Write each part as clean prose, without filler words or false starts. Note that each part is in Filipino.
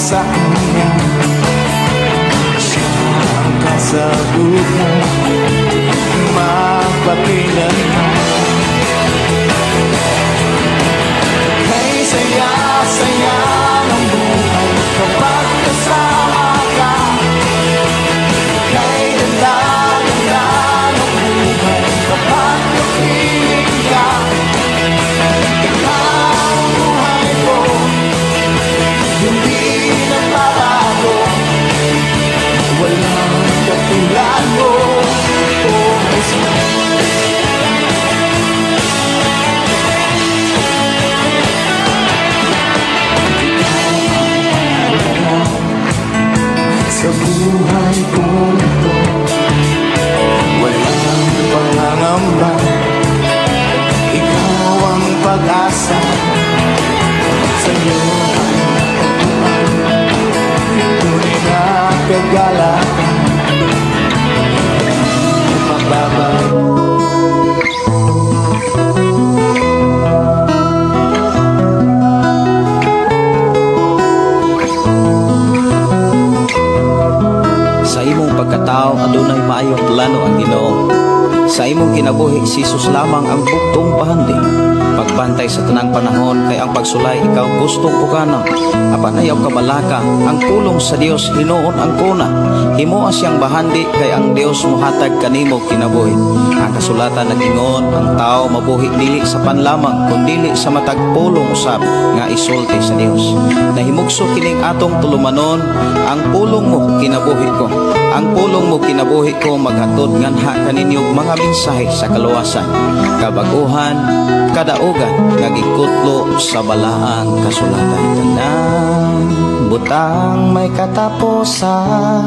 sa kanya, siya ang kasagutan, magpakailanman. Kay saya-saya ng buhay kapag kasama ka, kay ganda-ganda ng buhay kapag napiling ka. Ikaw ang buhay ko, hindi nagbabago, walang katulad mo, oh Jesus. Sa buhay ko ito, walang pangangamba, ikaw ang pag-asa. Sa'yo tunay na kagalakan, magbabago. Sa imong pagkatao adunay maayong plano ang Ginoo. Sa imong kinabuhi si Jesus lamang ang bugtong bahandi. Pagbantay sa tanang panahon kay ang pagsulay ikaw gustong pukana. Apan ayaw kabalaka ang pulong sa Dios hinuon ang kuna. Himoa siyang bahandi kay ang Dios mohatag kanimo kinabuhi. Ang kasulatan nagingon ang tao mabuhi dili sa panlamang kundi sa matag pulong usab nga isulti sa Dios. Nahimugso kining atong tulumanon ang pulong mo kinabuhi ko. Ang pulong mo kinabuhi ko maghatod nganha kaninyong mga mensahe sa kaluwasan, kabaguhan, kadaugan nga gikutlo sa balaang kasulatan. Kanang butang may katapusan,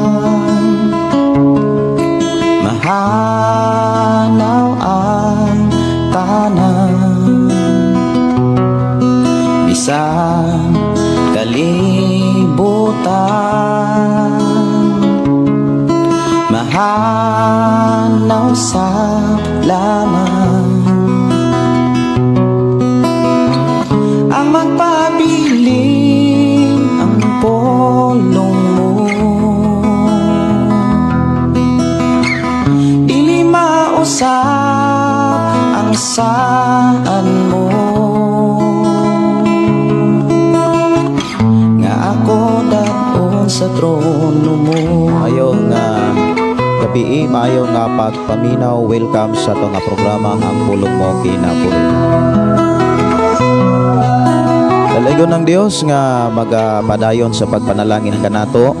mahanaw ang tanan, bisang kalibutan, mahanaw sa laman. Ang magpabiling ang pulong mo, dili mausap ang saan mo, nga ako daon sa trono mo. Ayaw nga gabi, maayo nga pagpaminaw. Welcome sa ito nga programa ang pulong mo kinabuhi. Dalagon ng Dios nga magapadayon sa pagpanalangin kanato.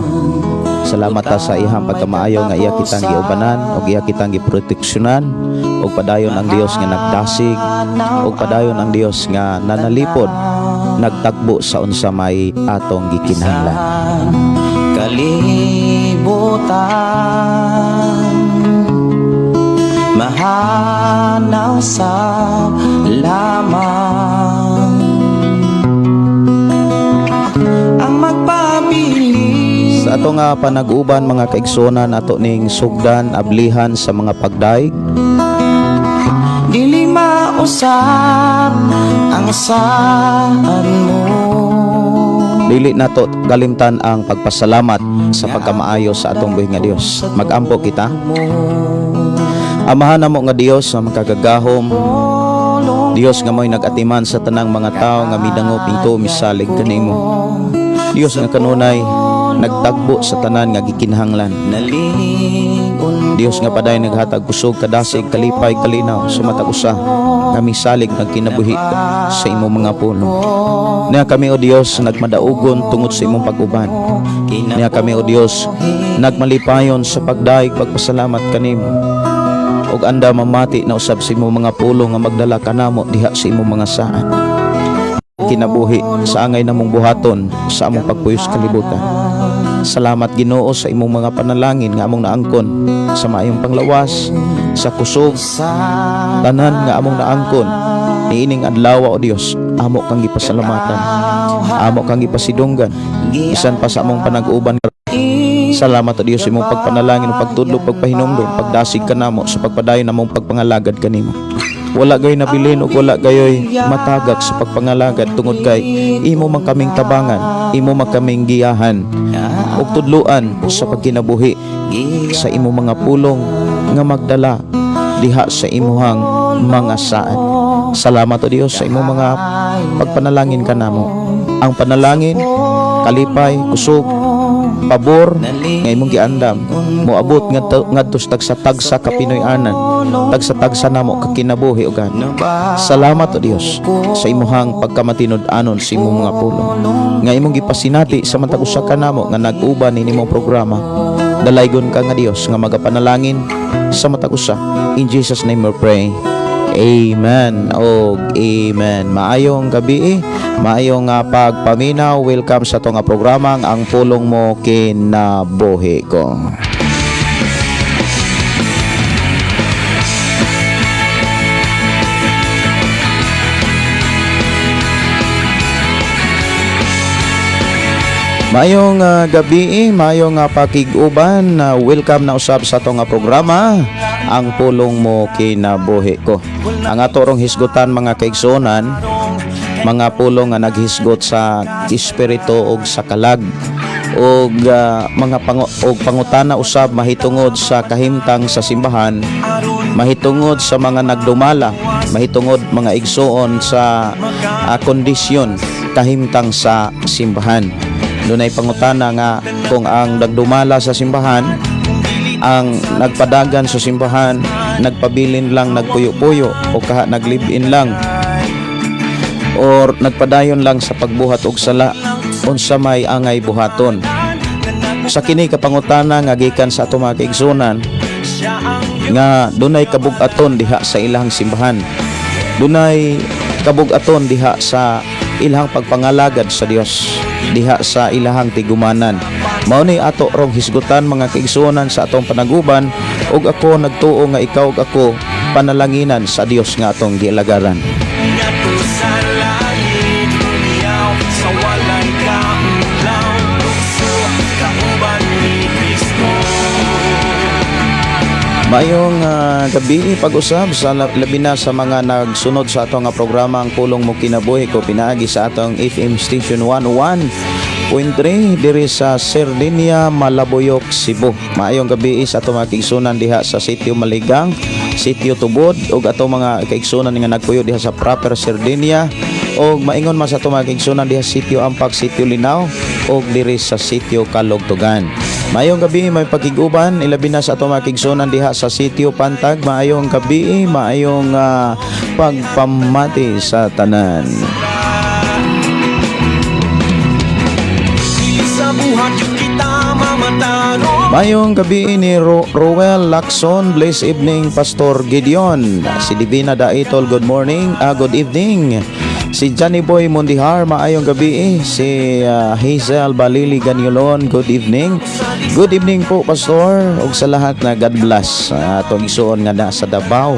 Salamat ta sa ihang pagkamaayo nga iya kitang giubanan ug iya kitang giproteksyonan, ug padayon ang Dios nga nagdasig, ug padayon ang Dios nga nanalipod nagtakbo sa unsa may atong gikinahanglan. Kalibutan, mahanaw sa lamang, ang magpabiling. Sa ato nga panag-uban mga kaigsonan ato ning sugdan ablihan sa mga pagdaig, dili mausap ang saan mo, dili nato galimtan ang pagpasalamat sa pagkamaayo sa atong buhi nga Dios. Magampo kita. Amahan namo nga Dios nga makagagahom, Dios nga mo'y nagatiman sa tanang mga tao nga midangop into misalig kanimo. Dios nga kanunay nagtagbo sa tanan nga gikinahanglan. Dios nga paday naghatag kusog kadasig kalipay kalinaw sa matag usa kami salig nagkinabuhi sa imong mga puno. Niya kami o Dios nagmadaugon tungod sa imong pag-uban. Niya kami o Dios nagmalipayon sa pagdaig pagpasalamat kanimo. Og anda mamati na usab sa imong mga pulo nga magdala kanamo diha sa imong mga saan. Kinabuhi sa angay namong buhaton sa among pagpuyos kalibutan. Salamat Ginoo sa imong mga panalangin nga among naangkon sa maayong panglawas, sa kusog, tanan nga among naangkon niining adlaw o Dios, amo kang gipasalamatan, amo kang gipasidunggan, bisan pa sa among panag-uban. Salamat o Dios sa imong pagpanalangin, pagtudlo, pagpahinumdom, pagdasig kanamo sa pagpadayon namong pagpangalagad kanimo. Wala gayoy nabilin ug wala gayoy matagak sa pagpangalagad tungod kay imo man kaming tabangan, imo man kaming giyahan ug tudluan sa pagkinabuhi sa imo mga pulong nga magdala diha sa imuhang mga saad. Salamat o Dios sa imo mga pagpanalangin kanamo. Ang panalangin, kalipay, kusog, pabor nga imong giandam moabot ngadto sa tagsa ka Pinoy-anan, tagsa namo ka kinabuhi ugan. Salamat o Dios sa imuhang pagkamatinud-anon sa imong mga pulong nga imong gipasinati sa matag usa ka namo nga nag-uban ini imong programa. Dalaygon ka nga Dios nga magapanalangin sa matag usa. In Jesus name we pray. Amen o amen. Maayong gabi, maayong pagpaminaw. Welcome sa itong programang Ang Pulong Mo Kinabuhi Ko. Mayong gabi, mayong pakig-uban. Welcome na usab sa itong programa Ang Pulong Mo Kinabuhi Ko. Ang atorong hisgutan mga kaigsunan, mga pulong nga naghisgot sa espiritu og sa kalag og mga pangutana usab mahitungod sa kahimtang sa simbahan, mahitungod sa mga nagdumala, mahitungod mga igsuon sa kondisyon kahimtang sa simbahan. Dunay pangutana nga kung ang nagdumala sa simbahan, ang nagpadagan sa simbahan, nagpabilin lang, nagpuyo-puyo o kaha naglibin lang, or nagpadayon lang sa pagbuhat og sala, unsa may angay buhaton. Sa kini kapangutana nga gikan sa ato mga kaigsunan nga dunay kabug-aton diha sa ilahang simbahan, dunay kabug-aton diha sa ilahang pagpangalagad sa Dios, diha sa ilahang tigumanan. Mao ni ato rong hisgutan mga kaigsunan sa atong panaguban, ug ako nagtuo nga ikaw ug ako panalanginan sa Dios nga atong giilagaran. Mayong gabi pag-usab sa labi na sa mga nagsunod sa atong programa Ang Pulong Mo Kinabuhi Ko, pinaagi sa atong FM station 101.3 diri sa Sardinia, Malabuyok, Cebu. Mayong gabi sa atong mga kaigsunan diha sa Sitio Maligang, Sitio Tubod ug atong mga kaigsunan nga nagpuyo diha sa proper Sardinia, og maingon man sa atong mga kaigsunan diha sa Sitio Ampak, Sitio Linao og diri sa Sitio Kalugtugan. Mayong gabi, may pagkiguban, ilabi na sa atong mga kaigsunan diha sa Sitio Pantag. Maayong gabi, maayong pagpamati sa tanan. Mayong gabi ni Roel Lacson. Blessed evening Pastor Gideon. Si Divina Daitol, good morning, good evening. Si Johnny Boy Mondihar, maayong gabi. Si Hazel Balili Ganyolon, good evening. Good evening po Pastor, ug sa lahat na God bless atong isuon nga na sa Davao.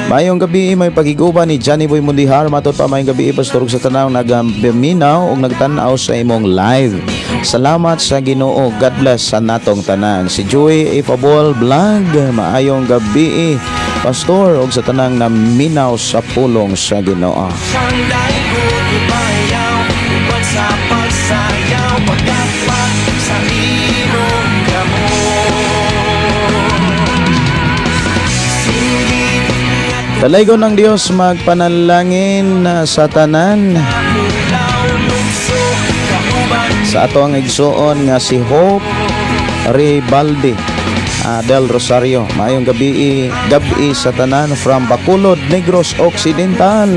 Maayong gabi, may pagiguban ni Johnny Boy Mondihar. Matod pa maayong gabi Pastor, ug sa tanang nagaminaw ug nagtan-aw sa imong live. Salamat sa Ginoo, God bless sa natong tanan. Si Joey Ifabol Vlog, maayong gabi Pastor, ug sa tanang naminaw sa pulong sa Ginoo. Dalaygon ng Dios magpanalangin sa tanan sa ato ang igsuon nga si Hope Ribaldi del Rosario. Maayong gabi sa tanan from Bacolod, Negros Occidental.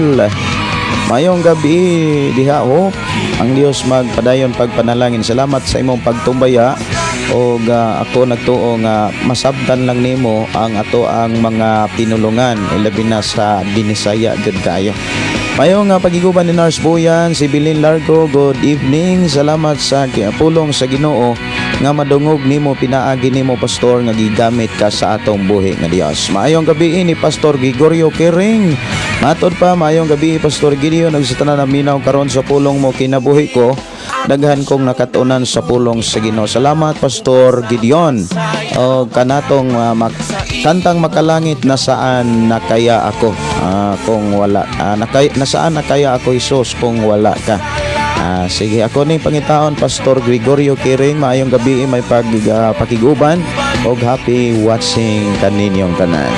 Mayong gabi diha Hope. Ang Dios magpadayon pagpanalangin. Salamat sa imong pagtumbaya. O ako nagtuo nga masabtan lang nimo ang ato ang mga pinulungan ilabi na sa Binisaya jud kayo. Mayong pagiguban ni Nars Boyan, si Bilin Largo, good evening. Salamat sa pulong sa Ginoo nga madungog nimo pinaagi nimo Pastor nga gigamit ka sa atong buhi nga Dios. Maayong gabi ni Pastor Gregorio Kering. Matod pa maayong gabi Pastor Gideon, ug sa tanan naminaw karon sa Pulong Mo Kinabuhi Ko. daghan kong nakatunan sa pulong sa Ginoo. Salamat Pastor Gideon. O kanatong kantang makalangit, nasaan na kaya ako kung wala nasaan na kaya ako Hesus kung wala ka. Sige, ako ni pangitaon Pastor Gregorio Kiring. Maayong gabi, may pakiguban og happy watching kaninyong tanan.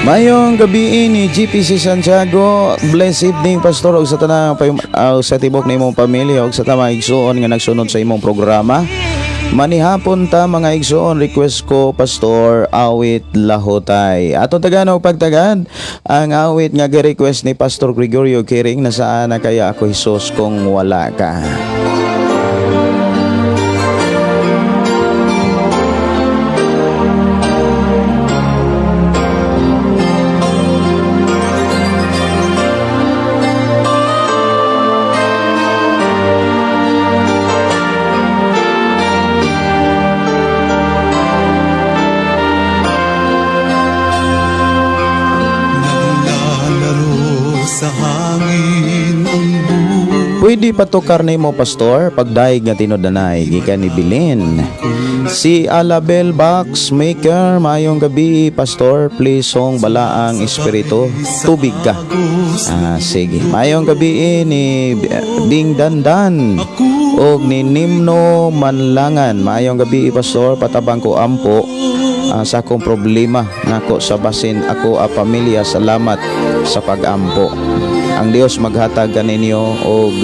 Mayong gabi ni GPC Santiago. Blessed evening Pastor og sa tanang sa tibok na imong pamilya og sa tamang igsuon nga nagsunod sa imong programa. Manihapon ta mga igsuon, request ko Pastor awit Lahutay. Ato tagan og pagtagad ang awit nga gi-request ni Pastor Gregorio Kiring, nasaan na kaya ako Hesus kung wala ka. Pwede patukar nimo Pastor pagdaig nga tinudanay gikan ni Bilin. Si Alabel Box Maker, mayong gabi Pastor, please song Balaang Espiritu, tubig ka. Sige, mayong gabi ni Ding Dandan og ni Nimno Manlangan. Mayong gabi Pastor, patabang ko ampo sa akong problema nako sa basin ako a pamilya. Salamat sa pag-ampo. Ang Dios maghatag kaninyo og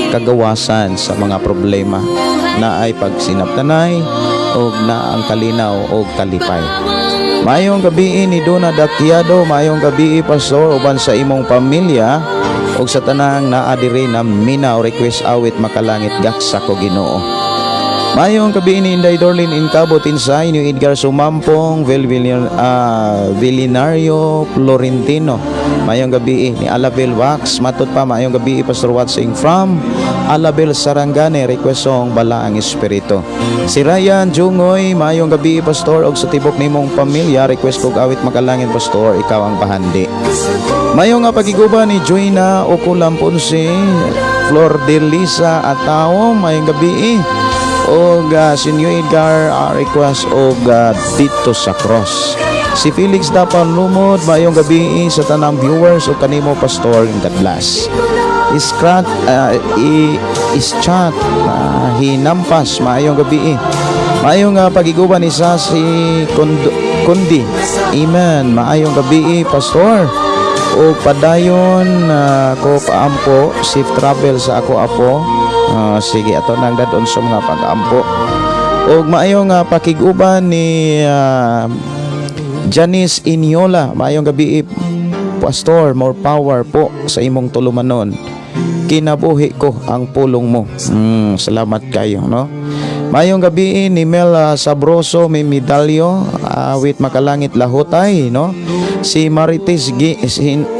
kagawasan sa mga problema na ay pagsinaptanay og na ang kalinaw og kalipay. Mayong gabi ni Dona Dakiado, mayong gabi Pastor uban sa imong pamilya og sa tanang naa diri na minaw request awit makalangit gaksa ko Ginoo. Mayong gabi ni Inday Dorlin Incabo Tinsay, New Edgar Sumampong, Vilinario Florentino. Mayong gabi ni Alabel Wax, matut pa mayong gabi Pastor watching from Alabel Sarangane, request song Balaang Espiritu. Si Ryan Jungoy, mayong gabi Pastor og sa tibok nimong pamilya, request kog awit makalangit Pastor, ikaw ang bahandi. Mayong nga pagiguban ni Joyna Okulam Ponce, Flor de Lisa Atao, mayong gabi og si New Edgar request og dito sa cross. Si Felix Dapan Lumod, mayong gabi sa tanang viewers o kanimo Pastor, God bless. Ischat Hinampas, mayong gabi. Mayong pagiguban ni si Kundi. Amen. Maayong gabi Pastor. O padayon ko paampo, safe travel sa ako apo. Sige, ato nang dadon sa mga pag-ampo. Og maayong pakiguban ni Janice Inyola, maayong gabi Pastor, more power po sa imong tulumanon. Kinabuhi ko ang pulong mo. Salamat kayo, no? Mayong gabi ni Mel Sabroso, may medalyo awit makalangit Lahutay, no? Si Marites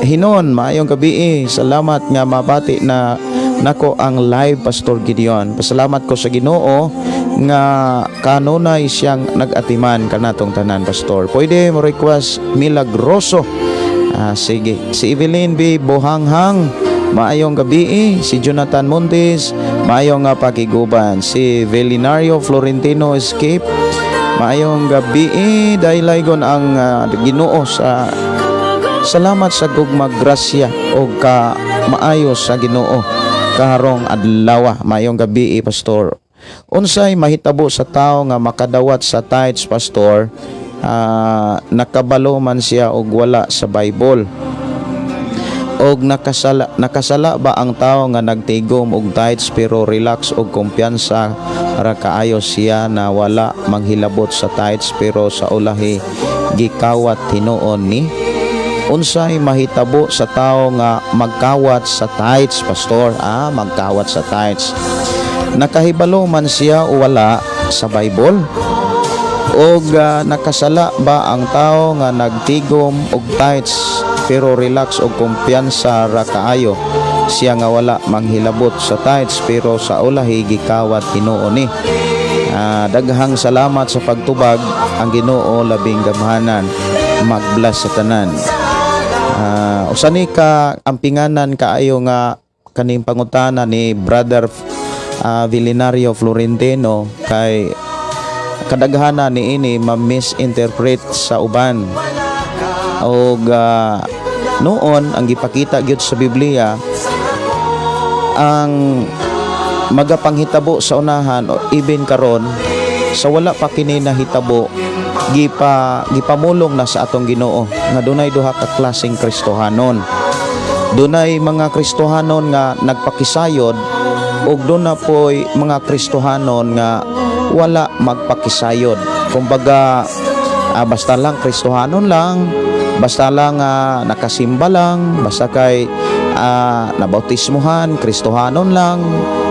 Hinon, mayong gabi. Salamat nga mabati na nako ang live Pastor Gideon. Pasalamat ko sa Ginoo nga kanunay siyang nag-atiman kanatong tanan Pastor. Pwede mo request milagroso. Sige, si Evelyn B. Bohanghang, maayong gabi. Si Jonathan Montes, maayong pakiguban. Si Velinario Florentino Escape, maayong gabi. Daylaygon ang Ginoo sa salamat sa gugmag grasya o ka maayos sa Ginoo karong adlaw. Mayong gabi Pastor. Unsay mahitabo sa tao nga makadawat sa tithes Pastor, nakabalo man siya og wala sa Bible, og nakasala ba ang tao nga nagtigom og tithes pero relax og kumpiyansa ra kaayo siya na wala manghilabot sa tithes pero sa ulahi gikawat tinuon ni? unsay mahitabo sa tao nga magkawat sa tithes, pastor? Magkawat sa tithes. Nakahibalo man siya o wala sa Bible? O nakasala ba ang tao nga nagtigom og tithes pero relax og kumpiyansa ra kaayo? Siya nga wala manghilabot sa tithes pero sa ulahi gikawat Ginoo ni. Daghang salamat sa pagtubag. Ang Ginoo labing gamhanan. Mag-bless sa tanan. Usani ka ampinganan kaayo nga kaning pangutana ni Brother Vilinario Florentino kay kadaghana ni ini ma-misinterpret sa uban. Og noon ang gipakita gyud sa Biblia ang magapanghitabo sa unahan o even karon sa wala pa kini nahitabo gipamulong na sa atong Ginoo nga dunay duha ka klaseng Kristohanon. Dunay mga Kristohanon nga nagpakisayod ug doon na po'y mga Kristohanon nga wala magpakisayod. Kumbaga basta lang Kristohanon lang, basta lang nakasimba lang, basta kay nabautismuhan, Kristohanon lang.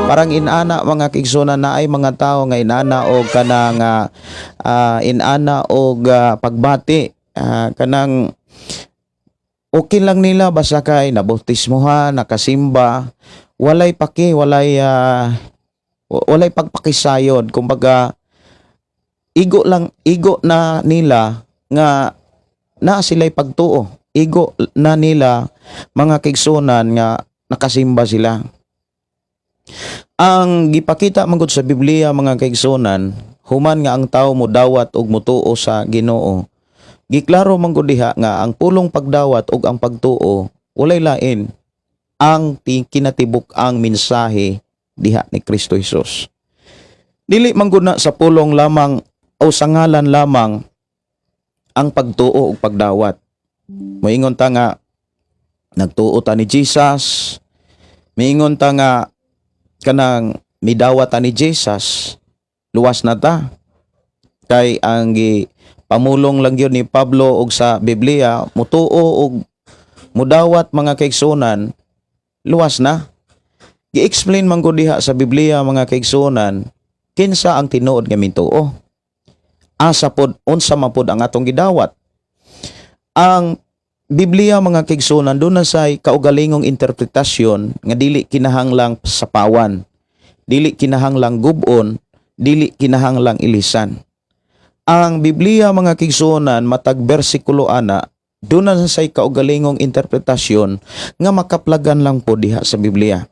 Parang inana mga kigsunan na ay mga tao nga inana og kanang inana og pagbati kanang okay lang nila basta kay nabautismuhan, nakasimba, walay paki, walay pagpakisayod. Kumbaga igo na nila nga na sila'y pagtuo. Igo na nila mga kigsunan nga nakasimba sila. Ang gipakita man gud sa Biblia mga kaigsunan, human nga ang tawo mo dawat og mutuo sa Ginoo. Giklaro man gud diha nga ang pulong pagdawat ug ang pagtuo walay lain ang kinatibuk ang mensahe diha ni Kristo Hesus. Dili man gud na sa pulong lamang o sa ngalan lamang ang pagtuo ug pagdawat. Moingon ta nga nagtuo ta ni Jesus, miingon ta nga kanang midawat ta ni Jesus, luwas na ta. Kay ang pamulong lang yun ni Pablo og sa Biblia, mutuo og mudawat mga kaigsunan, luwas na. Gi-explain man ko diha sa Biblia mga kaigsunan, kinsa ang tinuod nga mintuo. Asa pod unsa man pod ang atong gidawat. Ang Biblia mga kaigsunan doon na say kaugalingong interpretasyon nga dili kinahanglang sapawan, dili kinahanglang gubon, dili kinahanglang ilisan. Ang Biblia mga kaigsunan matag bersikulo ana doon na say kaugalingong interpretasyon nga makaplagan lang po diha sa Biblia.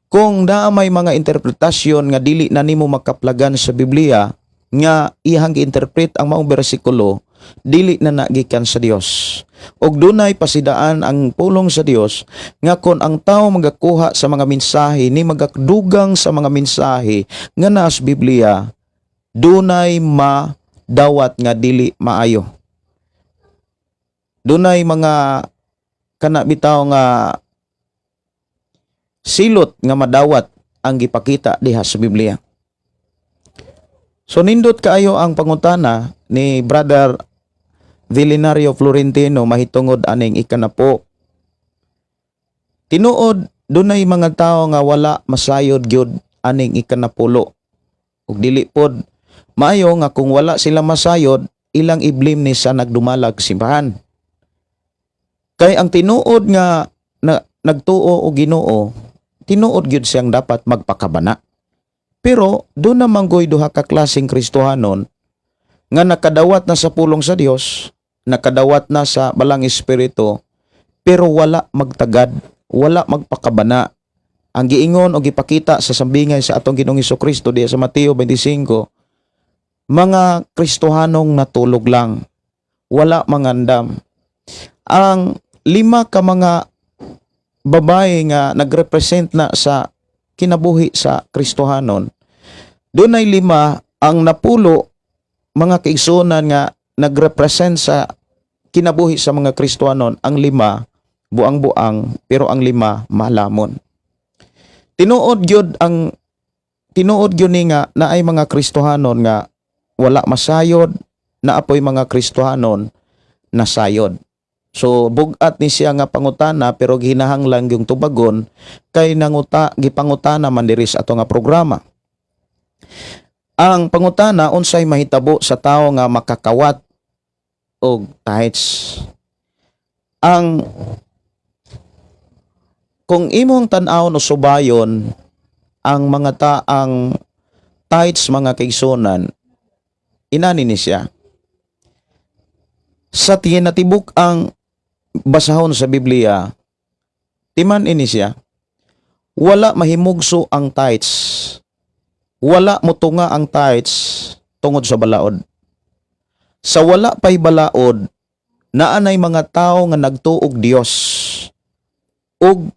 Kung may mga interpretasyon nga dili na nimo makaplagan sa Biblia nga iyang gi-interpret ang maong bersikulo, dili na nagikan sa Dios. Og dunay pasidaan ang pulong sa Dios nga kon ang tawo magakuha sa mga mensahe ni magakdugang sa mga mensahe nga naa sa Biblia, dunay madawat nga dili maayo. Dunay mga kana bitaw nga silot nga madawat ang gipakita diha sa Biblia. So nindot kaayo ang pangutana ni Brother Vilinario Florentino mahitungod aning ikanapo. Tinuod dunay mga tao nga wala masayod gyud aning ikanapulo. Ug dili pod maayo nga kung wala sila masayod, ilang iblim ni sa nagdumalag simbahan. Kay ang tinuod nga nagtuo o Ginoo, tinuod gyud siyang dapat magpakabana. Pero doon na manggoy duha ka klaseng Kristohanon nga nakadawat na sa pulong sa Dios, nakadawat na sa balang espiritu, pero wala magtagad, wala magpakabana. Ang giingon o gipakita sa sambingay sa atong Ginoong Hesukristo diya sa Mateo 25, mga Kristohanong natulog lang, wala mangandam. Ang 5 ka mga babae nga nagrepresent na sa kinabuhi sa Kristohanon, doon ay 5 ang napulo mga kaigsunan nga nagrepresent sa kinabuhi sa mga Kristohanon. Ang 5 buang-buang pero ang 5 malamon. Tinuod gyud ni nga naay mga Kristohanon nga wala masayod, naapoy mga Kristohanon nasayod. So bugat ni siya nga pangutana pero ginahanglang yung tubagon kay gipangutana man diri sa ato nga programa. Ang pangutana unsay mahitabo sa tawo nga makakawat og tithes. Kung imong tan-awon o subayon ang mga taang tithes mga kaigsunan, inani ni siya. Sa tinatibuk ang basahon sa Biblia, timan ini siya, wala mahimugso ang tithes. Wala motunga ang tithes tungod sa balaod. Sa wala pay balaod, naanay mga tao nga nagtuog Dios ug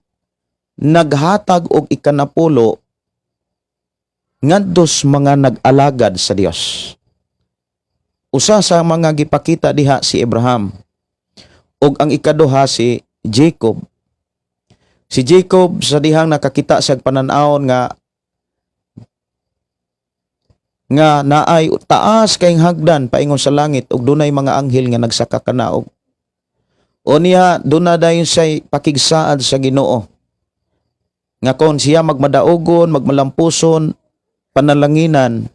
naghatag og ikanapulo ngadtos mga nag-alagad sa Dios. Usa sa mga gipakita diha si Abraham ug ang ikaduha si Jacob. Si Jacob sa dihang nakakita sa pananaon nga naay taas kayong hagdan paingon sa langit ug dunay mga anghel nga nagsaka kanaog. O niya duna dayon say pakigsaad sa Ginoo. Nga kon siya magmadaogon, magmalampuson, panalanginan,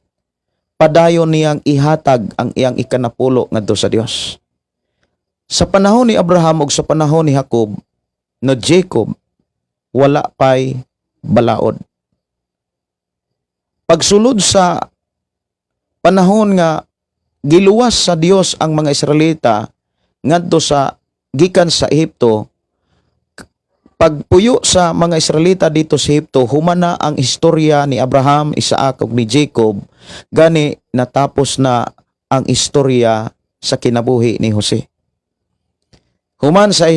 padayon niyang ihatag ang iyang ikanapulo ngadto sa Dios. Sa panahon ni Abraham ug sa panahon ni Jacob, no Jacob, wala pay balaod. Pagsulod sa panahon nga giluwas sa Dios ang mga Israelita ngadto sa gikan sa Ehipto, pagpuyo sa mga Israelita dito sa Ehipto, humana ang istorya ni Abraham, Isaac ug ni Jacob, gani natapos na ang istorya sa kinabuhi ni Jose. Human sa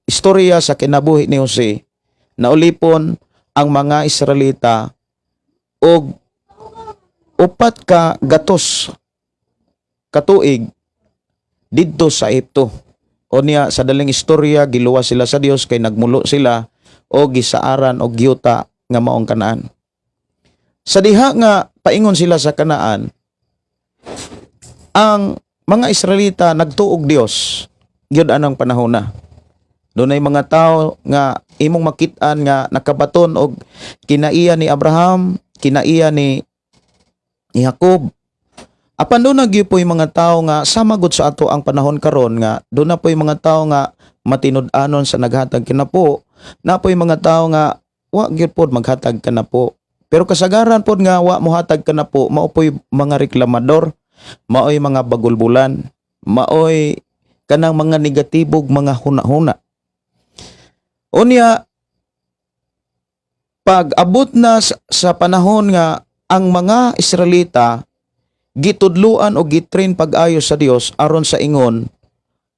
istorya sa kinabuhi ni Jose, naulipon ang mga Israelita og 4 ka gatos katuig didto sa Ehipto. O niya sa daling istorya giluwas sila sa Dios kay nagmulo sila o gisaaran og giyuta nga maong Kanaan. Sa diha nga paingon sila sa Kanaan, ang mga Israelita nagtuog Dios gyud anang panahon na. Dunay mga tao nga imong makit-an nga nakabaton og kinaiya ni Abraham, kinaiya ni Jacob. Apan doon nagyupoy mga tao nga samagod sa ato ang panahon karon nga doon na po'y mga tao nga matinud-anon sa naghatag kinapo, na po'y mga tao nga wa gyud pod maghatag kanapo. Pero kasagaran pod nga wa mohatag kanapo, mao po'y mga reklamador, mao'y mga bagulbulan, mao'y kanang mga negatibog mga huna-huna. Unya pag abot na sa panahon nga ang mga Israelita gitudluan o gitrain pag-ayo sa Dios aron sa ingon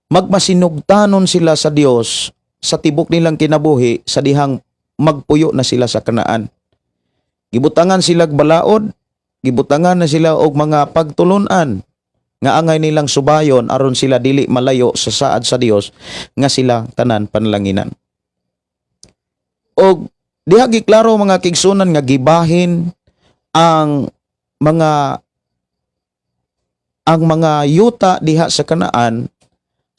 magmasinugtanon sila sa Dios sa tibok nilang kinabuhi sa dihang magpuyo na sila sa Kanaan. Gibutangan sila balaod, gibutangan na sila og mga pagtulunan nga angay nilang subayon aron sila dili malayo sa saad sa Dios nga sila tanan panlanginan. Og diha giklaro mga kigsunan nga gibahin ang mga yuta diha sa Kanaan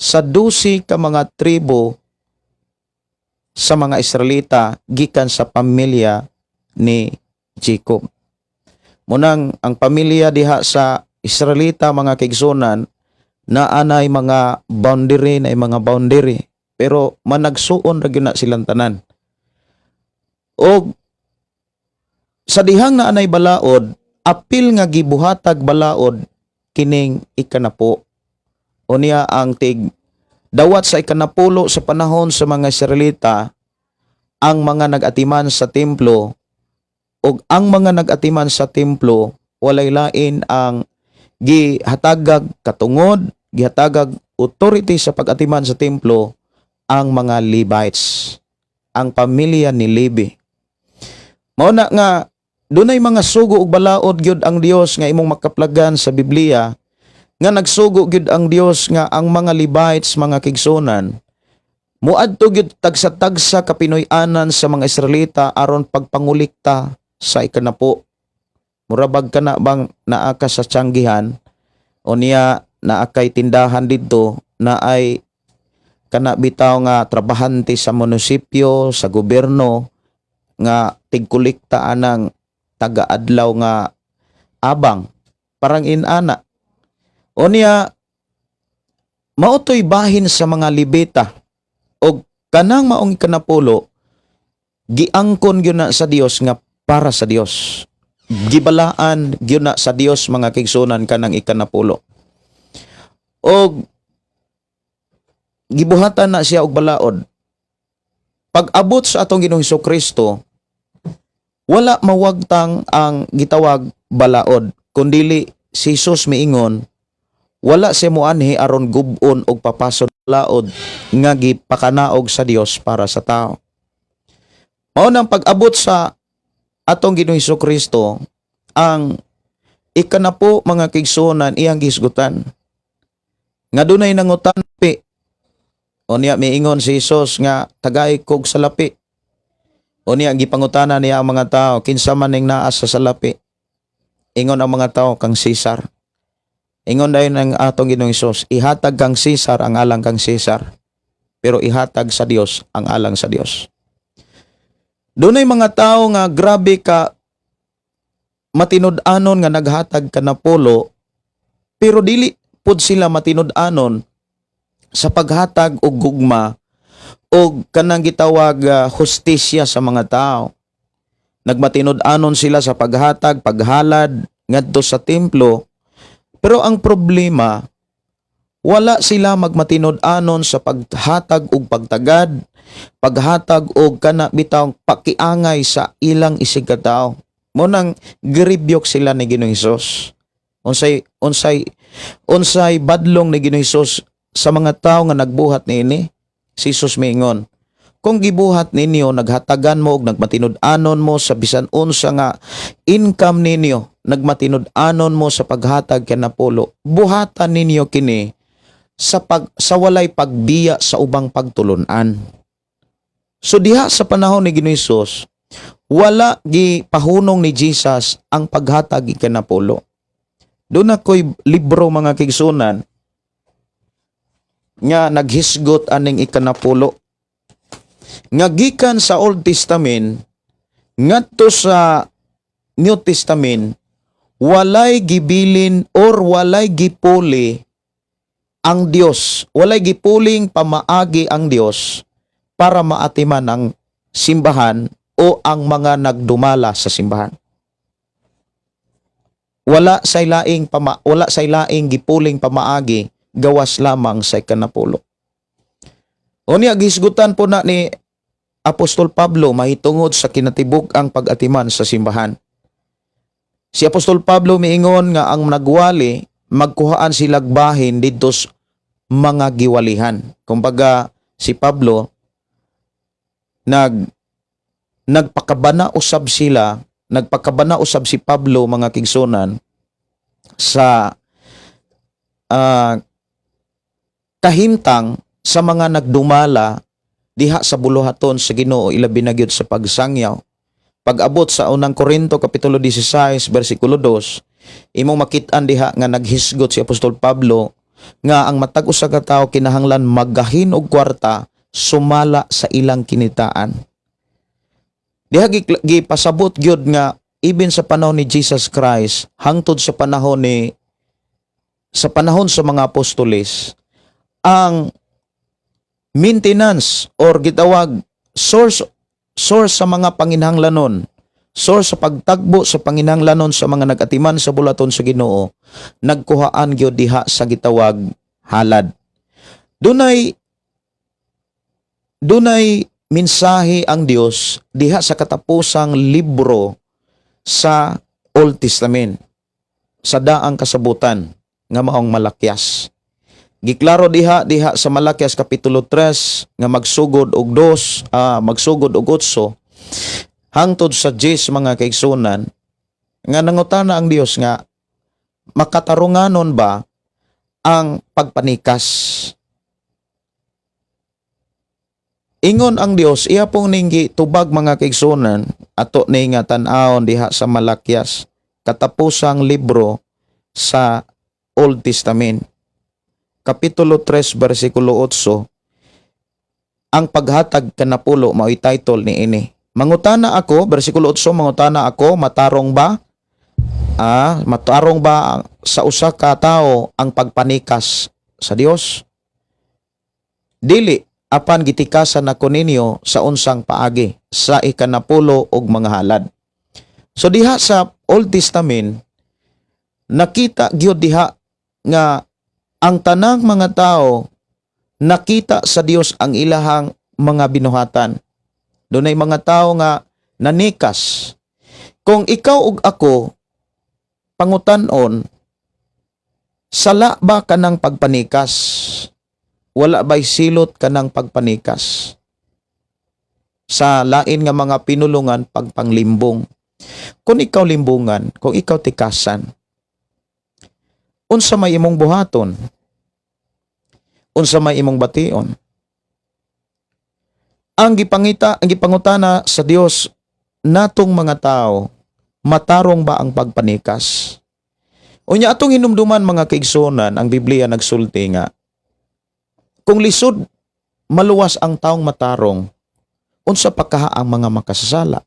sa 12 ka mga tribo sa mga Israelita gikan sa pamilya ni Jacob. Munang ang pamilya diha sa Israelita mga kaigsunan naanay mga boundary pero managsuon ra gyud na silang tanan. Og sa dihang naanay balaod, apil nga gibuhatag balaod kining ikanapo. O niya ang dawat sa ikanapulo sa panahon sa mga Israelita, ang mga nag-atiman sa templo o ang mga nag-atiman sa templo walay lain ang gihatagag katungod, gihatagag authority sa pag-atiman sa templo ang mga Levites, ang pamilya ni Levi. Mao na nga dunay mga sugo ug balaod gyud ang Dios nga imong makaplagan sa Biblia nga nagsugo gyud ang Dios nga ang mga Levites mga kigsunan muadto gyud tagsa-tagsa kapinoy-anan sa mga Israelita aron pagpangulikta sa ikanapo. Murabag kana bang naa ka sa tiyanggihan o niya naa kay tindahan didto na ay kana bitaw nga trabahante sa munisipyo, sa gobyerno nga tigkolekta anang taga-adlaw nga abang parang inana. Unya mautoy bahin sa mga libeta o kanang maong ikanapulo giangkon gyud na sa Dios nga para sa Dios. Gibalaan gyud na sa Dios mga kigsunan kanang ikanapulo. Og gibuhatan na siya og balaod. Pag-abot sa atong Ginoong Hesukristo, wala mawagtang ang gitawag balaod, kundili si Jesus miingon, wala siya moanhi aron gub-on og papasod balaod nga gipakanaog sa Dios para sa tao. Mao nang pag-abot sa atong Ginoong Hesukristo, ang ikanapo mga kigsunan iyang gisgutan. Nga dunay nangutan pi. Unya miingon si Jesus nga tagay kog salapi. Unya gipangutana niya ang mga tao, kinsa man ning naa sa salapi? Ingon ang mga tao kang Cesar. Ingon dayon ang atong Ginoong Hesus, ihatag kang Cesar ang alang kang Cesar, pero ihatag sa Dios ang alang sa Dios. Dunay mga tao nga grabe ka matinud-anon nga naghatag ka na polo, pero dili pud sila matinud-anon sa paghatag og gugma o kanang gitawag hustisya sa mga tao. Nagmatinud-anon sila sa paghatag, paghalad ngadto sa templo, pero ang problema wala sila magmatinud-anon sa paghatag og pagtagad, paghatag og kana bitaw pakiangay sa ilang isig ka tao. Mo nang giribyok sila ni Ginoong Hesus. Unsay badlong ni Ginoong Hesus sa mga tao nga nagbuhat niini. Si Jesus miingon, kung gibuhat ninyo, naghatagan mo og nagmatinud-anon mo sa bisan unsa nga income ninyo, nagmatinud-anon mo sa paghatag kanapulo, buhatan ninyo kini sa walay pagbiya sa ubang pagtulunan. So diha sa panahon ni Ginoong Hesus, wala gipahunong ni Jesus ang paghatag kanapulo. Doon ako'y libro mga kigsunan nga naghisgot aning ikanapulo. Nga gikan sa Old Testament ngadto sa New Testament, walay gibilin or walay gipuli ang Dios, walay gipuling pamaagi ang Dios para maatiman ang simbahan o ang mga nagdumala sa simbahan. Wala say laing gipuling pamaagi gawas lamang sa ikanapulo. Unya gisgutan po na ni Apostol Pablo mahitungod sa kinatibuk ang pag-atiman sa simbahan. Si Apostol Pablo miingon nga ang nagwali magkuhaan silag bahin didto mga giwalihan. Kumbaga si Pablo nagpakabana usab si Pablo mga kigsunan sa kahimtang sa mga nagdumala diha sa buluhaton sa Ginoo ilabi na gyud sa pagsangyaw. Pag-abot sa unang Korinto kapitulo 16 bersikulo 2, imong makit-an diha nga naghisgot si Apostol Pablo nga ang matag usa ka tawo kinahanglan maggahin og kwarta sumala sa ilang kinitaan. Diha gipasabot gyud nga even sa panahon ni Jesus Christ hangtod sa panahon sa mga apostoles, ang maintenance or gitawag source sa mga panginahanglanon, source sa pagtagbo sa panginahanglanon sa mga nagatiman sa bulaton sa Ginoo, nagkuhaan gyud diha sa gitawag halad. Dunay mensahe ang Dios diha sa katapusang libro sa Old Testament, sa daang kasabutan nga maong Malakyas. Giklaro diha sa Malakyas kapitulo 3 nga magsugod og 8 hangtod sa 10 mga kaigsunan nga nangutana ang Dios nga makatarunganon ba ang pagpanikas. Ingon ang Dios, iya pong ninggi tubag mga kaigsunan ato ni nga tan-awon diha sa Malakyas, katapusang libro sa Old Testament. Kapitulo 3 bersikulo 8, ang paghatag kanapulo mao'y title ni ini. Mangutana ako, bersikulo 8, mangutana ako, matarong ba? Matarong ba sa usa ka tawo ang pagpanikas sa Dios? Dili, apan gitikasan nako ninyo sa unsang paagi sa ikanapulo og mga halad. So diha sa Old Testament, nakita gyud diha nga ang tanang mga tao nakita sa Dios ang ilahang mga binuhatan. Dunay mga tao nga nanikas. Kung ikaw ug ako pangutan-on, sala ba kanang pagpanikas? Wala ba'y silot kanang pagpanikas? Sa lain nga mga pinulungan pagpanglimbong. Kung ikaw limbungan, kung ikaw tikasan, unsa may imong buhaton? Unsa may imong bation? Ang gipangutana sa Dios natong mga tao, matarong ba ang pagpanikas? Unya atong hinumduman mga kaigsunan, ang Biblia nagsulti nga, kung lisod maluwas ang taong matarong, unsa pa kaha ang mga makasasala?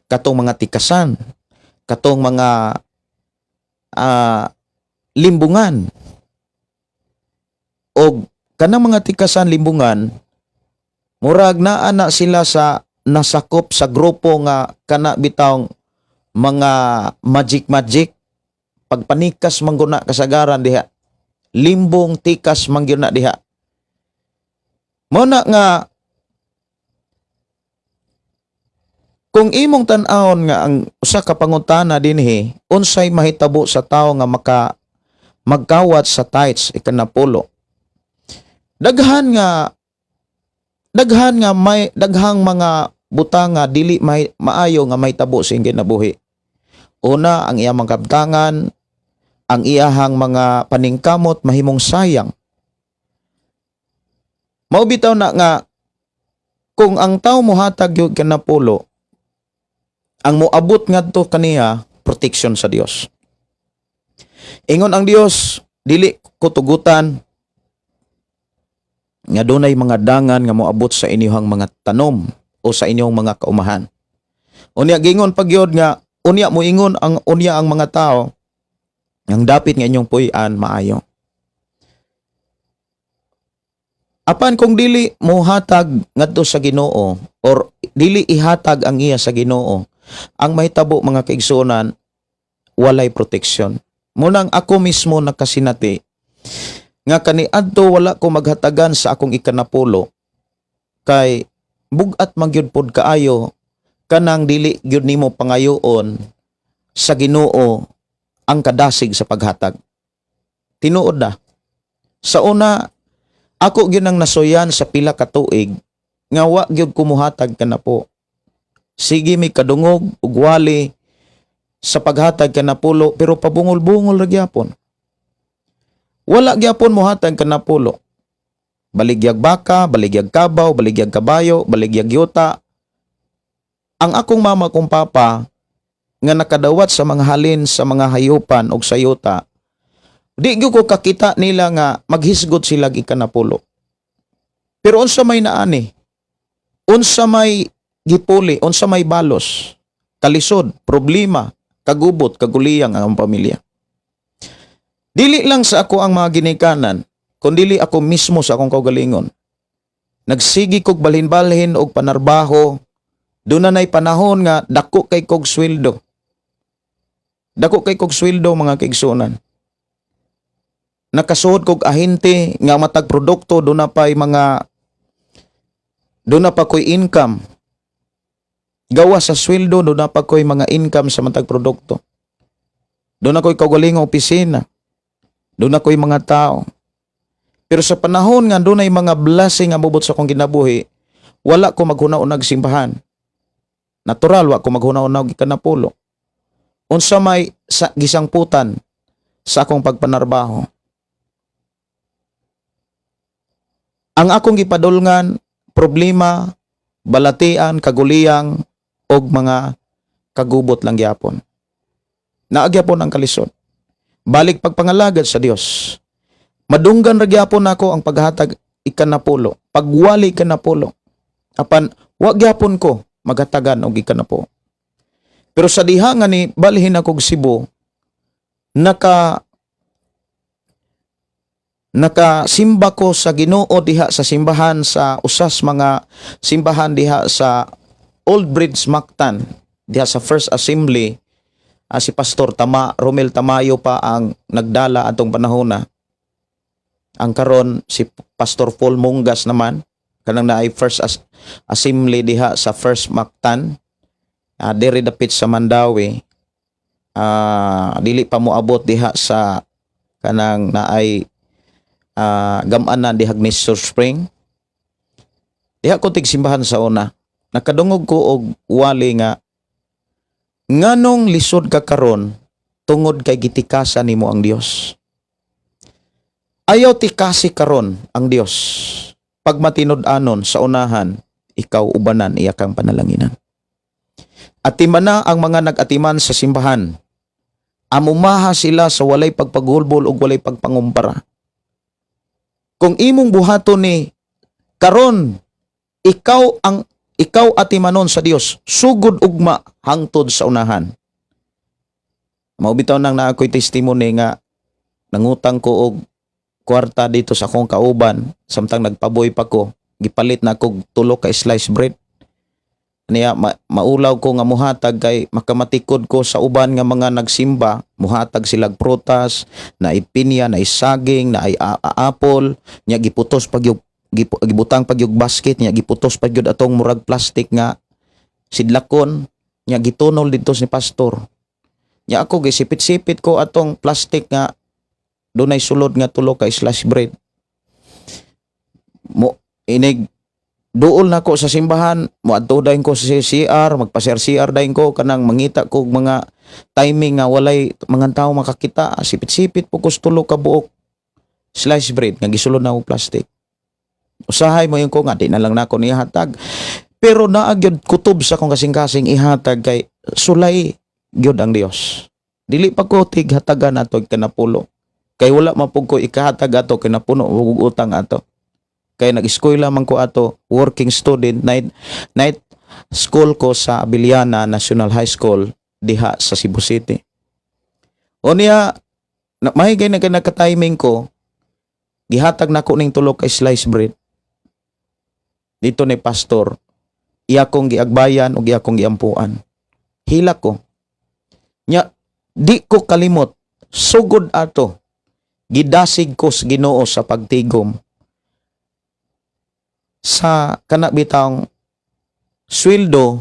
Katong mga tikasan, katong mga limbungan, o kanang mga tikasan limbungan, murag naa na sila sa nasakop sa grupo nga kana bitawng mga magic pagpanikas mangguna kasagaran diha, limbong tikas mangguna diha. Mo na nga kung imong tan-awon nga ang usa ka pangutana dinhi, unsay mahitabo sa tawo nga magkawat sa tithes ikanapulo. Daghan nga may daghang mga butanga dili maayo nga mahitabo sa iyang kinabuhi. Una, ang iyang mga kabtangan, ang iyahang mga paningkamot mahimong sayang. Mao bitaw na nga kung ang tawo mohatag gyud kanapulo, ang moabot ngadto kaniya protection sa Dios. Ingon ang Dios, dili ko tugutan nga dunay mga dangan nga moabot sa inyong mga tanom o sa inyong mga kaumahan. Unya gingon pagyod nga unya moingon ang mga tao ang dapit nga inyong puy-an maayo. Apan kung dili mohatag ngadto sa Ginoo or dili ihatag ang iya sa Ginoo, ang mahitabo mga kaigsunan, walay proteksyon. Munang ako mismo nakasinati nga kaniadto wala ko maghatagan sa akong ikanapulo kay bugat magyud pod kaayo kanang dili gyud nimo pangayoon sa Ginoo ang kadasig sa paghatag. Tinuod na. Sa una, ako gyud ang nasuyan sa pila ka tuig nga wa gyud kumuhatag kanapo. Sige mi kadungog ug wali sa paghatag kanapulo pero pabungol-bungol ra gyapon. Wala gyapon mohatag kanapulo. Baligyag baka, baligyag kabaw, baligyag kabayo, baligyag yuta. Ang akong mama kong papa nga nakadawat sa mga halin sa mga hayupan og sa yuta, di gyud ko kakita nila nga maghisgot sila ikanapulo. Pero unsa may naani? Unsa may gipuli, unsa may balos, kalisod, problema, kagubot, kaguliyang ang pamilya. Dili lang sa ako ang mga ginikanan, kundili ako mismo sa akong kaugalingon. Nagsigi kog balhin-balhin og panarbaho, doon na nay panahon nga dako kay kog sweldo. Dako kay kog sweldo mga kaigsunan. Nakasuod kog ahente nga matag produkto, doon na pa ko'y income. Gawa sa sweldo, doon na pa ko'y mga income sa matag produkto. Doon na ko'y kaugalingong opisina. Doon na ko'y mga tao. Pero sa panahon nga doon ay mga blessing nga mubot sa akong kinabuhi, wala ko maghunaunag simbahan. Natural, wala ko maghunaunag ikanapulo. Unsa may gisangputan sa akong pagpanarbaho. Ang akong gipadulngan, problema, balatian, kaguliyang, og mga kagubot lang gyapon. Naagyapon ang kalisod. Balik pagpangalagad sa Dios. Madunggan ra gyapon ako ang paghatag ikanapulo, pagwali ikanapulo, apan wag gyapon ko magatagan og ikanapo. Pero sa diha nga ni balhin ako og Cebu, nakasimba ko sa Ginoo diha sa simbahan sa usas mga simbahan diha sa Old Bridge Mactan, diha sa First Assembly. Si Pastor Romel Tamayo pa ang nagdala atong panahon na. Ang karon si Pastor Paul Mungas naman kanang naay First Assembly diha sa First Mactan, diri dapit sa Mandawi. Dili pa moabot diha sa kanang naay gamanan diha ni Spring. Diha ko tigsimbahan sa una. Nakadungog ko og wali nga nganong lisod ka karon tungod kay gitikasan nimo ang Dios. Ayaw tikasi karon ang Dios. Pag matinud-anon sa unahan, ikaw ubanan iya kang panalanginan. Atiman na ang mga nag-atiman sa simbahan. Amumaha sila sa walay pagpagulbol o walay pagpangumpara. Kung imong buhaton ni karon, ikaw atimanon sa Dios, sugod ugma hangtod sa unahan. Maubitaw nang naa ko'y testimony nga nangutang ko og kwarta dito sa akong kauban, samtang nagpaboy pa ko, gipalit na kog 3 ka slice bread. Niya maulaw ko nga muhatag kay makamatikod ko sa uban nga mga nagsimba, muhatag silag prutas, na pinya, na saging, na apple, nya giputos pag gibutang pag yung basket, nya giputos pag yun atong murag plastic nga sidlakon, nya gitunol dito ni pastor. Nya ako gisipit-sipit ko atong plastic nga dunay sulod nga 3 ka slice bread. Inig duol na ko sa simbahan, moadto dayon ko sa CR, magpa-CR dayon ko kanang mangita ko mga timing nga walay mga tao makakita, sipit-sipit po ko 3 ka buok slice bread nga gisulod na og plastic. Usahay mo yung ko nga di na lang nako nihatag. Pero naagyod kutob sa kong kasing-kasing ihatag kay sulay gyud ang Dios. Dili pa ko tighatagan ato kanapulo. Kay wala mapug ko ikahatag ato kinapuno ug utang ato. Kay nag-eskwela man ko ato, working student, night school ko sa Abiliana National High School diha sa Cebu City. O niya, mahigay na nagka-timing ko, gihatag na ko ning 3 ka slice bread. Dito ni pastor, iya kong giagbayan o iya kong giampuan. Hila ko. Nya, di ko kalimot, sugod ato, gidasig ko sa Ginoo sa pagtigom sa kanabitang sweldo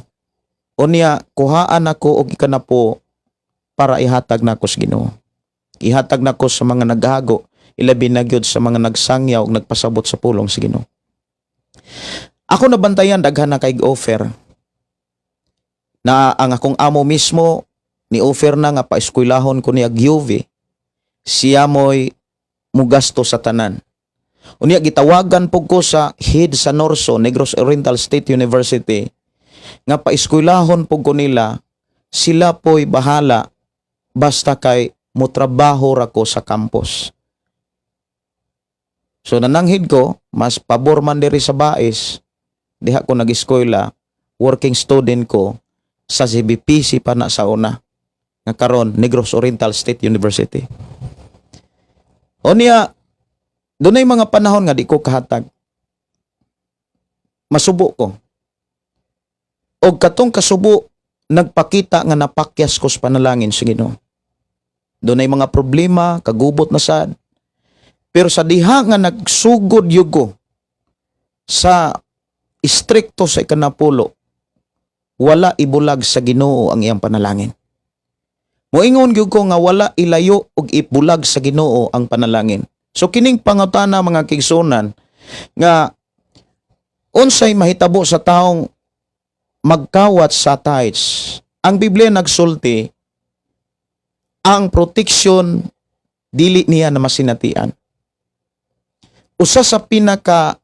o niya kuhaan ako og ikanapo para ihatag nako sa Ginoo. Ihatag nako sa mga naghago, ilabi na gyud sa mga nagsangyaw ug nagpasabot sa pulong sa Ginoo. Ako nabantayan daghan na kay offer na ang akong amo mismo ni offer na nga paeskwelahon ko niya UV. Siya mo'y mugasto sa tanan. Unya gitawagan po ko sa head sa Norso, Negros Oriental State University, nga paeskwelahon po ko nila, sila po'y bahala basta kay mutrabaho ra ko sa campus. So nananghid ko, mas pabor man diri sa bais, diha ko nag-eskwela, working student ko sa CBPC pa na sa una, nga karon Negros Oriental State University. Unya dunay mga panahon nga di ko kahatag. Masubo ko. Og katong kasubo, nagpakita nga napakyas ko sa panalangin sa Ginoo. Dunay mga problema, kagubot na sad. Pero sa diha nga nagsugod yugo sa istrikto sa ikanapulo, wala ibulag sa Ginoo ang iyang panalangin. Moingon gyud ko nga wala ilayo og ibulag sa Ginoo ang panalangin. So kining pangutana mga kigsunan nga unsay mahitabo sa taong magkawat sa tithes. Ang Biblia nagsulti ang protection dili niya na masinatian. Usa sa pinaka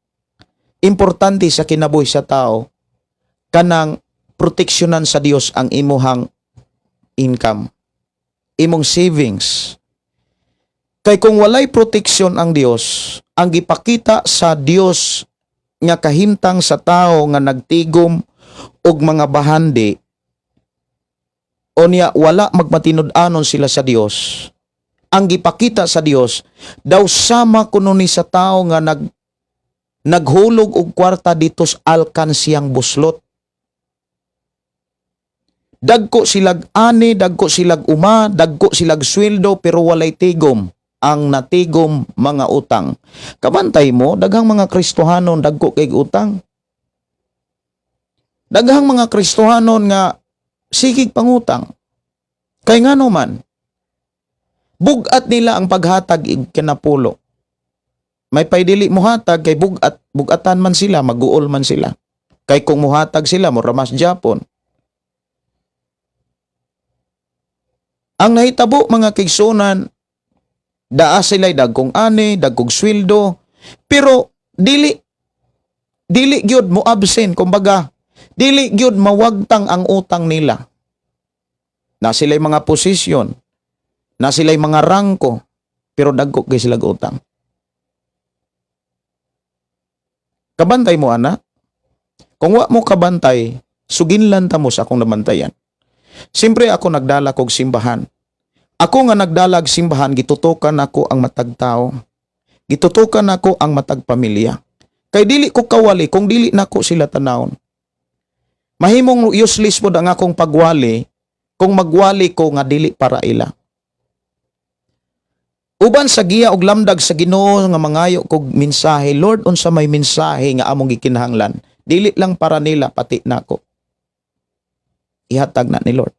importante sa kinabuhi sa tao kanang proteksyonan sa Dios ang imuhang income, imong savings. Kay kung walay proteksyon ang Dios, ang gipakita sa Dios nga kahimtang sa tao nga nagtigom og mga bahandi, o niya wala magmatinud-anon sila sa Dios. Ang gipakita sa Dios daw sama kuno ni sa tao nga naghulog og kwarta dito sa alkansiyang buslot. Dagko silag ani, dagko silag uma, dagko silag sweldo, pero walay tigom. Ang natigom mga utang. Kabantay mo, daghang mga Kristohanon dagko kay utang. Daghang mga Kristohanon nga sigig pangutang. Kay ngano man, bugat nila ang paghatag ig kinapulo. May paydili mo hatag kay bugatan man sila, maguol man sila. Kay kung muhatag sila, muramas Japon. Ang nahitabo mga kigsunan, daa sila'y dagkong ani, dagkong sweldo, pero dili gyud mo absent, kumbaga, dili gyud mawagtang ang utang nila. Na sila'y mga posisyon, na sila'y mga rangko, pero dagko kay sila utang. Kabantay mo, ana? Kung wa mo kabantay, suginlan ta mo sa akong nabantayan. Siyempre ako nagdala kog simbahan. Ako nga nagdalag simbahan, gitutukan ako ang matag tao. Gitutukan ako ang matag pamilya. Kay dili ko kawali kung dili nako sila tanawon. Mahimong useless pod ang akong pagwali kung magwali ko nga dili para ila. Uban sa giya og lamdag sa Ginoo nga mangayo kog mensahe, Lord, unsa may mensahe nga among gikinahanglan, dili lang para nila pati nako. Ihatag na ni Lord.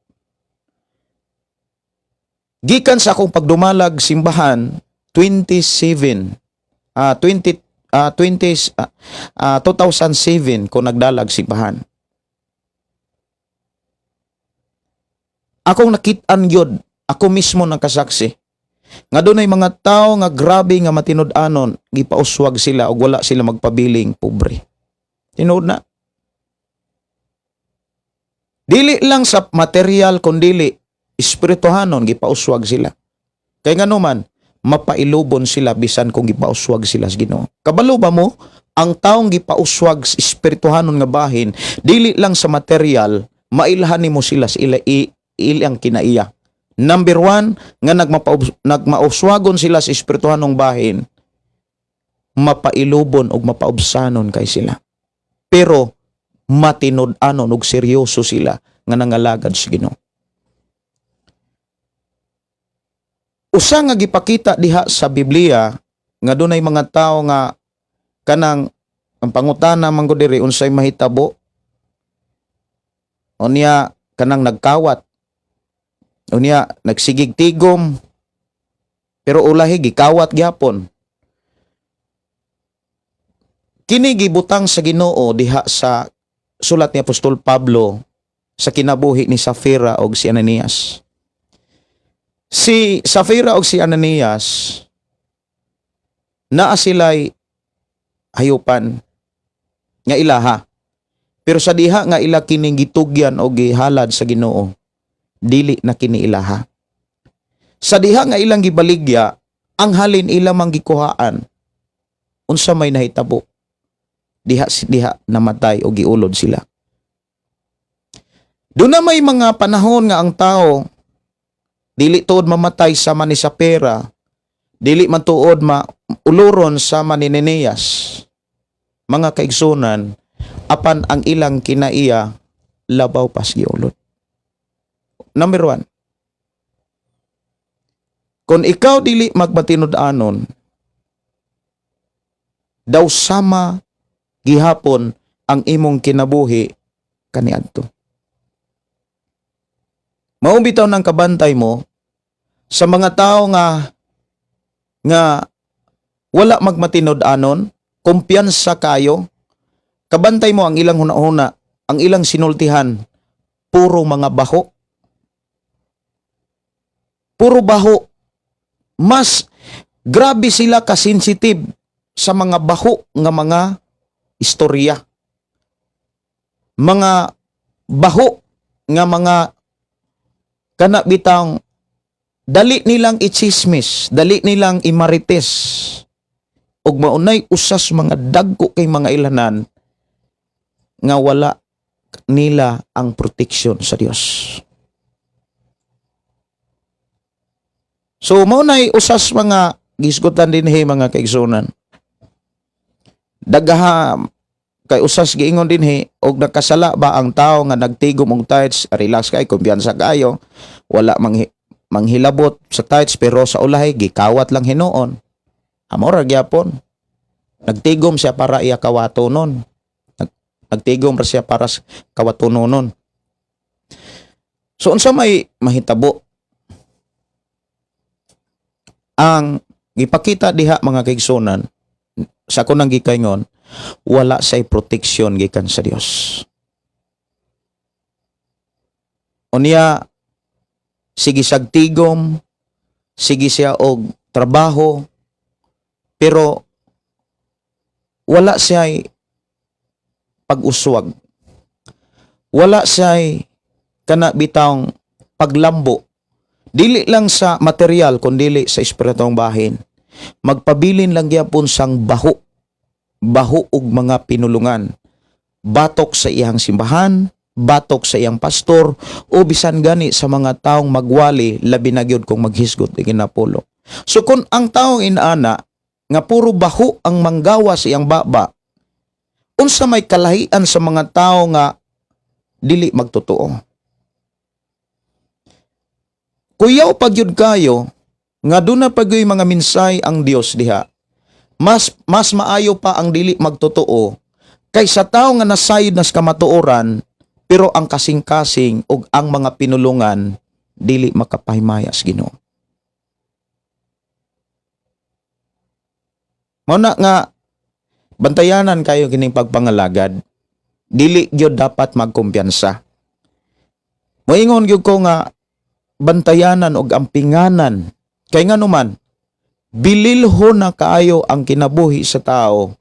Gikan sa akong pagdumalag simbahan 2007 ko nagdalag simbahan. Akong nakit-an yun, ako mismo nakasaksi. Nga doon ay mga tao nga grabe nga matinud-anon, gipauswag sila o wala sila magpabiling pobre. Tinuod na. Dili lang sa material kundili espirituhanon gipauswag sila. Kay ngano man mapailubon sila bisan kung gipauswag sila sa Ginoo. Kabalo ba mo ang taong gipauswag sa espirituhanon nga bahin, dili lang sa material, mailhan nimo sila sa ilang kinaiya. Number 1, nga nagmauswagon sila sa espirituhanong bahin, mapailubon og mapaubsanon kay sila. Pero matinud-anon og seryoso sila nga nangalagad sa Ginoo. Usa nga gipakita diha sa Biblia nga dunay mga tao nga kanang ang pangutana man gud diri unsay mahitabo. Unya kanang nagkawat. Unya nagsigig tigom pero ulahi gikawat gyapon. Kini gibutang sa Ginoo diha sa sulat ni Apostol Pablo sa kinabuhi ni Safira og si Ananias. Si Safira og si Ananias naa sila'y hayupan nga ilaha. Pero sa diha nga ila kining gitugyan o gihalad sa Ginoo, dili na kini ilaha. Sa diha nga ilang gibaligya, ang halin ila mang gikuhaan. Unsa may nahitabo? Diha namatay o giulod sila. Doon na may mga panahon nga ang tao dili tuod mamatay sama ni Safira, dili man tuod mauluron sama ni Ananias. Mga kaigsunan, apan ang ilang kinaiya labaw pas giulod. Number 1. Kung ikaw dili magmatinud-anon, daw sama gihapon ang imong kinabuhi kaniadto. Mao bitaw ng kabantay mo sa mga tao nga wala magmatinud-anon, kumpiyansa kayo, kabantay mo ang ilang hunahuna, ang ilang sinultihan, puro mga baho. Puro baho. Mas grabe sila ka-sensitive sa mga baho nga mga istorya. Mga baho nga mga kana bitang dali nilang ichismis, dali nilang imarites, ug maunay usas mga dagko kay mga ilanan nga wala nila ang proteksyon sa Dios. So maunay usas mga gisgutan din mga kaigsunan. Dagha kay usas giingon dinhi og nakasala ba ang tao nga nagtigom og tithes, relax kay kumpiyansa kayo, wala manghilabot sa tithes pero sa ulahay gikawat lang hinuon. Amora gyapon. Nagtigom siya para iya kawatonon. Nagtigom ra siya para kawatononon. So unsa may mahitabo? Ang gipakita diha mga kaigsunan sa kunang gikaingon, wala say proteksyon gikan sa Dios. Unya sige sagtigom, sige siya og trabaho, pero wala siya pag-uswag. Wala siya kana bitawng paglambo. Dili lang sa material kundi sa espiritong bahin. Magpabilin lang gyapon sang baho og mga pinulungan. Batok sa iyang simbahan, batok sa iyang pastor, o bisan gani sa mga taong magwali, labi na gyud kung maghisgot di ginapulo. So kung ang taong inana nga puro baho ang manggawa sa iyang baba, unsa may kalahian sa mga tao nga dili magtotoo. Kuyaw pagyud kayo nga doon na pagyoy mga minsay ang Dios diha. Mas maayo pa ang dili magtotoo kaysa tao nga nasayod nas kamatuoran pero ang kasing-kasing ug ang mga pinulungan dili makapahimayas Ginoo. Mao na nga bantayanan kayo kining pagpangalagad. Dili gyud dapat magkumpiyansa. Moingon gyud ko nga bantayanan og ampinganan kay nganuman bililhon na kaayo ang kinabuhi sa tao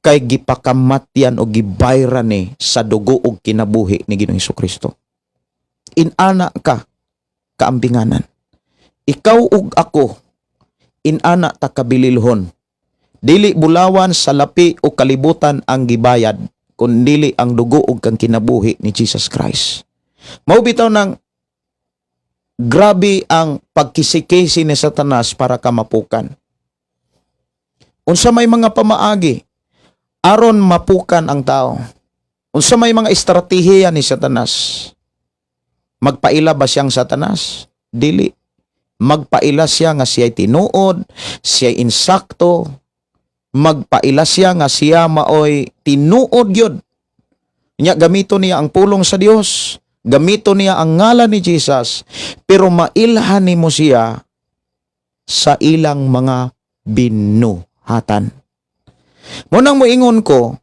kay gipakamatyan o gibayran ni sa dugo og kinabuhi ni Ginoong Hesukristo. Inana ka kaampinganan. Ikaw ug ako inana ta kabililhon. Dili bulawan sa lapi o kalibutan ang gibayad kundi ang dugo ug kang kinabuhi ni Jesus Christ. Mao bitaw ng grabe ang pagkisikisi ni Satanas para kamapukan. Unsa may mga pamaagi aron mapukan ang tao. Unsa may mga estratehiya ni Satanas. Magpaila ba siyang Satanas? Dili. Magpaila siya nga siya'y tinuod, siya'y insakto, magpaila siya nga siya maoy tinuod gyud. Nya gamito niya ang pulong sa Dios. Gamito niya ang ngalan ni Jesus, pero mailhan nimo siya sa ilang mga binuhatan. Munang moingon ko,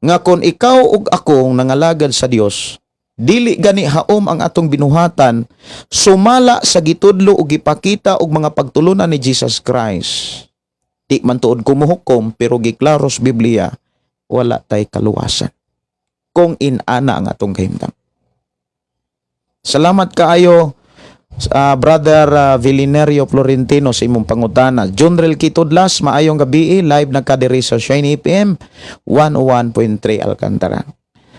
nga kung ikaw ug akong nangalagad sa Dios, dili gani haom ang atong binuhatan, sumala sa gitudlo ug gipakita og mga pagtulunan ni Jesus Christ. Di man tuod kumuhukom, pero giklaros Biblia, wala tay kaluwasan. Kung inana ang atong kahimtang. Salamat kaayo Brother Vilinerio Florentino sa imong pangutana. Junrel Kitudlas, maayong gabi, live nagkadiri sa Shiny FM 101.3 Alcantara.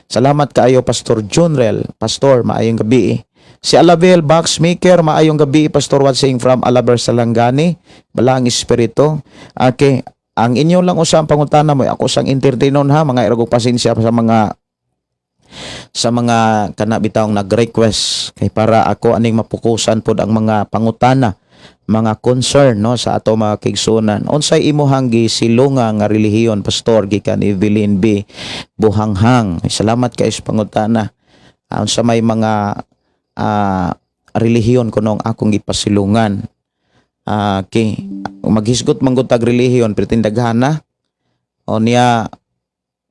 Salamat kaayo Pastor Junrel, Pastor, maayong gabi. Si Alabel Boxmaker, maayong gabi, Pastor watching from Alaber Salangani, Balang Espiritu. Okay, ang inyo lang usang pangutana mo, ako sang entertainon ha, mga iragog pasensya sa mga kanabitawng nag-request kay para ako aning mapukusan pod ang mga pangutana, mga concern no sa ato mga kaigsunan. Unsay imuhang gisilunga nga relihiyon Pastor gikan Evelyn B. Buhanghang. Salamat kay sa pangutana. Unsa may mga relihiyon kunong akong gipasilungan. Okay, maghisgot man gud tag relihiyon pretindaghan na. O niya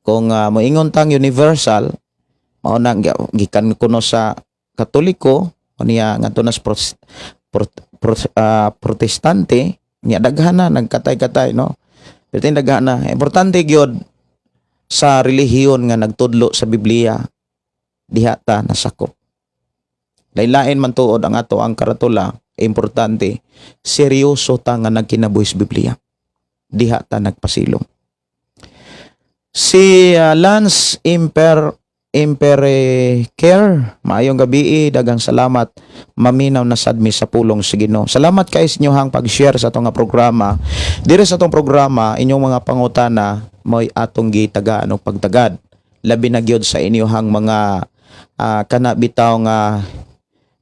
kung moingon tang universal mao na gikan kuno sa Katoliko o niya ngadto nas protestante niya daghan na nagkatay-katay no. Pero daghan na importante gyud sa relihiyon nga nagtudlo sa Biblia diha ta nasakop. Lain-lain man tuod ang ato ang karatula, importante seryoso ta nga nagkinabuhi sa Biblia. diha ta nagpasilong. Si Lance Care, maayong gabi, dagang salamat, maminaw na sadmi sa pulong sa Ginoo. Salamat kay sa inyohang pag-share sa atong nga programa. Dire sa atong programa, inyong mga pangutana mo'y atong gitagaan o pagtagad. Labi na gyud sa inyohang mga kanabitaw nga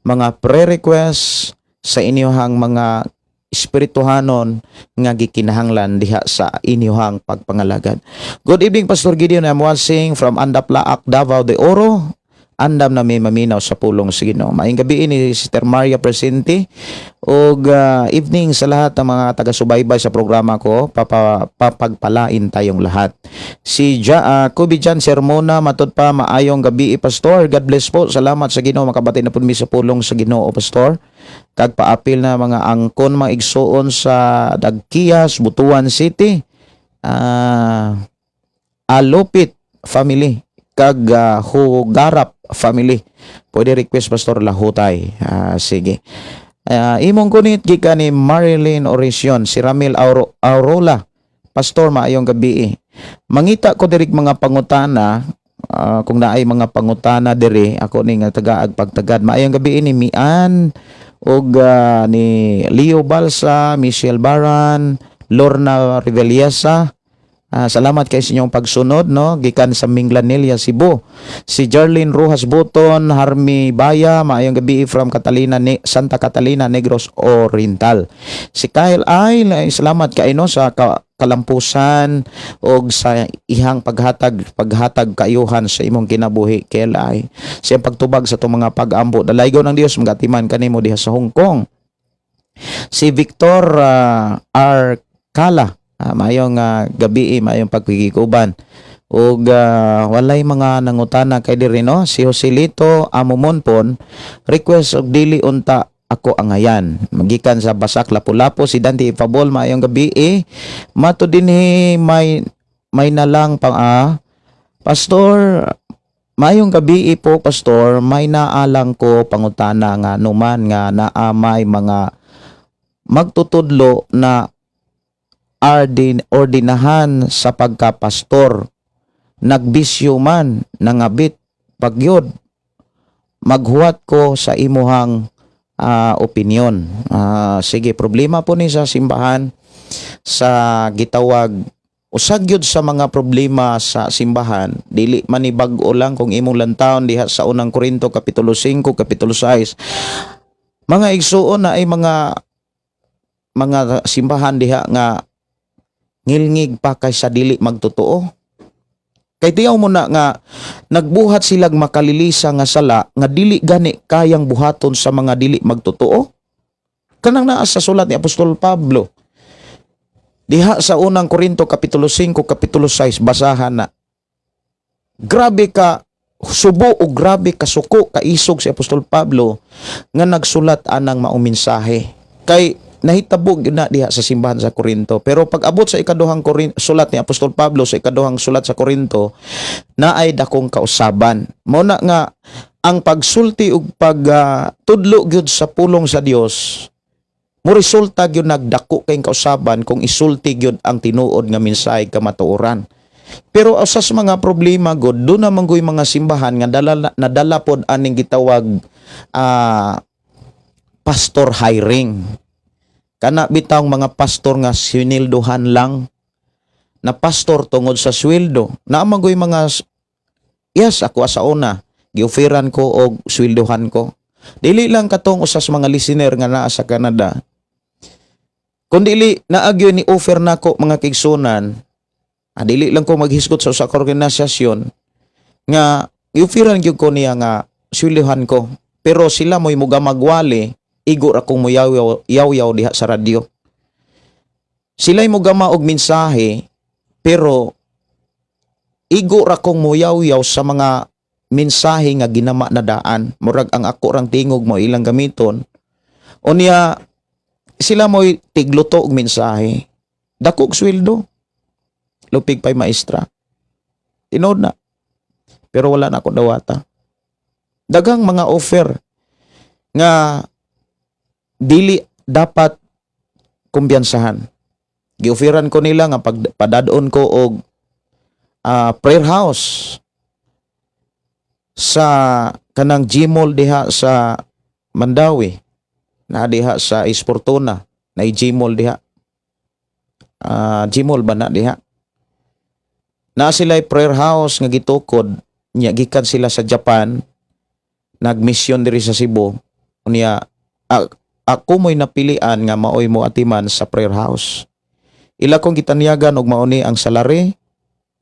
mga pre-request, sa inyohang mga espirituhanon nga gikinahanglan diha sa inyohang pagpangalagad. Good evening, Pastor Gideon. I'm watching from Andaplaak, Davao de Oro. Andam na may maminaw sa pulong sa Ginoo. Maayong gabi ni Sister Maria Presente ug evening sa lahat ng mga taga-subaybay sa programa ko. Papagpalain tayong lahat. Si Kubi Jan Sermona, matud pa, maayong gabi, Pastor. God bless po. Salamat sa Ginoo, makabati na pud mi sa pulong sa Ginoo, Pastor. Kag paapil na mga angkon, mga igsuon sa Dagkias, Butuan City, Alupit family, kag Hugarap family. Pwede request, Pastor, lahutay. Sige. Imong kunit gikan ni Marilyn Oracion, si Ramil Aurola. Pastor, maayong gabi. Mangita ko dirig mga pangutana, kung naay mga pangutana diri, ako ni nga tagaag pagtagad. Maayong gabi ni Mian ug ni Leo Balsa, Michelle Baran, Lorna Riveliesa. Salamat kay sa inyong pagsunod, no? Gikan sa Minglanilla, Cebu. Si Jarlene Rojas Buton, Harmi Baya, maayong gabi from Santa Catalina, Negros Oriental. Si Kyle ay salamat kay no sa kalampusan o sa ihang paghatag kaayuhan sa imong kinabuhi. Kyle ay siyang pagtubag sa itong mga pag-ambo. Dalaygaw ng Dios, magatiman kanimo diha sa Hong Kong. Si Victor R. Kala, mayong gabi, mayong pagkikikuban. Ug walay mga nangutana kay diri, no? Si Joselito Amumonpon, request og dili unta ako angayan. Magikan sa Basak, Lapu-Lapu. Si Dante Ifabol, mayong gabi. Mato dinhi may nalang pang Pastor, mayong gabi po, Pastor. May naalang ko pangutana nga numan nga naamay mga magtutudlo na ordinahan sa pagkapastor, nagbisyo man, nangabit pagyod, maghuwat ko sa imuhang opinion. Sige, problema po ni sa simbahan sa gitawag usag gyud sa mga problema sa simbahan, dili man ni bag-o lang kung imong lantawon diha sa unang Korinto kapitulo 5 kapitulo 6. Mga igsuon na ay mga simbahan diha nga ngilngig pa kaysa dili magtotoo. Kay tiyaw mo na nga nagbuhat silang makalilisa nga sala nga dili gani kayang buhaton sa mga dili magtotoo. Kanang naa sa sulat ni Apostol Pablo diha sa unang Korinto kapitulo 5 kapitulo 6, basahan na. Grabe ka subo o grabe ka suko ka isog si Apostol Pablo nga nagsulat anang maong mensahe. Kay nahitabog yun na diha sa simbahan sa Korinto. Pero pag abot sa ikaduhang sulat ni Apostol Pablo sa ikaduhang sulat sa Korinto, naay dakong kausaban. Muna nga ang pagsulti ug pagtudlo gyud sa pulong sa Dios, mo resulta gyud nagdako kay kausaban kung isulti gyud ang tinuod nga mensahe kamatuoran. Pero sa mga problema god, do naman goy mga simbahan nga nadala pod aning gitawag pastor hiring. Kana bitang mga pastor nga sinilduhan lang na pastor tungod sa sweldo. Naamagoy mga yes, ako sa una giufiran ko og sweldohan ko. Dili lang katong usas mga listener nga naa sa Canada. Kun dili naagyo ni offer nako mga kigsunan, dili lang ko maghisgot sa usa ka organisasyon nga giufiran gyud ko niya nga sweldohan ko. Pero sila mo'y mugamagwali, igo ra kong muyaw-yaw diha sa radyo. Sila'y mo gama og mensahe, pero igo ra kong muyaw-yaw sa mga mensahe nga ginama na daan. Murag ang ako rang tingog mo ilang gamiton. Unya, sila mo'y tigluto og mensahe. Dakog sweldo. Lupig pa'y maestra. Tinod na. Pero wala na ako dawata. Dagang mga offer nga dili dapat kumbiyansahan. Gioferan ko nila nga pagpadadon ko og prayer house sa kanang Gmall diha sa Mandawi, na diha sa Esportuna, na Gmall diha. Gmall ba na diha? Na sila prayer house nga gitukod nya gikan sila sa Japan, nagmisyon diri sa Cebu. Unya ako mo'y napilian nga maoy mo atiman sa prayer house. Ila kong gitanyagan og mauni ang salary.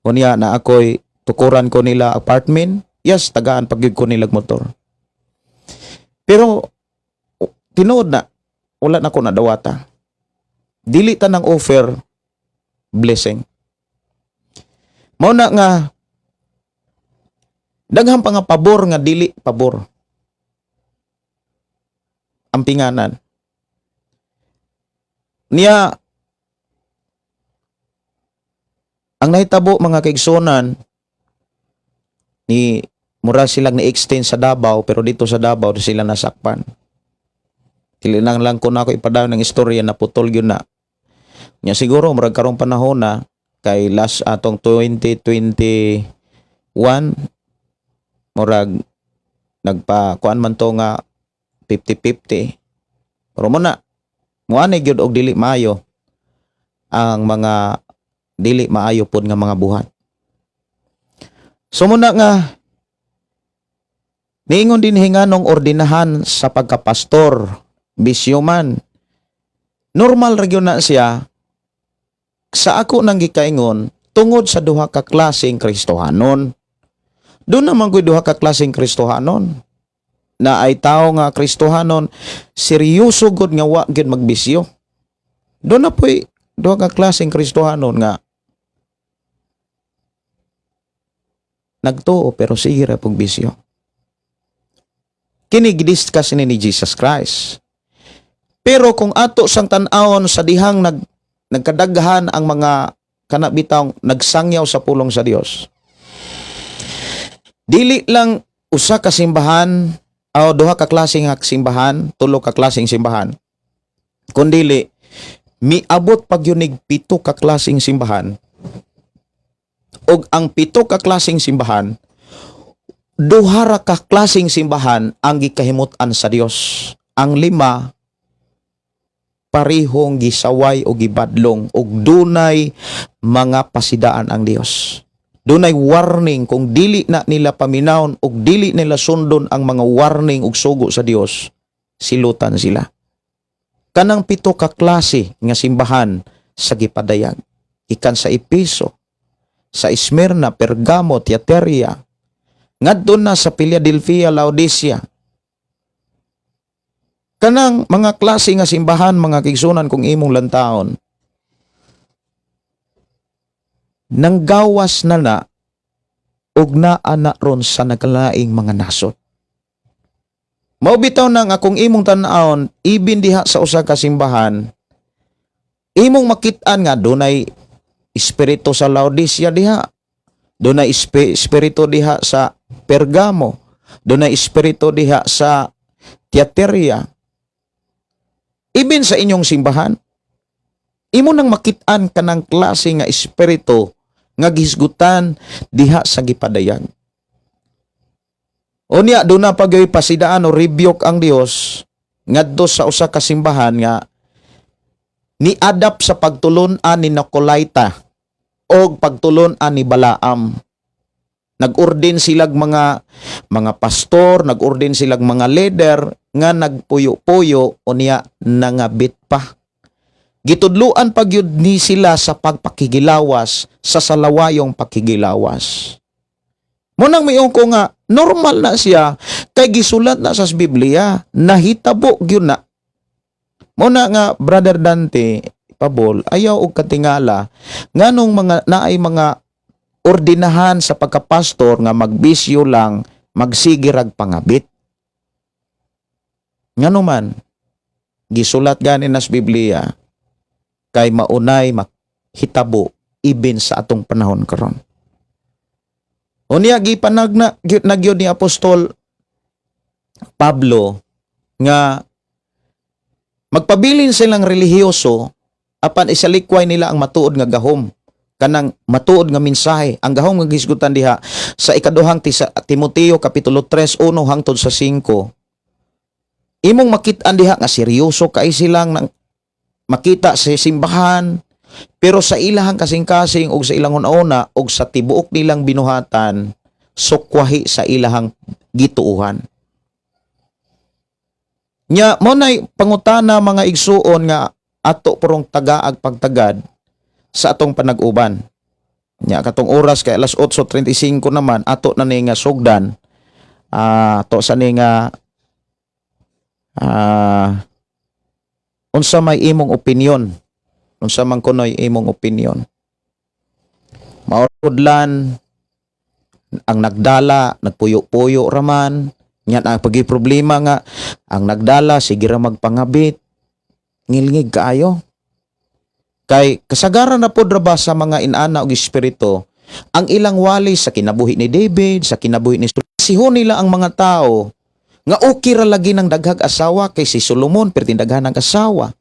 Unya na ako'y tukuran ko nila apartment. Yes, tagaan pagyud ko nilag motor. Pero tinuod na wala na ko nadawata. Dili ta nang offer blessing. Mao na nga daghang pa nga pabor nga dili pabor. Ang pinganan. Niya ang nahitabo mga kaigsonan ni mura silang na-extend sa Davao, pero dito sa Davao sila nasakpan. Tilinang lang ko na ako ipadaw ng istorya na putol yun na. Nya siguro murag karong panahon na kay last atong 2021 murag nagpa-kuan man to nga 50-50. Pero muna muanay gyud og dili maayo ang mga dili maayo pod nga mga buhat. So muna nga niingon din hinganong ordinahan sa pagkapastor, bisyo man. Normal ra gyud na siya sa ako nang gikaingon tungod sa duha ka klaseng Kristohanon. Doon naman ko'y duha ka klaseng Kristohanon. Na ay tao nga Kristohanon, seryoso gud nga wa gyud magbisyo. Doon na po'y duha ka klaseng Kristohanon nga nagtuo pero sige ra pug bisyo. Kini gidiscuss ni Jesus Christ. Pero kung ato sang tan-awon sa dihang nagkadaghan ang mga kanabitang nagsangyaw sa pulong sa Dios. Dili lang usa ka simbahan o duha ka klaseng simbahan, tulo ka klaseng simbahan. Kundili miabot pagyunig 7 ka klaseng simbahan. Og ang 7 ka klaseng simbahan, duha ra ka klaseng simbahan ang gikahimut-an sa Dios. Ang 5 parihong gisaway o gibadlong og dunay mga pasidaan ang Dios. Dunay warning kung dili na nila paminawon og dili nila sundon ang mga warning ug sugo sa Dios, silutan sila. Kanang 7 ka klase nga simbahan sa gipadayag ikan sa Epeso, sa Smyrna, Pergamo, Thyatira, ngadto na sa Philadelphia, Laodicea. Kanang mga klase nga simbahan mga kaigsunan kung imong lantaon, nanggawas na og naa na ron sa nagkalaing mga nasod. Mao bitaw na nga kung imong tan-awon ibin diha sa usa ka simbahan, imong makit-an nga dunay espiritu sa Laodicea diha, dunay espiritu diha sa Pergamo, dunay espiritu diha sa Thyatira. Ibin sa inyong simbahan, imo nang makit-an kanang klase nga espiritu nga gihisgutan diha sa gipadayag. Unya do na pagyoy pasidaan o rebuke ang Dios ngadto sa usa ka simbahan nga ni-adapt sa pagtulon-an ni Nicolaita o pagtulon-an ni Balaam. Nag-ordin silag mga pastor, nag-ordin silag mga leader nga nagpuyo-puyo o niya nangabit pa. Gitudluan pagyud ni sila sa pagpakigilawas, sa salawayong pakigilawas. Munang mayon ko nga normal na siya kay gisulat na sa Biblia, nahitabo gyud na. Muna nga Brother Dante Pabol ayaw og katingala nganong mga naay mga ordinahan sa pagkapastor nga magbisyo lang, magsigirag pangabit. Ngano man gisulat gani nas Biblia kay maunay maghitabo ibin sa atong panahon karon. Unya gipanagna nagyod ni Apostol Pablo nga magpabilin silang relihiyoso apan isalikway nila ang matuod nga gahom, kanang matuod nga mensahe. Ang gahom nga gisgutan diha sa ikaduhang Timoteo kapitulo 3 1 hangtod sa 5. Imong makit-an diha nga seryoso kay silang nang makita sa simbahan, pero sa ilahang kasing-kasing og sa ilang una og sa tibuok nilang binuhatan, sukwahi sa ilahang gituuhan. Nya mo nay pangutana mga igsuon nga ato purong tagaag pagtagad sa atong panag-uban. Nya katong oras kay alas 8:35 naman ato na ni nga sugdan. To sa ni nga unsa may imong opinion? Unsa man kunoy imong opinion? Maurudlan ang nagdala, nagpuyo-puyo raman. Yan ang problema nga ang nagdala sige ra magpangabit. Ngilngig kaayo. Kay kasagaran na pod ra ba sa mga inana og espiritu ang ilang wali sa kinabuhi ni David, sa kinabuhi ni Sihon nila ang mga tao nga okay ra lagi ng daghag asawa kay si Solomon perti daghan ng asawa.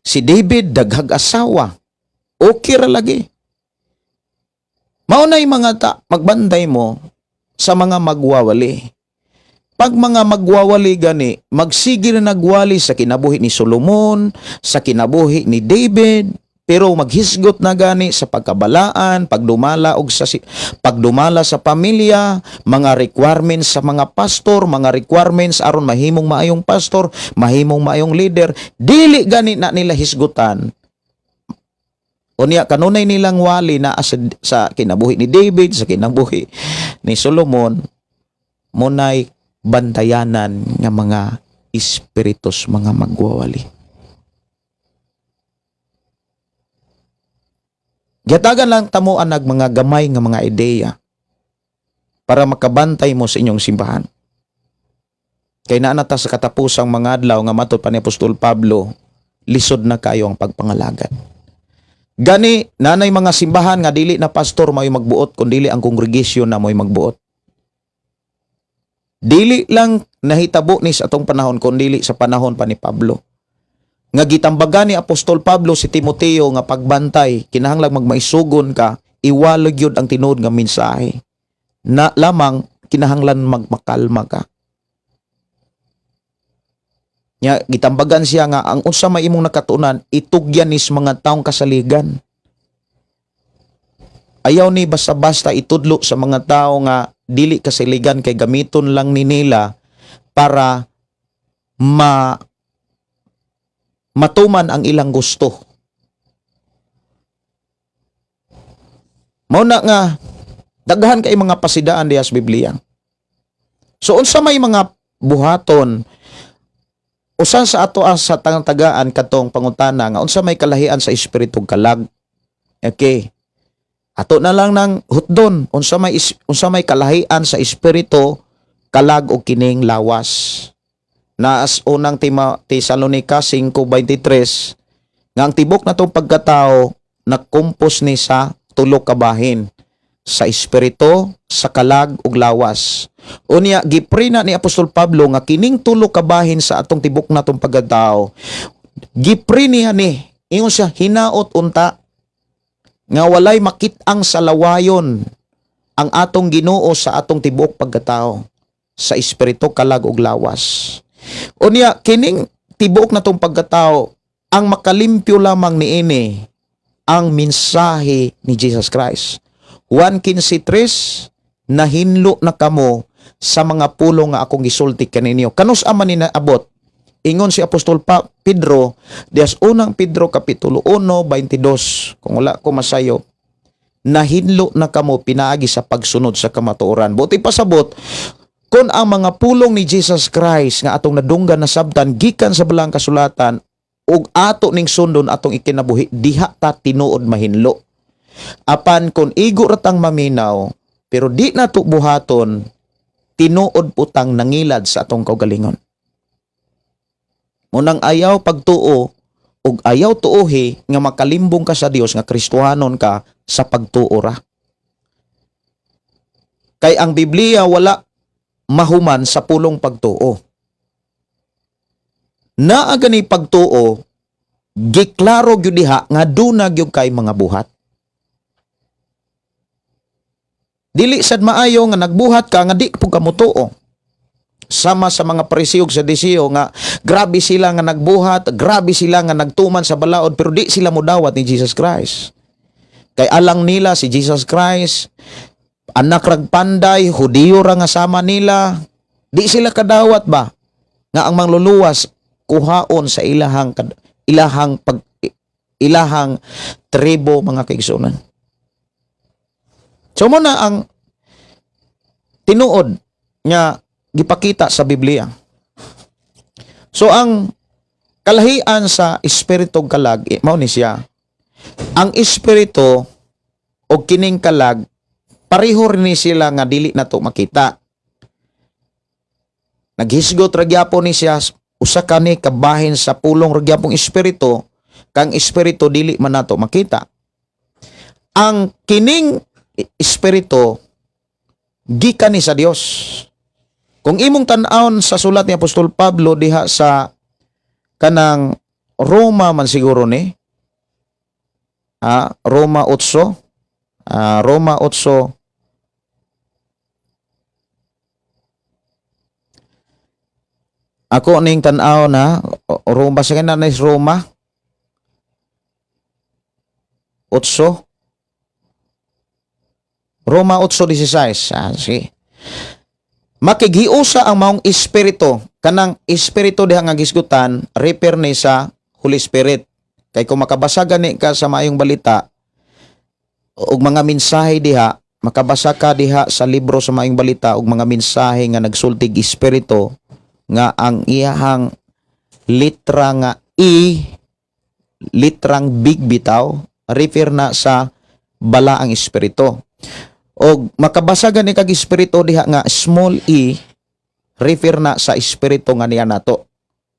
Si David daghag asawa. Okay ra lagi. Mao nay mga magbanday mo sa mga magwawali. Pag mga magwawali gani, magsige na nagwali sa kinabuhi ni Solomon, sa kinabuhi ni David, pero maghisgot na gani sa pagkabalaan, pagdumala sa pamilya, mga requirements sa mga pastor, mga requirements aron mahimong maayong pastor, mahimong maayong leader, dili gani na nila hisgutan. Unya kanunay nilang wali na sa kinabuhi ni David, sa kinabuhi ni Solomon, munay bantayanan nga mga espiritus, mga magwawali. Gatagan lang tamuan nag mga gamay nga mga ideya para makabantay mo sa inyong simbahan. Kay naanata sa katapusang mga adlaw nga matud pa ni Apostol Pablo, lisod na kayo ang pagpangalagad. Gani nanay mga simbahan nga dili na pastor may magbuot kundi ang kongregasyon na may magbuot. Dili lang nahitabo ni sa atong panahon kundi sa panahon pa ni Pablo. Nga gitambagan ni Apostol Pablo si Timoteo nga pagbantay, kinahanglang magmaisugon ka, iwalog yun ang tinuod nga mensahe. Na lamang kinahanglan magmakalma ka. Nya gitambagan siya nga ang unsa may imong nakatunan itugyan nis mga taong kasaligan. Ayaw ni basta-basta itudlo sa mga tao nga dili kasaligan kay gamiton lang ni nila para matuman ang ilang gusto. Mao na nga daghan kay mga pasidaan diha sa Biblia. So unsa may mga buhaton usa sa ato sa tagaan katong pangutana nga unsa may kalahian sa espiritu kalag. Okay. Ato na lang ng hutdon unsa may kalahian sa espiritu kalag o kining lawas. Naas unang Tesalonica 5:23 nga ang tibok natong pagkatao nagkumpos ni sa tulo ka bahin, sa espiritu, sa kalag ug lawas. Unya giprina ni Apostol Pablo nga kining tulo ka bahin sa atong tibok natong pagkatao giprinihan ni ingon siya hinaot unta nga walay makit-ang salawayon ang atong Ginoo sa atong tibok pagkatao, sa espiritu, kalag ug lawas. Unya kining tibuok na tong pagkatao ang makalimpyo lamang niini ang mensahe ni Jesus Christ. 1:15 nahinlo na kamo sa mga pulong nga akong gisulti kaninyo. Kanus aman ni naabot ingon si Apostol Pedro dias unang Pedro kapitulo 1:22 kung wala ko masayo, nahinlo na kamo pinaagi sa pagsunod sa kamatuoran. Buti pasabot kung ang mga pulong ni Jesus Christ nga atong nadunggan na sabtan gikan sa balang kasulatan ug ato ning sundon atong ikinabuhi diha ta tinuod mahinlo. Apan kung igo ratang maminaw pero di nato buhaton tinuod putang nangilad sa atong kaugalingon. Munang ayaw pagtuo ug ayaw tuohi nga makalimbong ka sa Dios nga Kristohanon ka sa pagtuo ra. Kay ang Biblia wala mahuman sa pulong pagtuo. Naa gani pagtuo giklaro gyud diha nga duna gyud kay mga buhat. Dili sad maayo nga nagbuhat ka nga di pug ka motuo. Sama sa mga Pariseo sa Saduseo nga grabe sila nga nagbuhat, grabe sila nga nagtuman sa balaod pero di sila modawat ni Jesus Christ. Kay alang nila si Jesus Christ, anak rag panday, Hudiyo ra nga sama nila, di sila kadawat ba nga ang mangluluwas kuhaon sa ilahang tribo mga kaigsunan. So mo na ang tinuod nga gipakita sa Biblia. So ang kalahian sa espiritu kalag, mao ni siya. Ang espiritu o kining kalag pareho rin sila nga dili nato makita. Naghisgot ra gyapon ni siya usa kani kabahin sa pulong ra gyapong espiritu kang espiritu dili man nato makita. Ang kining espiritu gikan ni sa Dios. Kung imong tan-awon sa sulat ni Apostol Pablo diha sa kanang Roma man siguro ni Roma 8 Roma 8 ako ning tan-aw na Roma sa kana is Roma 8 Roma 8:16 sige. Makighiusa ang maong espiritu, kanang espiritu diha nga gisgutan, refer ni sa Holy Spirit. Kay kung makabasa gani ka sa maayong balita og mga mensahe diha, makabasa ka diha sa libro sa maayong balita og mga mensahe nga nagsultig espiritu nga ang iyahang litra nga litrang big bitaw, refer na sa balaang espiritu. O makabasa gani kag espiritu diha nga small e, refer na sa espiritu nga niya nato.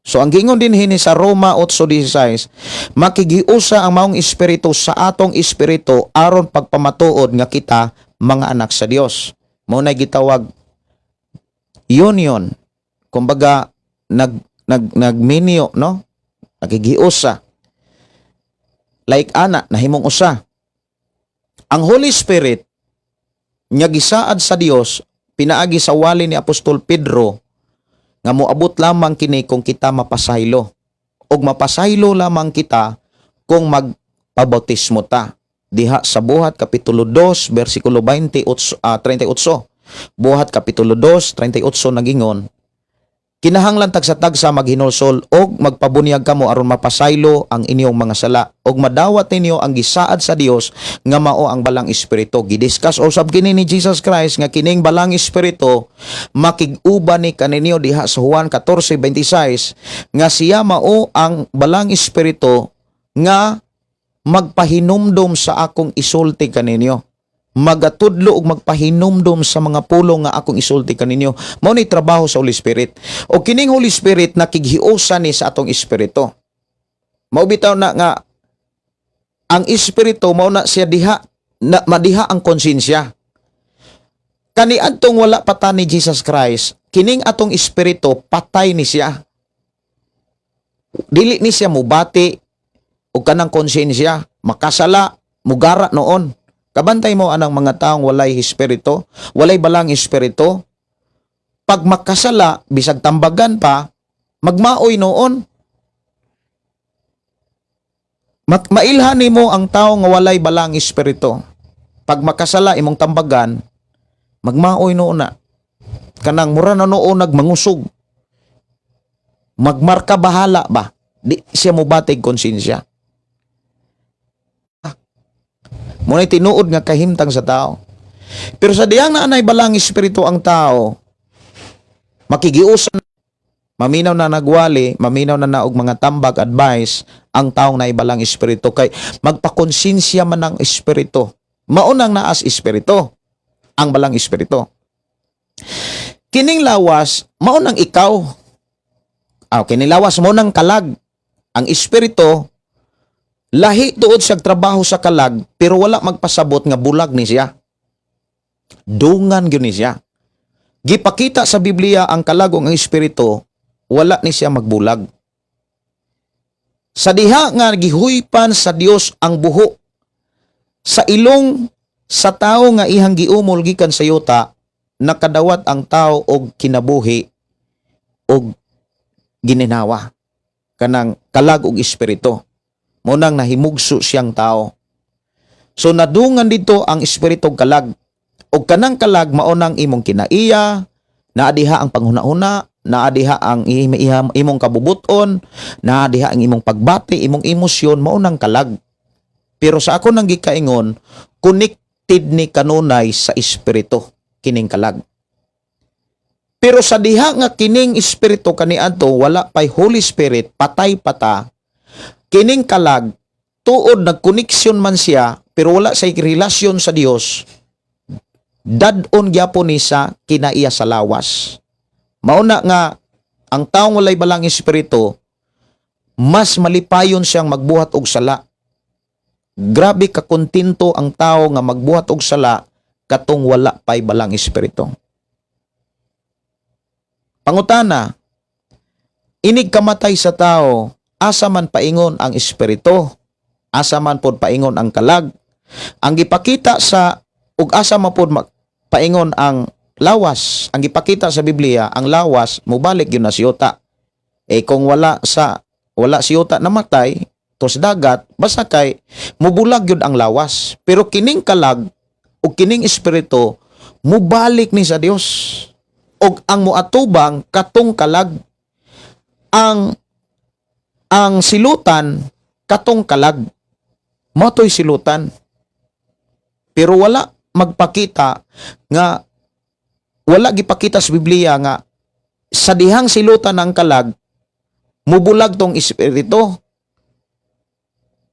So ang gingon din hini sa Roma 8:16, makigiusa ang maong espiritu sa atong espiritu aron pagpamatuod nga kita mga anak sa Dios. Mao na gitawag union. Kumbaga nagminyo, no? Nakigiusa. Like ana nahimong usa. Ang Holy Spirit nga gisaad sa Dios pinaagi sa wali ni Apostol Pedro nga moabot lamang kini kung kita mapasaylo og mapasaylo lamang kita kung magpabautismo ta diha sa Buhat kapitulo 2 bersikulo 38. Buhat kapitulo 2 38 nagingon, kinahanglan tagsa-tagsa maghinulsol og magpabunyag kamo aron mapasaylo ang inyong mga sala og madawat ninyo ang gisaad sa Dios nga mao ang balang espiritu. Gidiscuss usab kini ni Jesus Christ nga kining balang espiritu makig-uban ni kaninyo diha sa Juan 14:26 nga siya mao ang balang espiritu nga magpahinumdom sa akong isulti kaninyo. Magatudlo ug magpahinumdom sa mga pulong nga akong isulti kaninyo. Mao ni trabaho sa Holy Spirit. O kining Holy Spirit nakighiusa ni sa atong espiritu. Mao bitaw na nga ang espiritu mao na siya diha na madiha ang konsensya. Kani adtong wala pa ta ni Jesus Christ, kining atong espiritu patay ni siya. Dili ni siya mubati og kanang konsensya, makasala, mugara noon. Kabantay mo anang mga taong walay espiritu, walay balang espiritu. Pag makasala, bisag tambagan pa, magmaoy noon. Mailhan mo ang tao nga walay balang espiritu. Pag makasala imong tambagan, magmaoy noon na. Kanang mura na noon nagmangusog. Magmarka bahala ba? Di siya mubatig konsensya. Muna'y tinuod nga kahimtang sa tao. Pero sa diyang naanay balang espiritu ang tao, makigiusan, maminaw na nagwali, maminaw na naog mga tambag, advice, ang taong naibalang espiritu. Kay magpakonsensya man ang espiritu. Maunang naas espiritu, ang balang espiritu. Kining lawas, maunang ikaw. Kining lawas, maunang kalag. Ang espiritu, lahi tuod siyang trabaho sa kalag, pero wala magpasabot nga bulag ni siya. Dungan gyud ni siya. Gipakita sa Biblia ang kalag o ang espiritu, wala ni siya magbulag. Sa diha nga gihuypan sa Dios ang buho sa ilong sa tao nga ihang giumol gikan sa yuta, nakadawat ang tao og kinabuhi og gininawa kanang kalag og espiritu. Munang nahimugso siyang tao. So nadungan dito ang espiritu og kalag. Og kanang kalag maunang imong kinaiya, naadiha ang panghuna-huna, naadiha ang imong kabubuton, naadiha ang imong pagbati, imong emosyon, maunang kalag. Pero sa ako nang gikaingon, connected ni kanunay sa espiritu kining kalag. Pero sa diha nga kining espiritu kaniadto wala pay Holy Spirit, patay pata, kining kalag tuod nagkoneksyon man siya pero wala say relasyon sa Dios, dadon gyapon ni sa kinaiya sa lawas. Mauna nga ang taong walay balang espiritu mas malipayon siyang magbuhat og sala. Grabe ka kontento ang tao nga magbuhat og sala katong wala pay balang espiritu. Pangutana, inig kamatay sa tao, asa man paingon ang espiritu, asa man pod paingon ang kalag. Ang gipakita sa ug asa man pod paingon ang lawas, ang gipakita sa Biblia, ang lawas mobalik gyud na siyota. Kung wala siyota namatay to sa dagat, basta kay mubulag yun ang lawas. Pero kining kalag o kining espiritu mubalik ni sa Dios. Og ang muatubang katong kalag, ang silutan katong kalag, motoy silutan. Pero wala magpakita nga, wala gipakita sa Biblia nga sa dihang silutan ng kalag mubulag tong espiritu.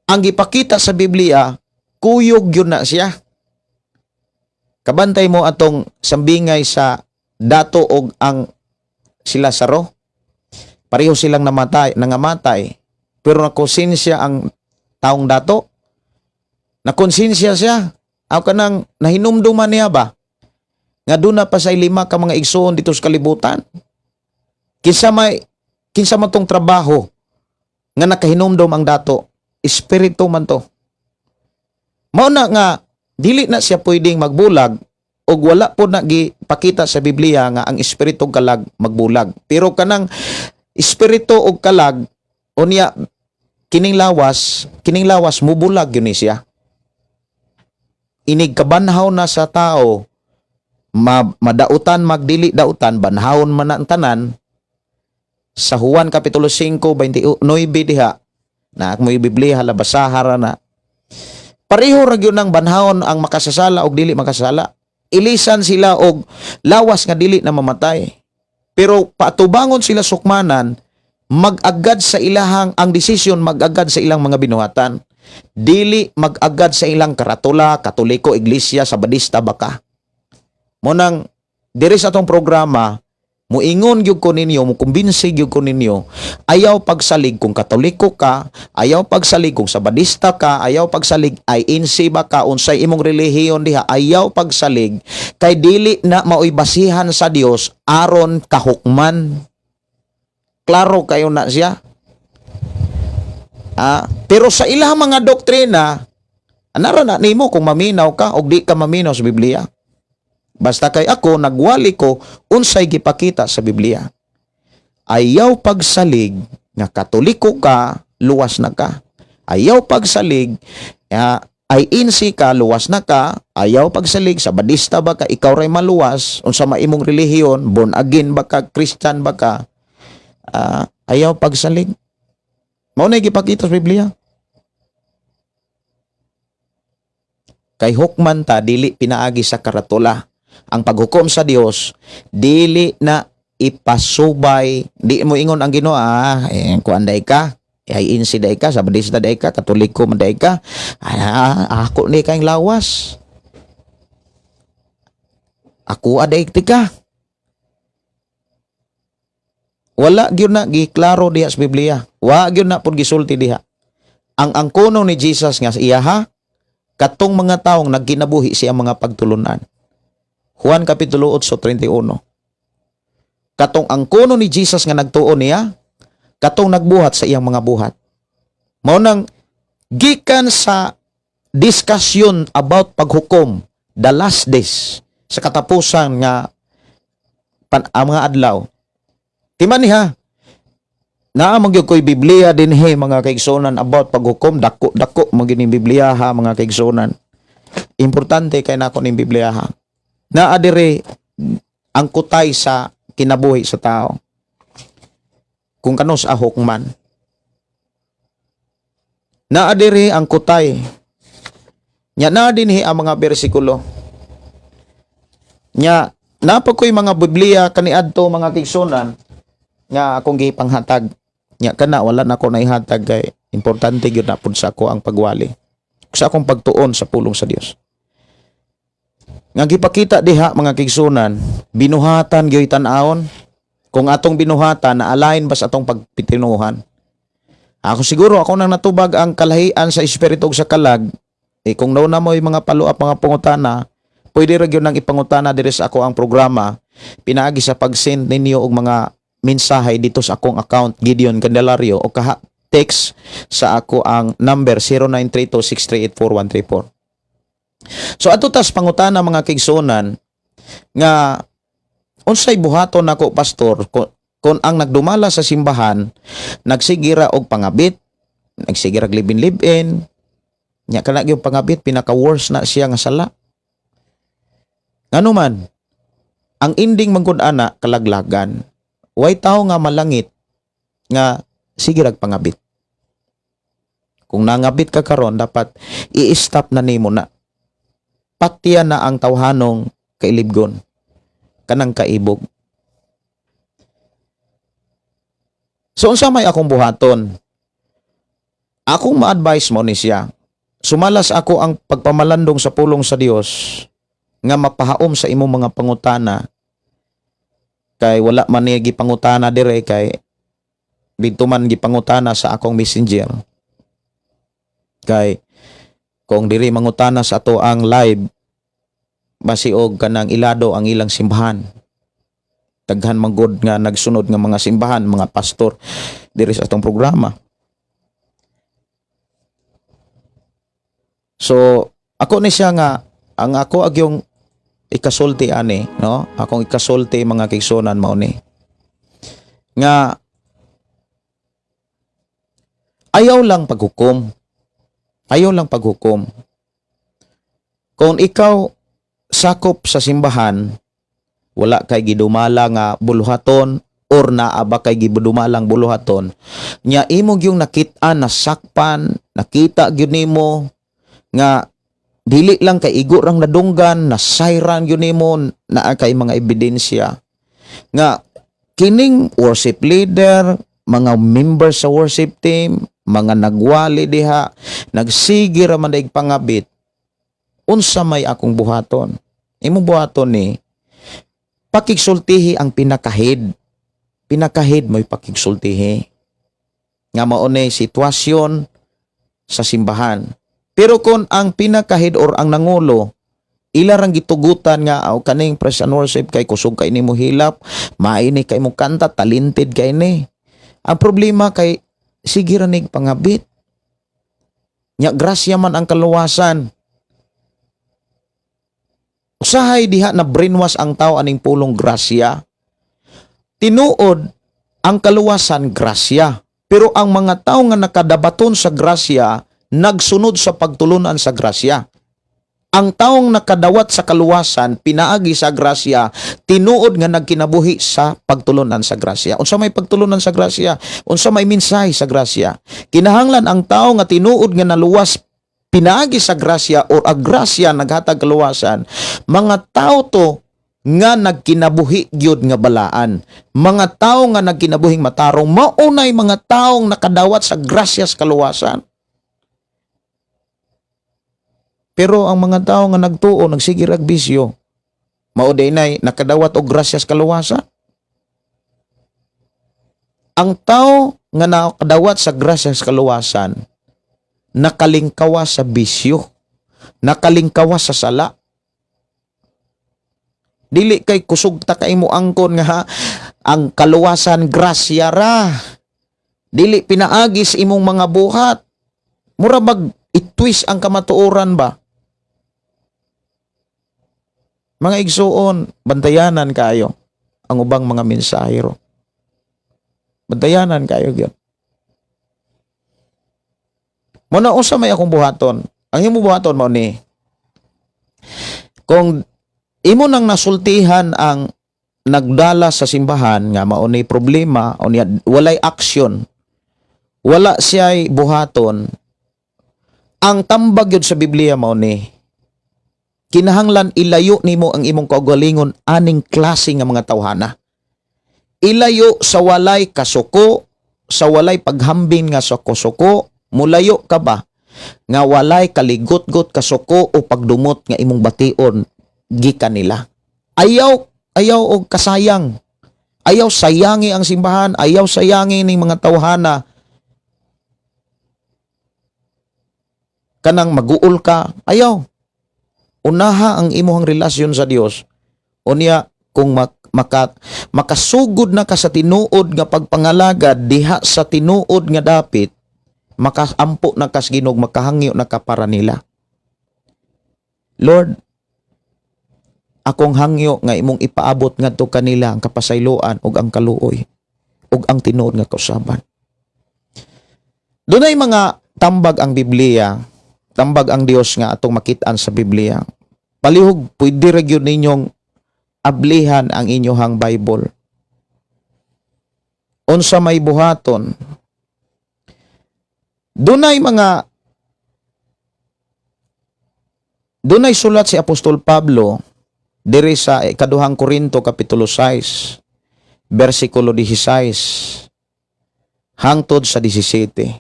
Ang gipakita sa Biblia, kuyog yun na siya. Kabantay mo atong sambingay sa dato og ang sila saro. Pareho silang nangamatay. Pero nakonsensya ang taong dato. Nakonsensya siya. Aw kanang nahinumduman niya ba? Nga doon na pa sa 5 ka mga igsoon dito sa kalibutan. Kinsa man tong trabaho nga nakahinumdum ang dato. Espiritu man to. Mauna nga, dili na siya pwedeng magbulag o wala po na gipakita sa Biblia nga ang espiritu og kalag magbulag. Pero kanang espiritu og kalag, o niya, kining lawas mubulag yun siya. Inig kabanhaw na sa tao, madautan, magdili dautan, banhawon man ang tanan, sa Juan Kapitulo 5, 29 diha, na mo'y Biblia halabasahara na. Pareho ra gyud ng banhawon ang makasasala og dili makasasala. Ilisan sila og lawas nga dili na mamatay. Pero paatubangon sila sukmanan, mag-agad sa ilahang ang desisyon, mag-agad sa ilang mga binuhatan. Dili mag-agad sa ilang karatula, Katoliko, Iglesia, Sabadista baka. Munang diri sa atong programa, muingon gyud ko ninyo, mukumbinsi gyud ko ninyo, ayaw pagsalig kung Katoliko ka, ayaw pagsalig kung Sabadista ka, ayaw pagsalig ay INC ba ka, unsay imong relihiyon diha, ayaw pagsalig, kay dili na maoy basihan sa Dios aron kahukman. Klaro kayo na siya. Pero sa ilang mga doktrina, anara na nimo kung maminaw ka o di ka maminaw sa Biblia. Basta kay ako, nagwali ko, unsay gipakita sa Biblia. Ayaw pagsalig, nga Katoliko ka, luwas na ka. Ayaw pagsalig, ay insi ka, luwas na ka. Ayaw pagsalig, Sabadista ba ka, ikaw ray maluwas, unsa maimong relihiyon, born again ba ka, Christian ba ka, ayaw pagsalig. Mao na gipakita sa Biblia. Kay hukman ta, dili pinaagi sa karatula. Ang paghukom sa Dios, dili na ipasubay. Di mo ingon ang Ginoo, kuanday ka, ay insi day ka, Sabadista day ka, Katoliko man day ka, ako ni kayong lawas. Ako aday ka. Wala gyud na giklaro diha sa Biblia. Wa gyud na pud gisulti diha. Ang angkono ni Jesus nga iyaha, katong mga taong nagkinabuhi siya mga pagtulunan. Juan Kapitulo 8:31. Katong ang kuno ni Jesus nga nagtuon niya, katong nagbuhat sa iyang mga buhat. Mao nang gikan sa discussion about paghukom, the last days, sa katapusan nga ang mga adlaw. Timan niha, naamang gyud ko'y Biblia din mga kaigsonan about paghukom, dako maging Biblia ha mga kaigsonan. Importante kay nako ning Biblia ha. Naa dire ang kutay sa kinabuhi sa tao. Kung kanos ahok man. Naa dire ang kutay. Nya naa dinhi ang mga bersikulo. Nya napag ko'y mga Biblia kaniadto mga kaigsonan nga akong gipanghatag. Nya kana wala na ko naihatag kay importante gyud na pud sa ako ang pagwali. Sa akong pagtuon sa pulong sa Dios. Nga gipakita diha mga kaigsonan, binuhatan gyud tan-awon. Kung atong binuhatan na align ba sa atong pagpitinuhan. Ako siguro ako nang natubag ang kalahian sa espiritu ug sa kalag. Kung nauna mo yung mga paluap mga pangutana, pwede ra gyud nang ipangutana diri sa ako ang programa pinaagi sa pag-send ninyo og mga mensahe dito sa akong account Gideon Candelario o kaha text sa ako ang number 0932638434. So ato tas pangutana mga kaigsonan nga unsay buhaton nako pastor kung ang nagdumala sa simbahan nagsigira og pangabit, nagsigira og libin-libin, nya kana gyud pangabit pinaka-worst na siya nga sala. Ngano man ang ending mangkud ana kalaglagan. Way tao nga malangit nga sige rag pangabit. Kung nangabit ka karon dapat i-stop na nimo na. Patiya na ang tawhanong kailibgon. Kanang kaibog. So unsa may akong buhaton? Akong ma-advise mo ni siya. Sumalas ako ang pagpamalandong sa pulong sa Dios nga mapahaom sa imong mga pangutana kay wala man ni gipangutana dire kay dito man gipangutana sa akong messenger. Kay kung diri mangutana sa ato ang live basiog kanang ilado ang ilang simbahan. Daghan manggod nga nagsunod nga mga simbahan, mga pastor diri sa atong programa. So ako ni siya nga ang ako agyong ikasulti ani, no? Akong ikasulti mga kaigsonan mao ni. Nga ayaw lang paghukom. Ayaw lang paghukom. Kung ikaw sakop sa simbahan, wala kay gidumala nga buluhaton or naaba kay gidumalang buluhaton, nya imo gyung nakit-an nasakpan, nakita gyud nimo nga dili lang kay igo rang nadunggan, nasayran gyud nimo naa kay mga ebidensya nga kining worship leader, mga members sa worship team, mga nagwali diha, nagsige ra man daig pangabit. Unsa may akong buhaton? Imong buhaton ni pakigsultihi ang pinakahid. Pinakahid mo'y pakigsultihi. Nga mao ni sitwasyon sa simbahan. Pero kung ang pinakahid or ang nangulo ilarang gitugutan nga kaning praise and worship kay kusog kay nimo hilap, maini kay mo kanta, talented kay ni. Ang problema kay sige ra nig pangabit. Nya grasya man ang kaluwasan. Usahay diha na brainwash ang tao aning pulong grasya. Tinuod ang kaluwasan grasya. Pero ang mga tao nga nakadabaton sa grasya nagsunod sa pagtulunan sa grasya. Ang taong nakadawat sa kaluwasan pinaagi sa grasya tinuod nga nagkinabuhi sa pagtulunan sa grasya. Unsa may pagtulunan sa grasya? Unsa may mensahe sa grasya? Kinahanglan ang tao nga tinuod nga naluwas pinaagi sa grasya or ang grasya naghatag kaluwasan, mga tao to nga nagkinabuhi gyud nga balaan. Mga tao nga nagkinabuhing matarong, maunay mga taong nakadawat sa grasya sa kaluwasan. Pero ang mga tao nga nagtuo, nagsige rag bisyo, mao day nay nakadawat og grasya sa kaluwasan. Ang tao nga nakadawat sa grasya sa kaluwasan, nakalingkawa sa bisyo, nakalingkawa sa sala. Dili kay kusog ta kay mo angkon nga ang kaluwasan grasya ra. Dili pinaagis imong mga buhat, Mura bag itwist ang kamatuoran ba? Mga igsuon, bantayanan kayo ang ubang mga mensahero. Bantayanan kayo gyud. Muna usa may akong buhaton. Ang imo buhaton mo ni kung imo nang nasultihan ang nagdala sa simbahan nga mao ni problema o niya walay aksyon, wala siya'y buhaton, ang tambag yun sa Biblia mao ni kinahanglan ilayo nimo ang imong kaugalingon aning klase nga mga tawhana. Ilayo sa walay kasuko, sa walay paghambin nga suko-suko, mulayo ka ba nga walay kaligot-got kasuko o pagdumot nga imong bation gikan nila. Ayaw og kasayang. Ayaw sayangi ang simbahan, ayaw sayangi ning mga tawhana. Kanang maguol ka, ayaw. Unaha ang imuhang relasyon sa Dios. Unya kung makasugod na ka sa tinuod nga pagpangalagad diha sa tinuod nga dapit, makaampo na kas Ginog, makahangyo na ka para nila. Lord, akong hangyo nga imong ipaabot ngadto kanila ang kapasayloan ug ang kaluoy ug ang tinuod nga kausaban. Dunay mga tambag ang Biblia, tambag ang Dios nga atong makit-an sa Biblia. Palihog pwede ra gyud ninyong ablihan ang inyohang Bible. Unsa may buhaton? Dunay sulat si Apostol Pablo diri sa ikaduhang Korinto kapitulo 6 bersikulo 16 hangtod sa 17.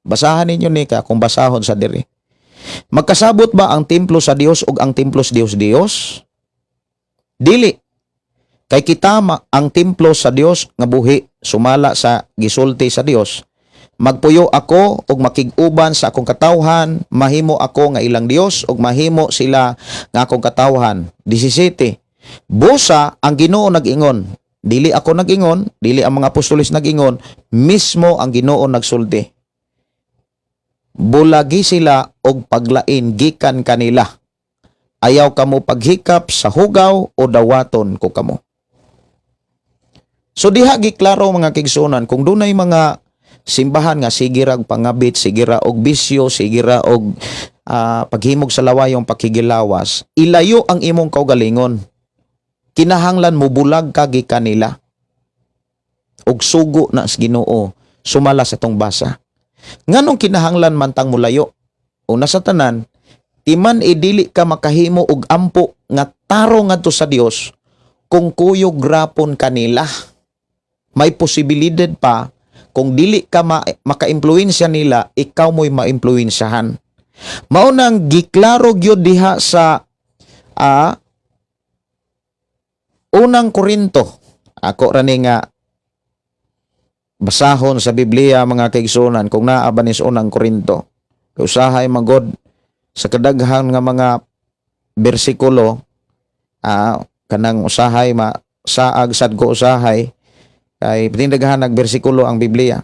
Basahan ninyo ni ka kung basahon sa diri. Magkasabot ba ang templo sa Dios ug ang templo sa Dios? Dili. Kay kita ang templo sa Dios nga buhi sumala sa gisulti sa Dios. Magpuyo ako ug makig-uban sa akong katawhan, mahimo ako nga ilang Dios ug mahimo sila nga akong katawhan. 17. Busa ang Ginoo nag-ingon, dili ako nag-ingon, dili ang mga apostoles nag-ingon, mismo ang Ginoo nagsulti. Bulagi sila og paglain gikan kanila. Ayaw kamo paghikap sa hugaw o dawaton ko kamo. So diha giklaro mga kigsunan kung dunay mga simbahan nga sige ra og pangabit, sige ra og bisyo, sige ra og paghimog sa lawayong pakigilawas, ilayo ang imong kaugalingon. Kinahanglan mo bulag ka gikan nila. Og sugo na sa Ginoo sumala sa tong basa. Nganong kinahanglan man tang mulayo? Una sa tanan, timan idili ka makahimo og ampo nga taro ngadto sa Dios kung kuyog rapon kanila. May posibilidad pa kung dili ka maka-impluwensya nila, ikaw mo'y ma-impluwensyahan. Maunang giklaro gyud diha sa unang Korinto. Ako rani nga basahon sa Biblia mga kaigsunan kung naa ba ni sa unang Korinto. Usahay magod sa kadaghan nga mga bersikulo, kanang usahay saag sad ko usahay kay tinidaghan nag bersikulo ang Biblia.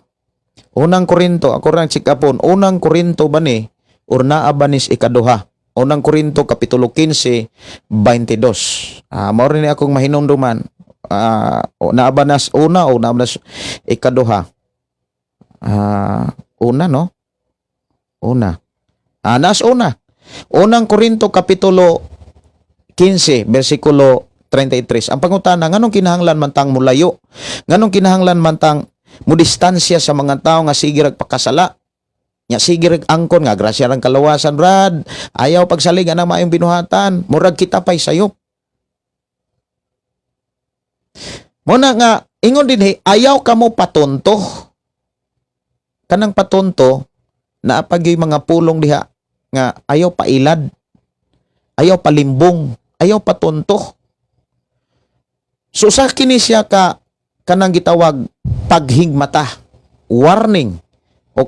Unang Korinto, ako rang check upon, unang Korinto ba ni or naa ba ni ikaduha? Unang Korinto kapitulo 15 22. Mao rin akong mahinumduman. Naa ba nas una o naa ba nas ikaduha? Una no? Una. Nas una. Unang Korinto kapitulo 15 bersikulo 33. Ang pangutana, nganong kinahanglan man tang mulayo? Nganong kinahanglan man tang mudistansya sa mga tao nga sige rag pakasala? Nya sige rag angkon nga grasya rang kalawasan rad. Ayaw pagsalig ana maayong binuhatan, murag kita pay sayop. Muna nga ingon dinhi, ayaw kamo patonto. Kanang patonto naa pagyoy mga pulong diha nga ayaw pailad, ayaw palimbong, ayaw patonto. So sa kini siya kanang gitawag paghigmata, warning, o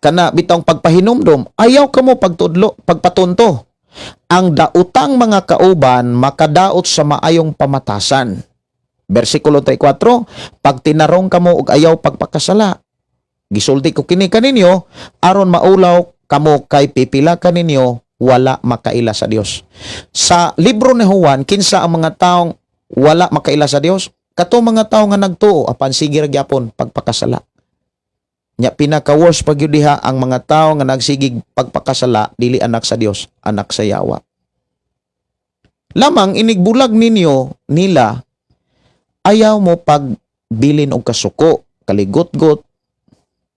kana bitong pagpahinumdom, ayaw kamo pagtudlo, pagpatunto. Ang daotang mga kauban makadaot sa maayong pamatasan. Bersikulo 34, pag tinarong kamo og ayaw pagpakasala, gisulti ko kini kaninyo aron maulaw kamo kay pipila kaninyo wala makaila sa Dios. Sa libro ni Juan, kinsa ang mga taong wala makaila sa Dios? Kato mga tao nga nagtuo apan sige ra gyapon pagpakasala. Nya pinaka-worst pag yun diha ang mga tao nga nagsigig pagpakasala dili anak sa Dios, anak sa yawa. Lamang inigbulag ninyo nila ayaw mo pagbilin og kasuko, kaligot-got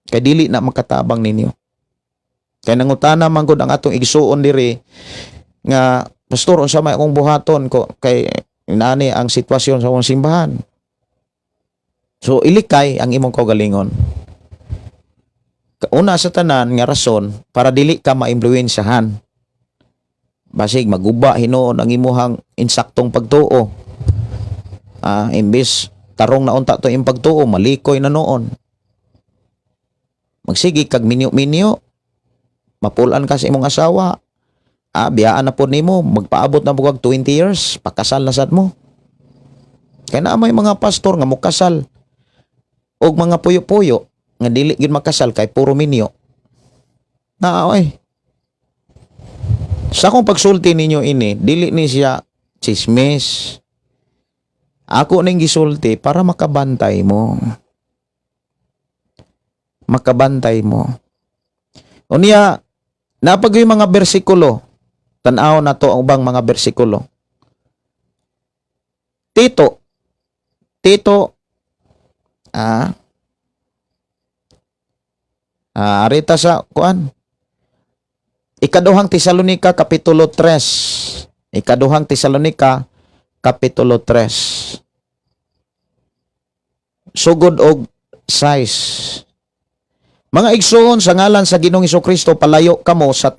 kay dili na makatabang ninyo. Kay nangutana man gud ang atong igsuon diri nga pastor unsa may akong buhaton ko kay inani ang sitwasyon sa akong simbahan. So ilikay ang imong kaugalingon. Una sa tanan nga rason para dili ka maimpluwensyahan. Basig maguba hinuon ang imuhang insaktong pagtuo. Imbis tarong na unta to imong pagtuo, malikoy na noon. Magsigi kag minyo-minyo. Mapulan ka sa imong asawa. Biyaan na po nimo, magpaabot na bugag 20 years, pakasal na sad mo. Kaya na may mga pastor nga mukasal og mga puyo-puyo nga dili gyud makasal kay puro minyo. Oy. Sa akong pagsulti ninyo ini, dili ni siya chismis. Ako ning gisulti para makabantay mo. Makabantay mo. Unya, napag yung mga bersikulo, tanaw na to ang ubang mga bersikulo. Tito, arita sa kuan. Ikaduhang Tesalonika kapitulo 3. Ikaduhang Tesalonika kapitulo 3. Sugod og 6. Mga igsuon sa ngalan sa Ginoong Hesukristo palayo kamo sa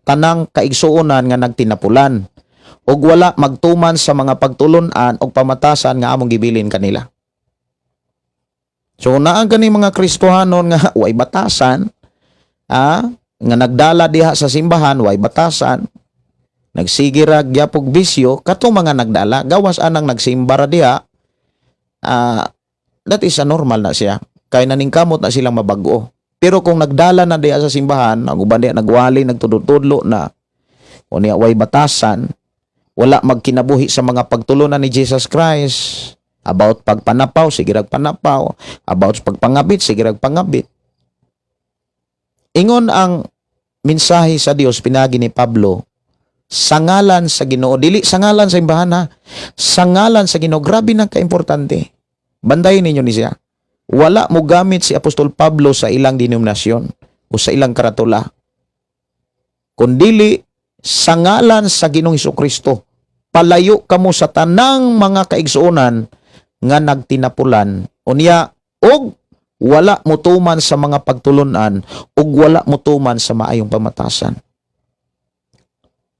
tanang kaigsuonan nga nagtinapulan ug wala magtuman sa mga pagtulon-an ug pamatasan nga among gibilin kanila. So naa gani mga Kristohanon nga way batasan, nga nagdala diha sa simbahan way batasan, nagsige ra gyapog bisyo katong mga nagdala gawas anang nagsimba ra diha. That is a normal na siya. Kay naningkamot na silang mabag-o. Pero kung nagdala na diya sa simbahan, naguban diya, nagwali, nagtudod-tudlo na, o niya way batasan, wala magkinabuhi sa mga pagtulunan ni Jesus Christ, about pagpanapaw, sige panapaw, about pagpangabit, sige pangabit. Ingon ang mensahe sa Dios pinagi ni Pablo, sa ngalan sa Ginoo, dili sa ngalan sa simbahan ha, sa ngalan sa Ginoo, grabe na kaimportante. Bandayin ninyo ni siya. Wala mo gamit si Apostol Pablo sa ilang denominasyon o sa ilang karatula. Kundili sa ngalan sa Ginoong Hesukristo, palayo kamo sa tanang mga kaigsuonan nga nagtinapulan. Unya, og wala mutuman sa mga pagtulunan ug wala mutuman sa maayong pamatasan.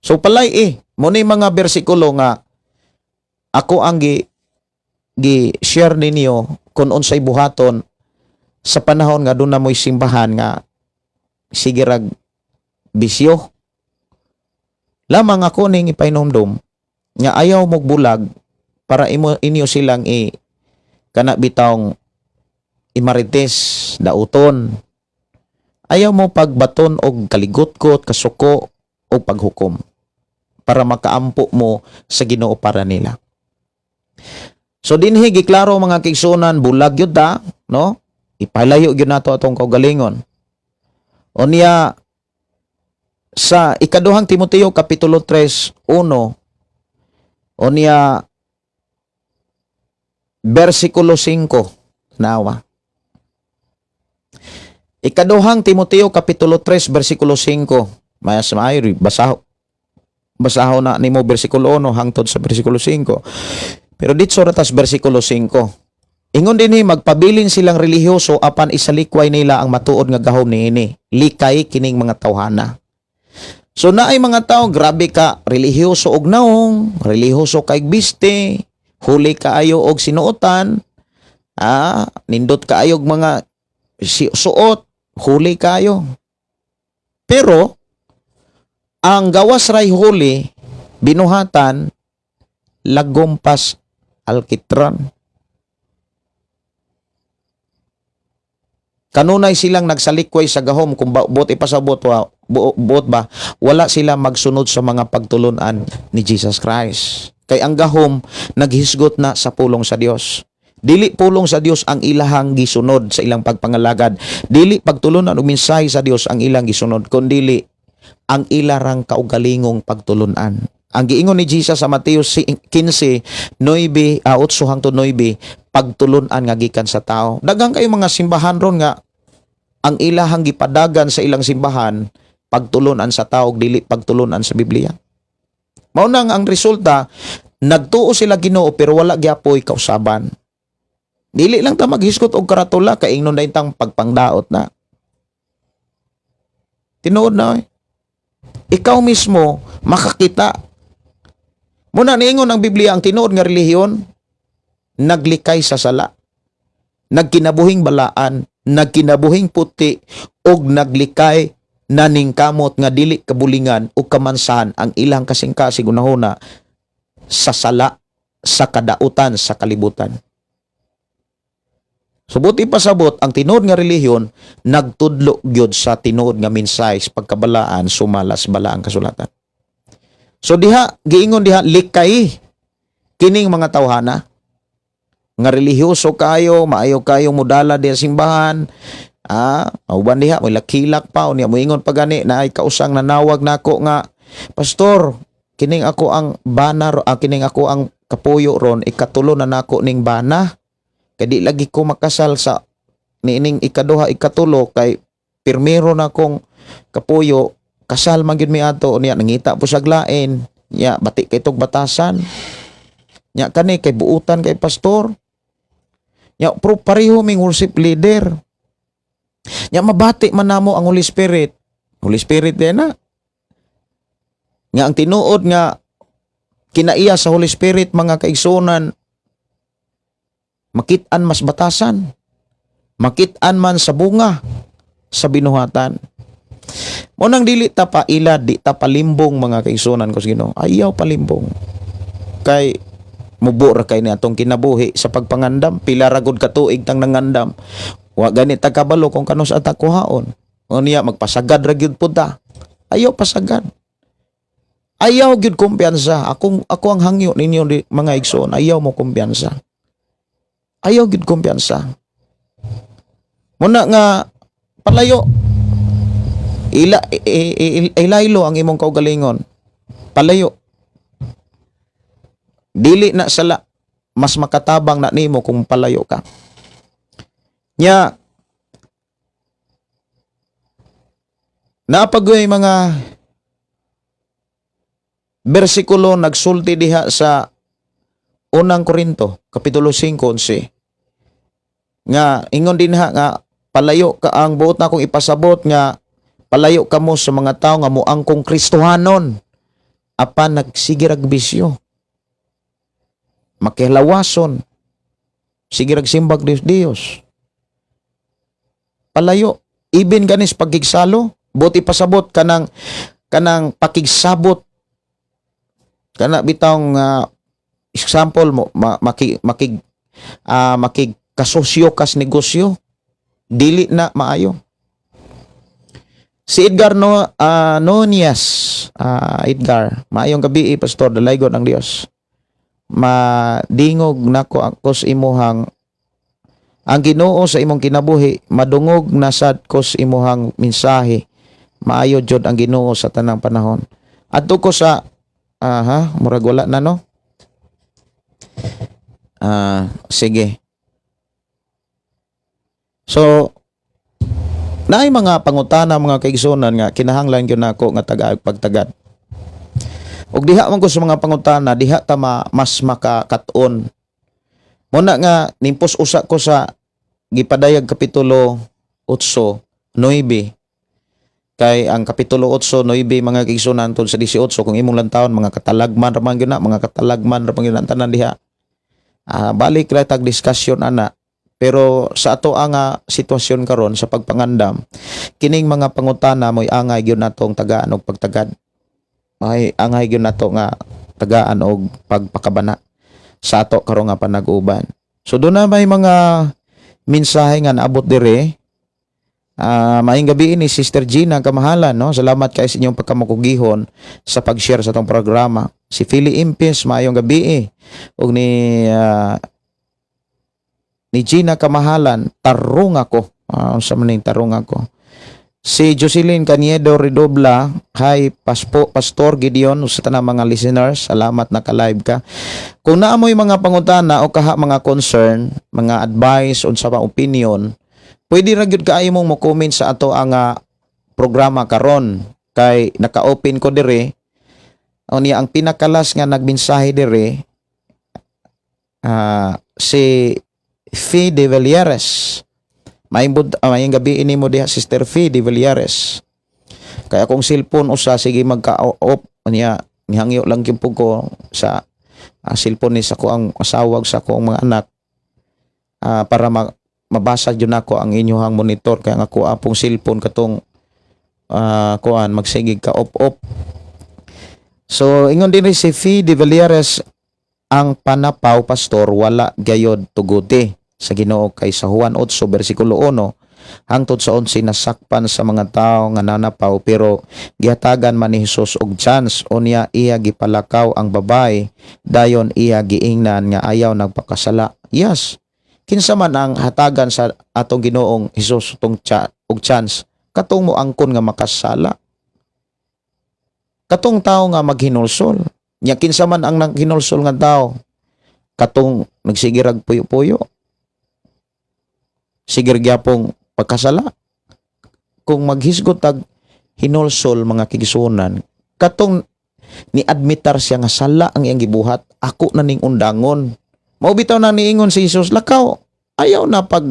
So palay mo ni mga bersikulo nga ako ang gi-share ninyo kung unsay buhaton sa panahon nga doon na mo'y simbahan nga sige rag bisyo. Lamang ako ning ipainomdom nga ayaw mog bulag para inyo silang kana bitawng imarites dauton. Ayaw mo pagbaton og kaligot-kot, kasuko o paghukom para makaampo mo sa Ginoo para nila. So dinhi giklaro mga kaigsuonan bulag yun ta, no? Ipalayo yun nato atong kaugalingon. Unya sa ikaduhang Timoteo kapitulo 3:1 unya bersikulo 5 nawa. Ikaduhang Timoteo kapitulo 3 bersikulo 5. Mayas maayo basaho na nimo bersikulo 1 hangtod sa bersikulo 5. Pero dito ratas bersikulo 5. Ingon dinhi magpabilin silang relihiyoso apan isalikway nila ang matuod nga gahom niini. Likay kining mga tawhana. So naay mga tao grabe ka relihiyoso og naong, relihiyoso kay biste, huli kaayo og sinuotan, nindot kaayo og mga suot, huli kaayo. Pero ang gawas ray huli binuhatan lagompas alkitran. Kanunay silang nagsalikway sa gahom kung buot ipasabot buot ba wala sila magsunod sa mga pagtulunan ni Jesus Christ. Kay ang gahom naghisgot na sa pulong sa Dios. Dili pulong sa Dios ang ilahang gisunod sa ilang pagpangalagad. Dili pagtulunan o mensahe sa Dios ang ilang gisunod, kundi ang ilarang kaugalingong pagtulunan. Ang giingon ni Jesus sa Mateo 15:9, 8 hangtod 9, pagtulunan nga gikan sa tao. Daghang kayo mga simbahan ron nga ang ilahang gipadagan sa ilang simbahan pagtulunan sa tao, dili pagtulunan sa Biblia. Mao nang ang resulta, nagtuo sila Ginoo pero wala gyapoy kausaban. Dili lang ta maghiskot og karatula kay ingnon daytang pagpangdaot na. Tinuod na ikaw mismo makakita. Muna niingon ang Biblia ang tinuod nga relihiyon naglikay sa sala, nagkinabuhing balaan, nagkinabuhing puti og naglikay naningkamot nga dili kabulingan o kamansahan ang ilang kasing-kasing unahuna sa sala, sa kadautan, sa kalibutan. Subot ipasabot ang tinuod nga relihiyon nagtudlo gyud sa tinuod nga mensahe pagkabalaan sumalas balaang kasulatan. So diha giingon diha likay kining mga tawhana nga relihiyoso kayo, maayo kayo mudala diha simbahan. Uban diha may lakilak pa unya moingon pa gani na ay kausang nanawag nako nga pastor, kining ako ang bana kining ako ang kapuyo ron ikatulo na nako ning bana. Kay di lagi ko makasal sa niining ikaduha ikatulo kay pirmero na kong kapuyo kasal man gyud mi ato niya nangita po sa glain nya bati kay tog batasan nya kani kay buutan kay pastor nya pareho ming worship leader nya mabati man namo ang Holy Spirit din na nga ang tinuod nga kinaiya sa Holy Spirit mga kaigsunan makit-an mas batasan, makit-an man sa bunga, sa binuhatan. Munang dili ta pa ilad, di ta palimbong mga kaigsunan ko sa Ginoo. Ayaw palimbong. Kay mubura kay ni atong kinabuhi sa pagpangandam, pila ra gud ka tuig tang nangandam. Wa gani ta kabalo kung kanus ata kuhaon. O niya magpasagad ra gyud pud ta. Ayaw pasagad. Ayaw gyud kumpiyansa. Ako ang hangyo ninyo mga igsoon, ayaw mo kumpiyansa. Ayaw gid kumpiyansa. Muna nga palayo. Ilaylo ang imong kaugalingon. Palayo. Dili na sala mas makatabang na nimo kung palayo ka. Nya napagoy mga bersikulo nagsulti diha sa unang Korinto kapitulo 5:11. Nga ingon din nga palayo ka ang buot na kong ipasabot nga palayo ka mo sa mga tao nga moangkong Kristohanon apan nagsige rag bisyo makilawason sige rag simbag Dios palayo ibin ganis pagigsalo buot ipasabot kanang pakigsabot kana bitawng example mo makig kasosyo kas negosyo dili na maayo. Si Edgar Nonias Edgar maayong gabi pastor dalaygon ang Dios. Madingog nako ako sa imuhang ang Ginoo sa imong kinabuhi madungog na sad ko sa imuhang mensahe. Maayo jud ang Ginoo sa tanang panahon. Adto ko sa murag wala na no. Sige. So, naay mga pangutana mga kaigsunan nga kinahanglan gyud nako nga tagaag pagtagad. Ug diha man ko sa mga pangutana, diha ta mas makakaton. Muna nga nimpos usa ko sa gipadayag kapitulo 8:9. Kay ang kapitulo 8:9 mga kaigsunan tungod sa 18 kung imong lantawon mga katalagman ra man gyud na, mga katalagman ra man gyud ang tanan diha. Balik ra tag diskusyon ana. Pero sa ato ang sitwasyon karon sa pagpangandam, kining mga pangutana mo'y angay gyud natong tagaan og pagtagad. May angay gyud nato nga tagaan og pagpakabana sa ato karon nga panag-uban. So doon na may mga mensahe nga naabot dire Maayong gabi ni Sister Gina Kamahalan, no? Salamat kayo sa inyong pagkamakugihon sa pag-share sa itong programa. Si Philly Impis, maayong gabi ug ni Gina Kamahalan, tarong ako. Sa maning tarong ako. Si Jocelyn Caniedo Redobla, hi Pastor Gideon sa tanang mga listeners, salamat naka-live ka. Kung naamoy mga pangutana o kaha mga concern, mga advice unsa pa opinion, pwede ra gyud kaayo mong mo-comment sa ato ang programa karon kay naka-open ko dire. Unya ang pinakalas nga nagmensahe dire si Fee de Villares. Mayong gabi ini mo diha Sister Fee de Villares. Kaya kung cellphone usa sige magka-off unya nihangyo lang gyud ko sa cellphone ni sa ko ang asawag sa ko ang mga anak para mabasa jud nako ang inyong monitor kaya nga ko apong cellphone katong kuan magsigig ka off. So ingon din si Fee de Villares, ang panapaw pastor wala gayod tuguti sa Ginoo kay sa Juan 8 bersikulo 1 hangtod sa 11 nasakpan sa mga tao nga nanapaw pero gihatagan man ni Hesus og chance unya iya gipalakaw ang babae dayon iya giingnan nga ayaw nagpakasala. Yes. Kinsa man ang hatagan sa atong Ginoong Hesus og chance katong mo angkon nga makasala. Katong tao nga maghinulsol. Nya kinsa man ang naghinulsol nga tao katong nagsigirag puyo-puyo. Sigir gyapong pagkasala. Kung maghisgot tag hinulsol mga kigisunan, katong ni admitar siya nga sala ang iyang gibuhat, ako na ning undangon. Mao bitaw na niingon si Jesus, lakaw, ayaw na pag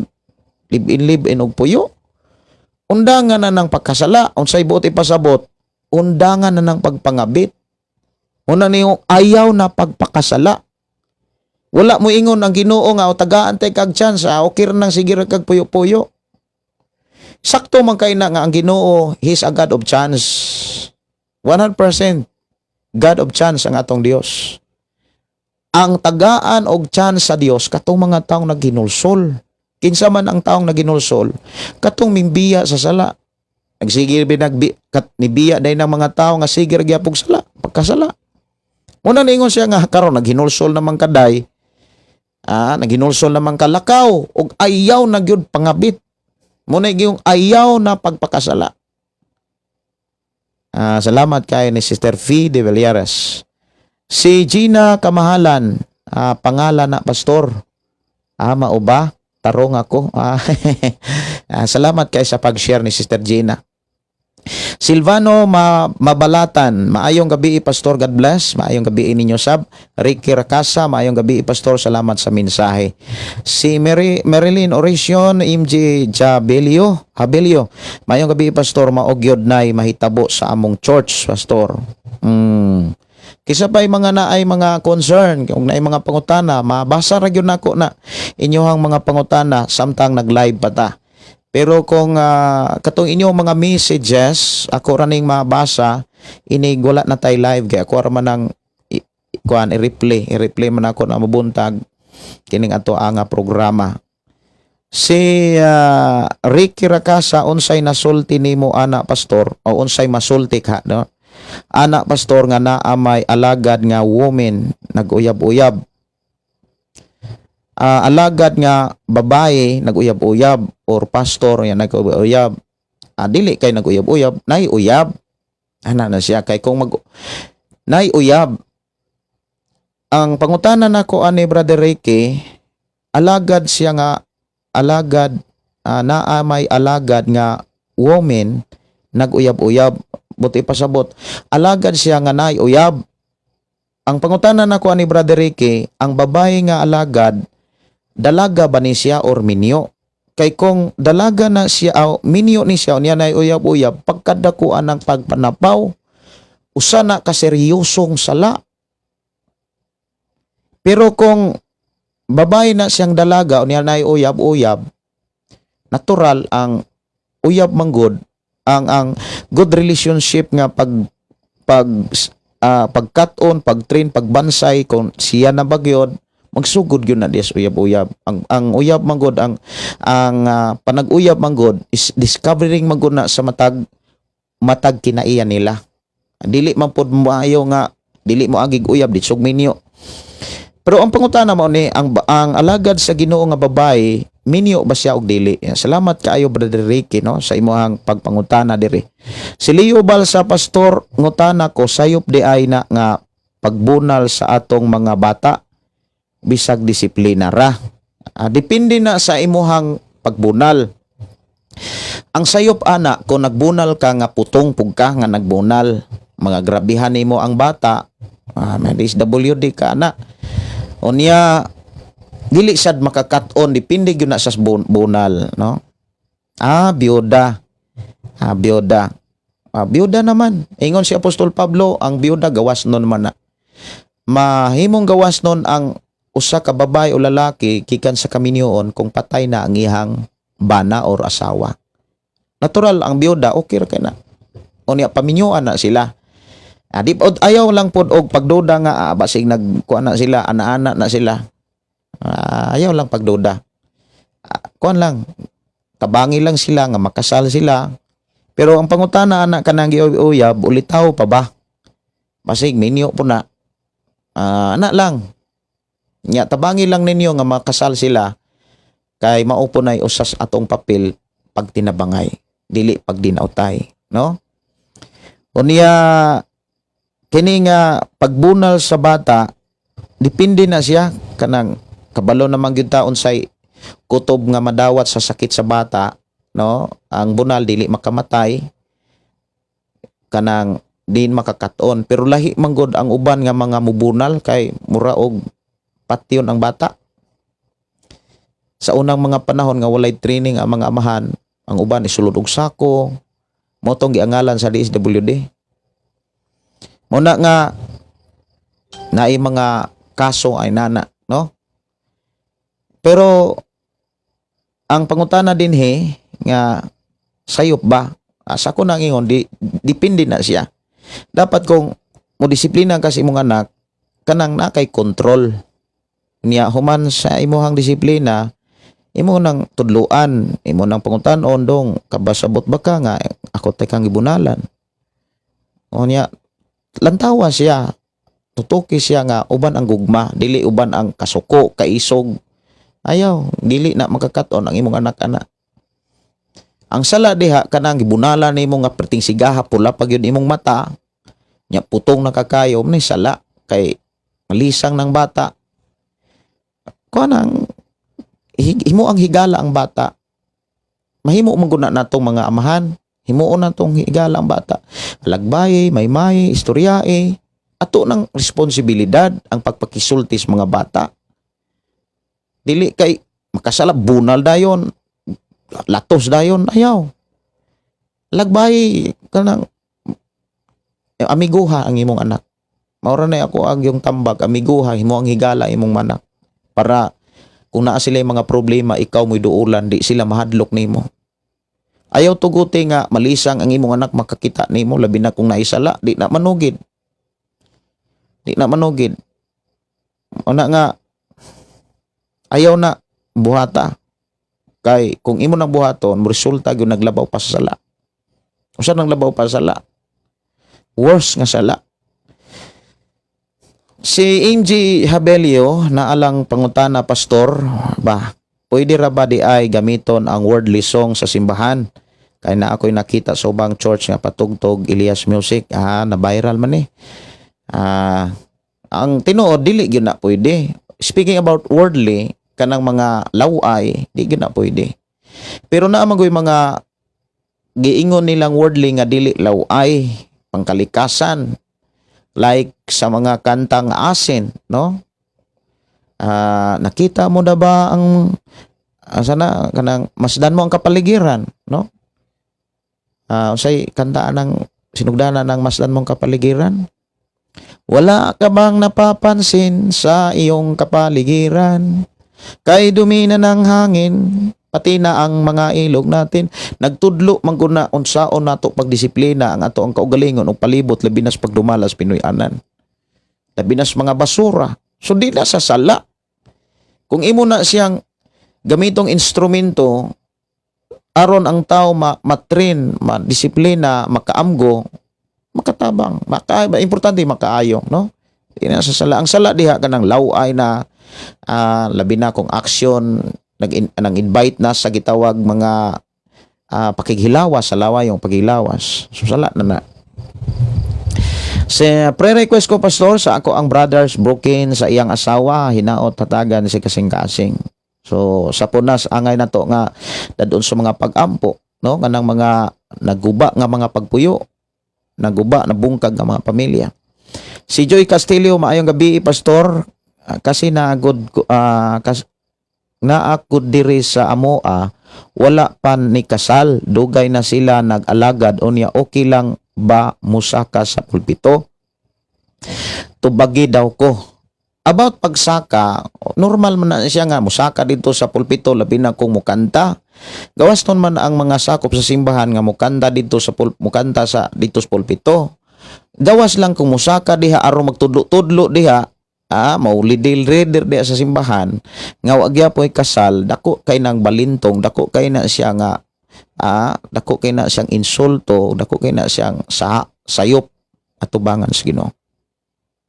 live-in og puyo. Undangan na ng pagkasala, unsay buot ipasabot, undangan na ng pagpangabit. Una niyo ayaw na pagpakasala. Wala mo ingon ang Ginoo nga o tagaan tay kag chance, okay ra nang sige ra kag puyo-puyo. Sakto man kay na nga ang Ginoo, He's a God of chance. 100% God of chance ang atong Dios. Ang tagaan og chance sa Dios katong mga taong naghinulsol. Kinsa man ang taong naghinulsol, katong mimbiya sa sala. Nagsige nibiya day ng mga tao nga sige ra gyapon sala, pagkasala. Una ningon siya nga karon naghinulsol naman kaday. Naghinulsol naman kalakaw og ayaw na gyud pangabit. Muna yung ayaw na pagpakasala. Salamat kay ni Sister Fee de Villares. Si Gina Kamahalan, pangalan na pastor. Mao ba? Tarong ako. Salamat kay sa pag-share ni Sister Gina. Silvano Mabalatan, maayong gabi Pastor, God bless. Maayong gabi ninyo sab. Ricky Rakasa, maayong gabi Pastor, salamat sa mensahe. Si Marilyn Oracion, MJ Habelio, maayong gabi Pastor, maogyod nay mahitabo sa among church Pastor. Kisa pa'y mga naay mga concern, kung naay mga pangutana, mabasa ra gyud nako na inyohang mga pangutana samtang nag-live pa ta. Pero kung katong inyong mga messages, ako raning mabasa, inigwala na tayo live. Kaya ako raman ang i-replay man ako na mabuntag kining ato ang programa. Si Ricky Rakasa, unsay nasulti nimo ana pastor, o unsay masulti ka, no? Ana pastor nga naamay alagad nga woman, nag-uyab-uyab. Alagad nga babae nag-uyab-uyab or pastor yan nag-uyab. Dili kay nag-uyab-uyab, nay uyab. Ana na siya kay kung nay uyab. Ang pangutana nako ani Brother Ricky, alagad siya nga naamay alagad nga woman nag-uyab-uyab. Buti pasabot, alagad siya nga nay uyab. Ang pangutana nako ani Brother Ricky, ang babae nga alagad dalaga ba ni siya or minyo? Kay kung dalaga na siya o minyo ni siya niya na uyab-uyab, pagkadakuan ng pagpanapaw, usa na kaseryosong sala. Pero kung babae na siyang dalaga o niya na uyab-uyab, natural ang uyab manggod, ang good relationship nga pagkaton, pagtrain, pagbansay, kung siya na bagyod, magsugod gyud na dias uyab-uyab. Ang uyab manggod panag-uyab manggod is discovering manggod na sa matag kinaiya nila. Dili man pod maayo nga dili mo agig uyab ditsog minyo. Pero ang pangutana mo ni ang alagad sa Ginoo nga babae, minyo ba siya og dili? Salamat kaayo Brother Ricky no sa imong pagpangutana diri. Si Leo Bal sa pastor ngutana ko sayop di ay na nga pagbunal sa atong mga bata bisag disiplina ra. Depende na sa imuhang pagbunal. Ang sayop ana kung nagbunal ka nga putong pugka nga nagbunal, mga grabihan nimo ang bata, may DSWD ka na. Unya dili sad makakat-on depende gyud na sa bunal no. Biyuda. Biyuda naman. Ingon si Apostol Pablo, ang biyuda gawas nun man na. Mahimong gawas nun ang usa ka babae o lalaki gikan sa kaminyoon kung patay na ang ihang bana or asawa. Natural ang biyuda okay ra kay na. Unya paminyoan na sila. Ayaw lang pod og pagduda nga basig nagkuan na sila, ana-ana na sila. Ayaw lang pagduda. Kuan lang, tabangi lang sila nga makasal sila. Pero ang pangutana anak kanang giuyab, ulitaw pa ba? Basig minyo po na. Anak lang. Nya tabangi lang ninyo nga makasal sila kay mao po nay usas atong papel pag tinabangay, dili pag dinautay, no? Unya kini nga pagbunal sa bata depende na siya kanang kabalo naman gyud taon say kutob nga madawat sa sakit sa bata no ang bunal dili makamatay kanang din makakaton pero lahi manggod ang uban nga mga mubunal kay mura og patyon ang bata sa unang mga panahon nga walay training ang mga amahan ang uban isulod og sako mo tong giangalan sa DSWD. Muna nga naay mga kaso ay nana, no? Pero ang pangutana din nga sayop ba? Sa ko nang ingon depende na siya. Dapat kung mo disiplina ka sa imong anak kanang nakay kontrol niya human sa imong disiplina imo nang tudluan, imo nang pangutan-on dong kabasabot ba ka nga ako tay kang gibunalan. O niya lantawa siya, tutuki siya nga uban ang gugma, dili uban ang kasuko, kaisog. Ayaw, dili na makakaton ang imong anak-anak. Ang sala diha kanang gibunalan nimo nga perting sigaha pula pag yun imong mata, nya putong nakakayo ni sala kay malisang ng bata. Kanang himo ang higala ang bata. Mahimo man gud natong mga amahan. Himuon na itong higala ang bata. Alagbay, may istoryae. Ato ng responsibilidad ang pagpakisultis mga bata. Dili kay makasala bunal dayon. Latos dayon. Ayaw. Alagbay, kanang amiguha ang imong anak. Maura na ako ang yung tambag. Amiguha, himo ang higala imong manak. Para kung naa sila yung mga problema, ikaw mo'y duulan, di sila mahadlok nimo. Ayaw tuguti nga malisang ang imong anak makakita nimo labi na kung naisala di na manugid. Una nga ayaw na buhata. Kay kung imo nang buhaton resulta gyud naglabaw pa sa sala. Usa nang labaw pa sa sala. Worse nga sala. Si MG Habelio na alang pangutana pastor ba pwede ra ba di ay gamiton ang worldly song sa simbahan? Kaya na ako'y nakita sa ubang church nga patugtog Elias Music. Na viral man ang tinuod, dili yun na pwede. Speaking about worldly, kanang mga laway, di yun na pwede. Pero naamang mga giingon nilang worldly nga dili laway, pangkalikasan. Like sa mga kantang asin, no? Nakita mo na ba ang sana kanang masdan mo ang kapaligiran, no? Usay kantaan ng sinugdanan ng masdan mong kapaligiran. Wala ka bang napapansin sa iyong kapaligiran? Kay dumi na ng hangin, pati na ang mga ilog natin. Nagtudlo mangguna unsaon nato pagdisiplina ang ato ang kaugalingon ug palibot labi nas pagdumalas Pinoy anan. Labi nas mga basura. So di na sa sala. Kung imo na siyang gamitong instrumento aron ang tao matrain, madisiplina, makaamgo, makatabang, importante makaayo, no? Di na sa sala. Ang sala diha kanang laway na labi na kung action nang invite na sa gitawag mga pakighilawas sa laway yung paghilawas. So sala na. Sa pre-request ko pastor sa ako ang brothers broken sa iyang asawa hinaot tatagan si kasing-kasing. So sa punas angay na to nga dadon sa mga pag-ampo, no, kanang mga naguba nga mga pagpuyo, naguba na bungkag nga mga pamilya. Si Joy Castillo, maayong gabi pastor. Kasi naagod naagod diri sa amoa wala pa ni kasal, dugay na sila nag-alagad unya okay lang ba musaka sa pulpito? Tubagi daw ko. About pagsaka, normal man na siya nga musaka dito sa pulpito labi na kung mukanta. Gawas nun man ang mga sakop sa simbahan nga mukanta dito sa dito sa pulpito. Gawas lang kung musaka diha aron magtudlo-tudlo diha, maulidil reader diha sa simbahan nga wa gyapon kasal, dako kay nang balintong, dako kay na siya nga dako kay na siyang insulto, dako kay na siyang sayop at tubangan sa Ginoo.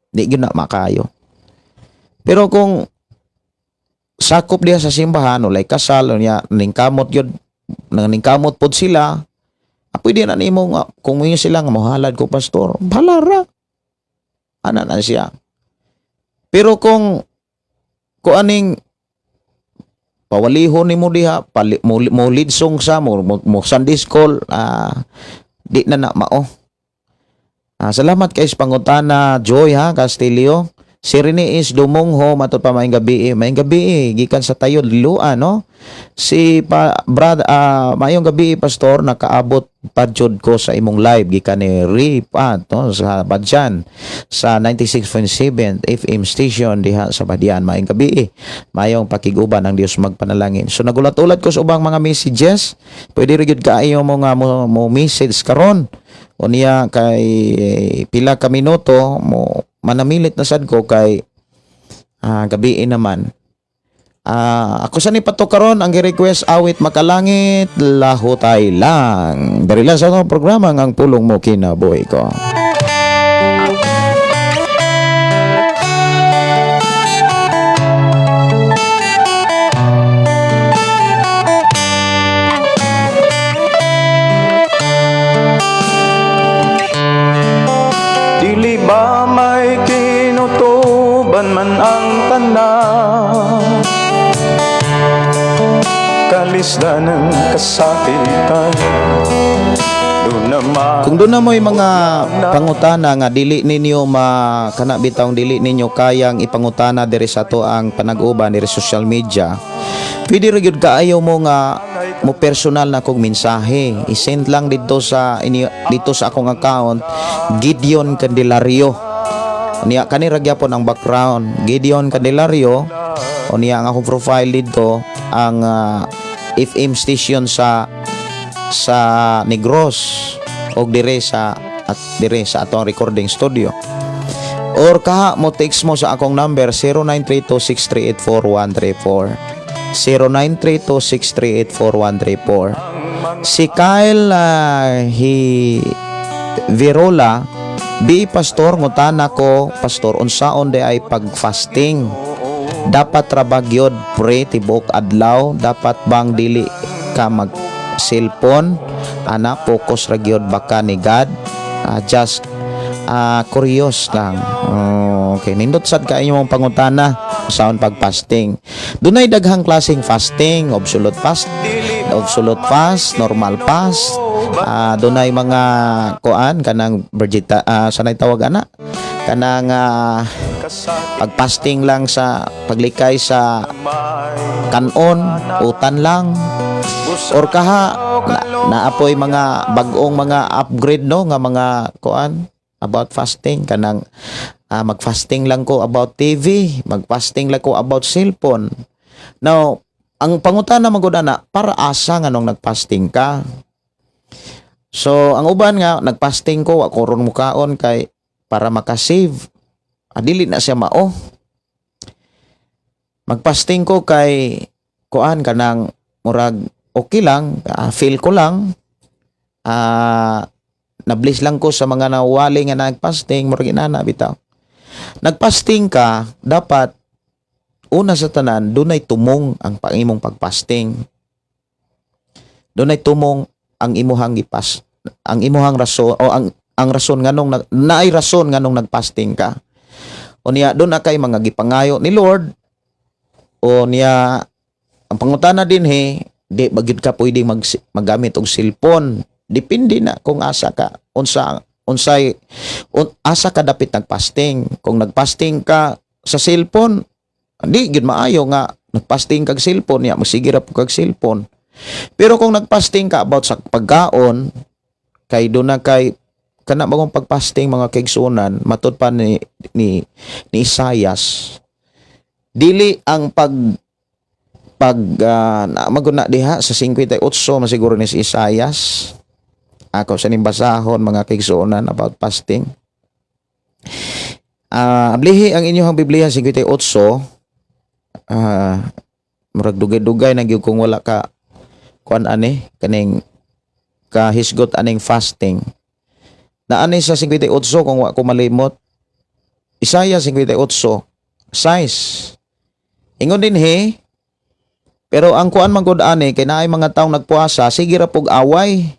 Di gyud na makayo. Pero kung sakop diha sa simbahan ulay kasal unya ningkamot gyud, ningkamot pod sila, pwede na nimo nga kung mo sila nga mohalad ko pastor, balara ana na siya. Pero kung aning pawalihon nimo diha mo lidsong sa mo Sunday school, di na mao. Salamat kay pangutana Joy Castillo. Si Rene is dumungho matud pa maayong gabi, gikan sa tayo Lua, no? Si maayong gabi pastor, nakaabot padjud ko sa imong live gikan ni Ripat, no, sa Badjan sa 96.7 FM station diha sa Badian. Maayong gabi. Maayong pakiguban ang Dios magpanalangin. So nagulat-ulat ko sa ubang mga messages. Pwede ra gyud kaayo mo nga mo message karon. Unya kay pila ka minuto mo manamilit na sad ko kay gabi naman. Ako sa ni pato karon ang gi-request awit makalangit lahutay lang. Dari lang sa atong programa ang pulong mo kinabuhi ko. Dili ba may kinutuban man ang tanan, kalisdan ng kasakitan, doon naman. Kung doon na mo'y mga pangutana nga dili ninyo kana bitawng dili ninyo kayang ipangutana diri sa to ang panag-uban diri social media, pwede ra gyud kaayo mo nga mo personal na kong mensahe, i-send lang dito sa akong account Gideon Candelario. Niya kani ra gyapon ang background Gideon Candelario, o niya ang akong profile dito ang FM station sa Negros og dire sa atong recording studio. Or kaha mo text mo sa akong number 0932638434 0932638434. Si Kyle Virola, Bi pastor ngutana ko pastor unsaon de ay pag-fasting? Dapat ra ba gyud pre tibuok adlaw? Dapat bang dili ka mag cellphone? Ana focus ra gyud baka ni God? Just curious lang. Okay, nindot sad ka inyong pangutana unsaon pag-fasting. Dunay daghang klaseng fasting, absolute fast, normal fast. Dunay mga kuan kanang Bergita sanay tawag ana kanang pag-fasting lang sa paglikay sa kanon, utan lang. Or kaha naapoy mga bag-ong mga upgrade no nga mga kuan about fasting kanang mag-fasting lang ko about TV, mag-fasting lang ko about cellphone. Now, ang pangutana magud ana para asa nganong nag-fasting ka? So, ang uban nga nag-fasting ko ako ron mukaon kay para makasave. Dili na siya mao. Magpasting ko kay kuan kanang murag okay lang, feel ko lang. Nablis lang ko sa mga nawali nga nagpasting, murag inana bitaw. Nagpasting ka, dapat una sa tanan dunay tumong ang pangimong pagpasting. Dunay tumong ang imuhang ang imuhang rason o ang rason nganong naay rason nganong nagpasting ka. O niya doon na kay mga gipangayo ni Lord, o niya ang pangutana din di bagid ka pwedeng maggamit og cellphone. Depende na kung asa ka, asa ka dapit nagpasting. Kung nagpasting ka sa cellphone, di gid maayo nga nagpasting kag cellphone niya, magsige ra po kag cellphone. Pero kung nagpasting ka about sa pagkaon, kay do na kay kana bagong pagpasting mga kaigsunan, matud pa ni Isaias, dili ang maguna diha sa 58 masiguro ni si Isaias. Ako sa nimbasahon mga kaigsunan about fasting. Ablihi ang inyong Biblia 58. Murag dugay-dugay na gyud kung wala ka kuan ani kaning kahisgot aning fasting. Naani sa 58 kung wa ko malimot. Isaiah 58 size. Ingon din pero ang kuan man gud ani kay naay mga taong nagpuasa, sige ra pug away.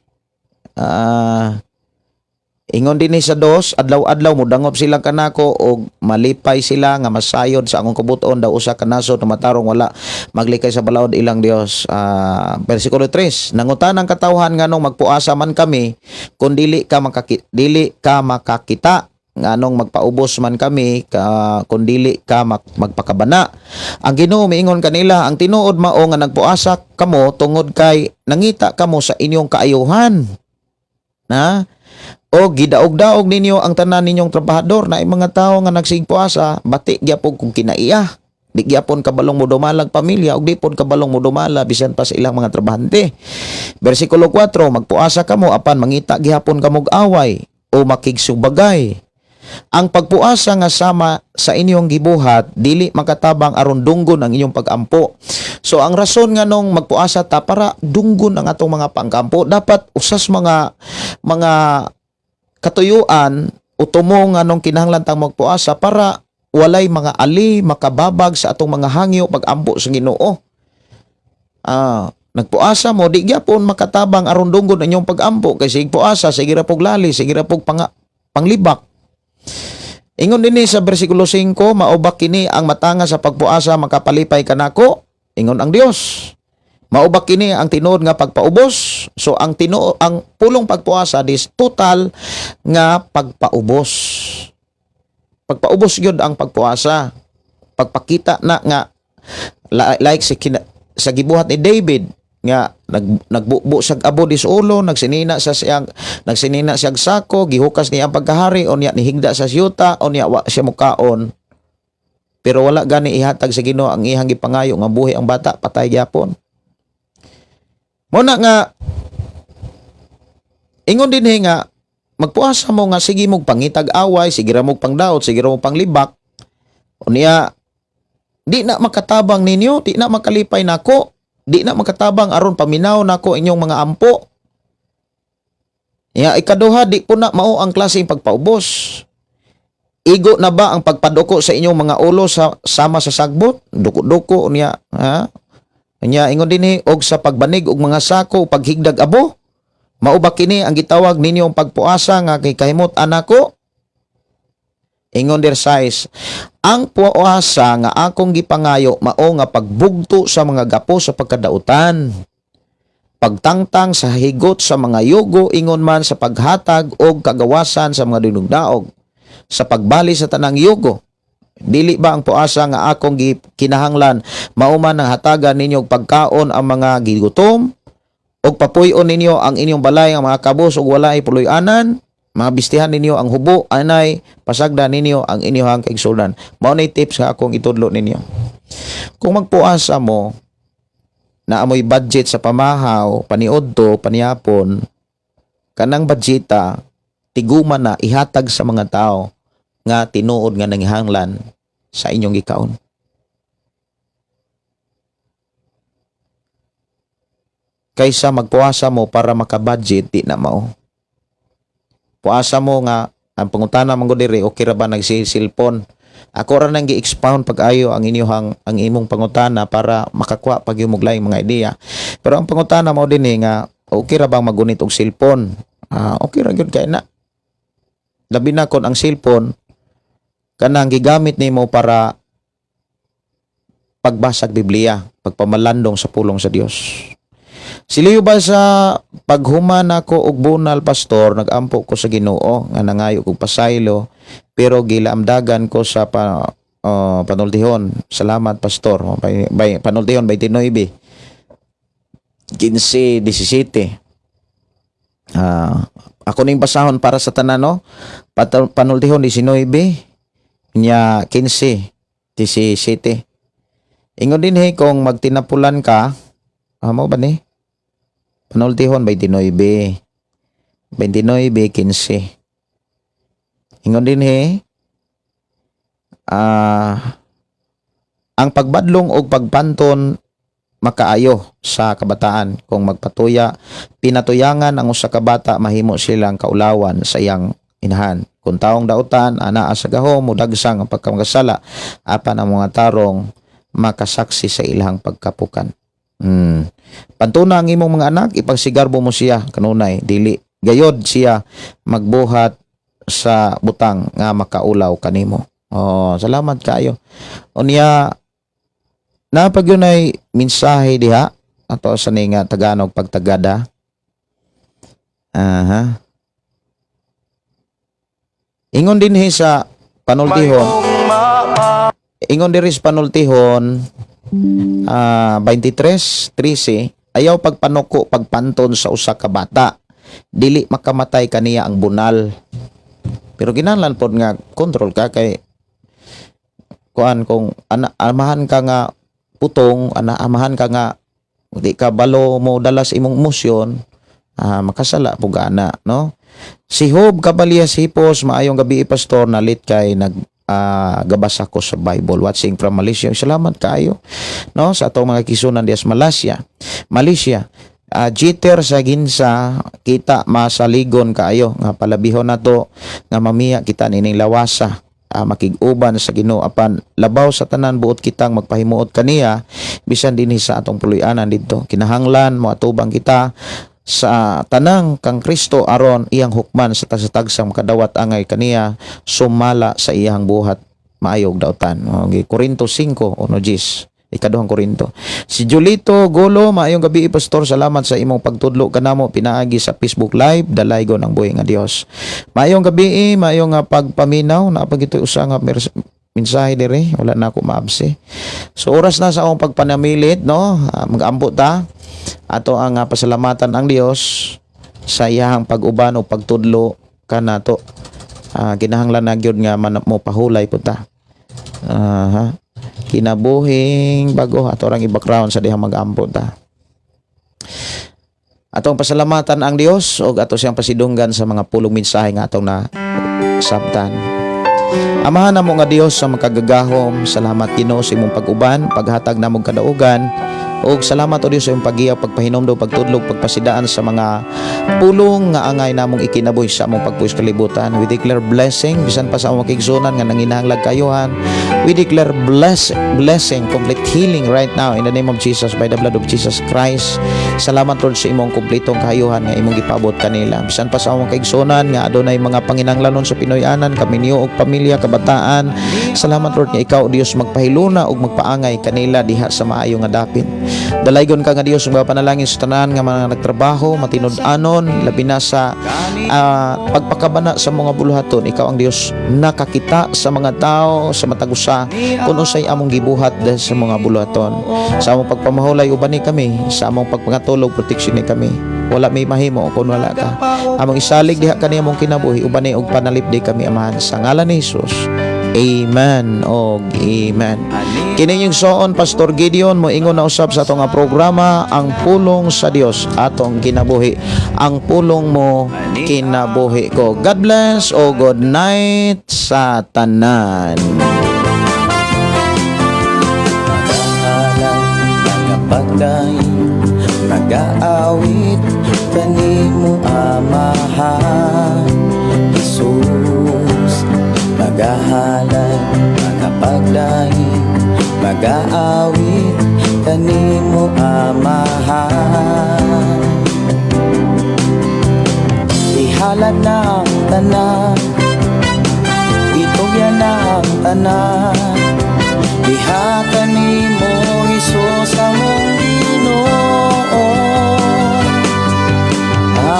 Ingon din sa 2, adlaw-adlaw mudangop sila kanako og malipay sila nga masayod sa akong kabuton daw usa ka nasod na matarong wala maglikay sa balaod ilang Dios. Versikulo 3, nangutan ang katawhan nganong magpuasa man kami kun dili ka makakita nganong magpaubos man kami kun dili ka magpakabana. Ang Ginoo miingon kanila, ang tinuod mao nga nagpuasa kamo tungod kay nangita kamo sa inyong kaayuhan. O gidaog-daog ninyo ang tanan ninyong trabahador na mga tao nga nagsigpuasa, bati gyapon kung kinaiya. Di gyapon kabalong mo dumalag pamilya og di pon kabalong mo dumala bisan pa sa ilang mga trabahante. Versikulo 4, magpuasa kamo apan mangita gihapon kamog away o makigsubagay. Ang pagpuasa nga sama sa inyong gibuhat dili makatabang aron dunggon ang inyong pagampo. So ang rason nga nung magpuasa ta para dunggon ang atong mga pangkampo. Dapat usas mga katuyuan o tumong nga nung kinahanglan tang magpuasa para walay mga ali makababag sa atong mga hangyo pagampo sa Ginoo. Nagpuasa mo di gyapon makatabang aron dunggon ang inyong pagampo kay sig puasa sige ra pug lali, sige ra pug panglibak. Ingon dinhi sa bersikulo 5, maubak kini ang matanga sa pagpuasa makapalipay kanako. Ingon ang Dios. Maubak kini ang tinuod nga pagpaubos. So ang pulong pagpuasa dis total nga pagpaubos. Pagpaubos gyud ang pagpuasa. Pagpakita na nga like sa gibuhat ni David nga nagbubo sa abo dis ulo, nagsinina siyang sako, gihukas niya ang pagkahari o niya nihigda sa siyuta o niya wa siya mukaon. Pero wala gani ihatag sa Ginoo ang iyang gipangayo nga buhi ang bata, patay gyapon. Muna nga ingon din nga magpuasa mo nga sige mog pangitag away, sige ra mog pangdaot, sige ra mog panglibak. O niya di na makatabang ninyo, di na makalipay nako. Di na makatabang aron paminaw nako inyong mga ampo. Ikaduha, di po na mao ang klaseng pagpaubos. Igo na ba ang pagpaduko sa inyong mga ulo sama sa sagbot? Duko-duko niya, Nya ingon dinhi og sa pagbanig og mga sako paghigdag abo. Mao ba kini ang gitawag ninyong pagpuasa nga kay kahimot anako? Ingon der 6, ang puasa nga akong gipangayo mao nga pagbugto sa mga gapo sa pagkadautan, pagtangtang sa higot sa mga yugo, ingon man sa paghatag og kagawasan sa mga dinugdaog, sa pagbali sa tanang yugo. Dili ba ang puasa nga akong kinahanglan mao man ang hatagan ninyo pagkaon ang mga gigutom og papuy-on ninyo ang inyong balay ang mga kabus og walay puloy-anan? Mabistihan ninyo ang hubo, anay, pasagda ninyo ang inyong kaigsunan. Mao nay tips nga akong itudlo ninyo. Kung magpuasa mo, na amoy budget sa pamahaw, paniodto, paniyapon, kanang budgeta, tiguman na ihatag sa mga tao nga tinuod nga nanghanglan sa inyong gikaon. kaysa magpuasa mo para makabudget, di na mao. Puasa mo nga, ang pangutana man gud diri, okay ra ba nagsisilpon? Ako ra nang gi-expound pag-ayo ang ang imong pangutana para makakuha pag yung laing mga ideya. Pero ang pangutana mo din nga, okay ra bang magunit og cellphone? Okay ra gyud kay na. Labi na kon ang cellphone kanang gigamit nimo para pagbasag Biblia, pagpamalandong sa pulong sa Dios. Siliyo ba sa paghuman ako og bunal, pastor, nagampo ko sa Ginoo nga nangayo kog pasaylo, pero gilaamdagan ko sa panultihon. Salamat, pastor. Panultihon 29 15:17. Ako ning basahon para sa tanan, no? Panultihon 19 nya 15:17. Ingon din kung magtinapulan ka, mo ba ni? Panultihon 29 15. Ingon din ang pagbadlong og pagpanton makaayo sa kabataan kung pinatuyangan ang usa ka bata, mahimo silang kaulawan sa iyang inahan. Kung taong dautan anaa sa gahom mudagsang ang pagkamakasala, apan ang mga tarong makasaksi sa ilang pagkapukan. Pantuna ang imong mga anak, ipagsigarbo mo siya kanunay, dili gayod siya magbuhat sa butang nga makaulaw kanimo. Salamat kayo. Unya napagyunay mensahe diha ato sa ning Tagalog pagtagada. Ingon din sa panultihon. Ingon diri sa panultihon 23:13, ayaw pagpanuko pagpanton sa usa ka bata, dili makamatay kaniya ang bunal. Pero kinahanglan pod nga control ka kay kuan kung amahan ka nga putong, amahan ka nga di ka balo mo dala sa imong emosyon, makasala pug ana, no? Si Job Cabalias Hipos, maayong gabi pastor, nalit kay gabasa ko sa Bible, watching from Malaysia. Salamat kayo, no, sa atong mga kisunan dias Malaysia. Jitter sa ginsa, kita masaligon kaayo nga palabihon nato nga mamiya kita nining lawasa, makig-uban sa Ginoo apan labaw sa tanan buot kitang magpahimuot kaniya bisan dinhi sa atong puloy-anan didto. Kinahanglan mo atubang kita sa tanang kang Kristo aron iyang hukman sa tagsang makadawat angay kaniya sumala sa iyang buhat maayog dautan. Korinto 5:1, ikaduhang Korinto. Si Julito Golo, maayong gabi pastor, salamat sa imong pagtudlo kanamo pinaagi sa Facebook Live, dalaygon ang buhi nga Dios. Maayong gabi, maayong pagpaminaw na pagitoy usa nga mensahe dire, wala na ako maabsi. So oras na sa akong pagpanamilit, no, mag-ampo ta ato ang pasalamatan ang Dios sa iyang pag-uban o pagtudlo kanato. Kinahanglan na gyud nga mo pahulay pud ta. Kinabuhing bago ato rang i-background sa dihang mag-ampo ta. Atong pasalamatan ang Dios ug ato siyang pasidunggan sa mga pulong mensahe nga atong na sabtan. Amahan namo nga Dios sa makagagahom, salamat Ginoo sa imong pag-uban, paghatag namong kadaugan, ug salamat o Dios sa imong paggiya, pagpahinomdo, pagtudlog, pagpasidaan sa mga pulong nga angay namong ikinabuhi sa among pagpuyo sa kalibutan. We declare blessing bisan pa sa among kigsunan nga nanginahanglag kayuhan. We declare blessing, complete healing right now in the name of Jesus, by the blood of Jesus Christ. Salamat Lord sa imong kumpletong kayuhan nga imong gipabot kanila. Bisan pa sa among kigsunan nga adunay mga panginahanglanon sa Pinoy-anan, kami niyo og pamilya, kabataan. Salamat Lord nga ikaw Dios magpahiluna ug magpaangay kanila diha sa maayo nga dapit. Dalaygon ka nga Dios nga panalangin sa tanan nga mga nagtrabaho, matinud-anon, labi na sa pagpakabana sa mga buluhaton. Ikaw ang Dios nakakita sa mga tao sa matagusa kung unsay among gibuhat dahil sa mga buluhaton. Sa among pagpamahulay ubani kami, sa among pagpangatulog proteksyon ni kami. Wala may mahimo kung wala ka. Among isalig diha kani among kinabuhi ubani og panalipdi kami amahan sa ngalan ni Jesus. Amen og amen. Kini yung soon Pastor Gideon mo ingon na usab sa atong programa, ang pulong sa Dios atong kinabuhi. Ang pulong mo kinabuhi ko. God bless o good night sa tanan. Bagay Nagaawit kanimo Amahan Jesus, magahalay mga pagdaing, magaawit kanimo Amahan. Ihalad na ang tanan, itugyan na ang tanan, diha kanimo Jesus among Ginoo.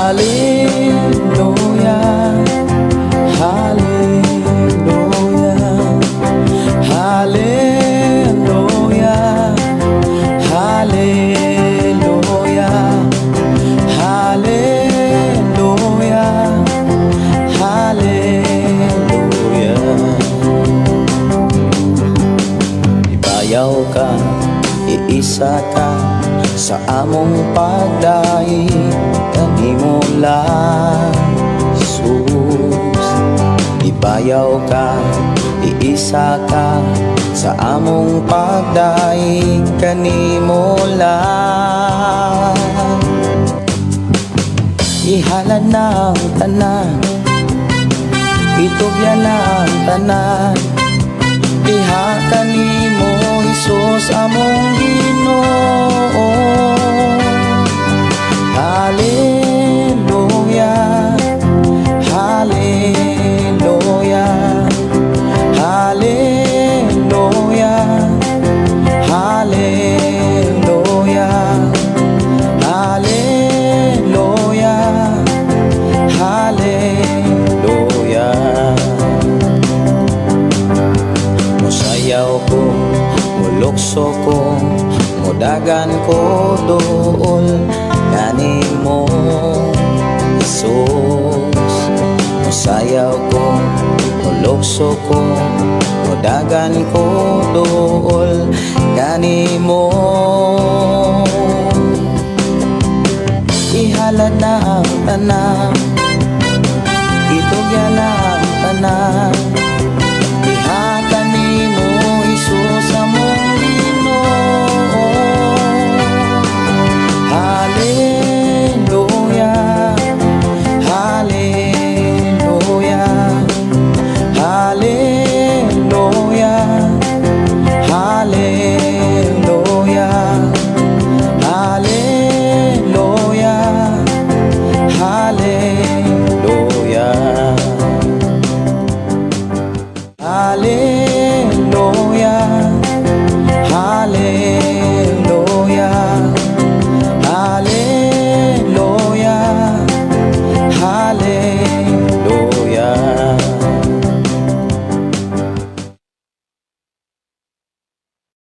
Hallelujah, hallelujah, hallelujah, hallelujah, hallelujah, hallelujah. Ibayaw ka, iisa ka sa among pagdaig, kanimo lang Jesus. Ibayaw ka, iisa ka sa among pagdaig, kanimo lang. Ihalad na ang tanan, itugyan na ang tanan, diha kanimo Jesus among Ginoo. Hallelujah, hallelujah, hallelujah, hallelujah, hallelujah, hallelujah. Musayaw ko, mulukso ko, mudagan ko dool kanimo Jesus. Musayaw ko, mulukso ko, mudagan ko dool kanimo. Ihalad na ang tanan,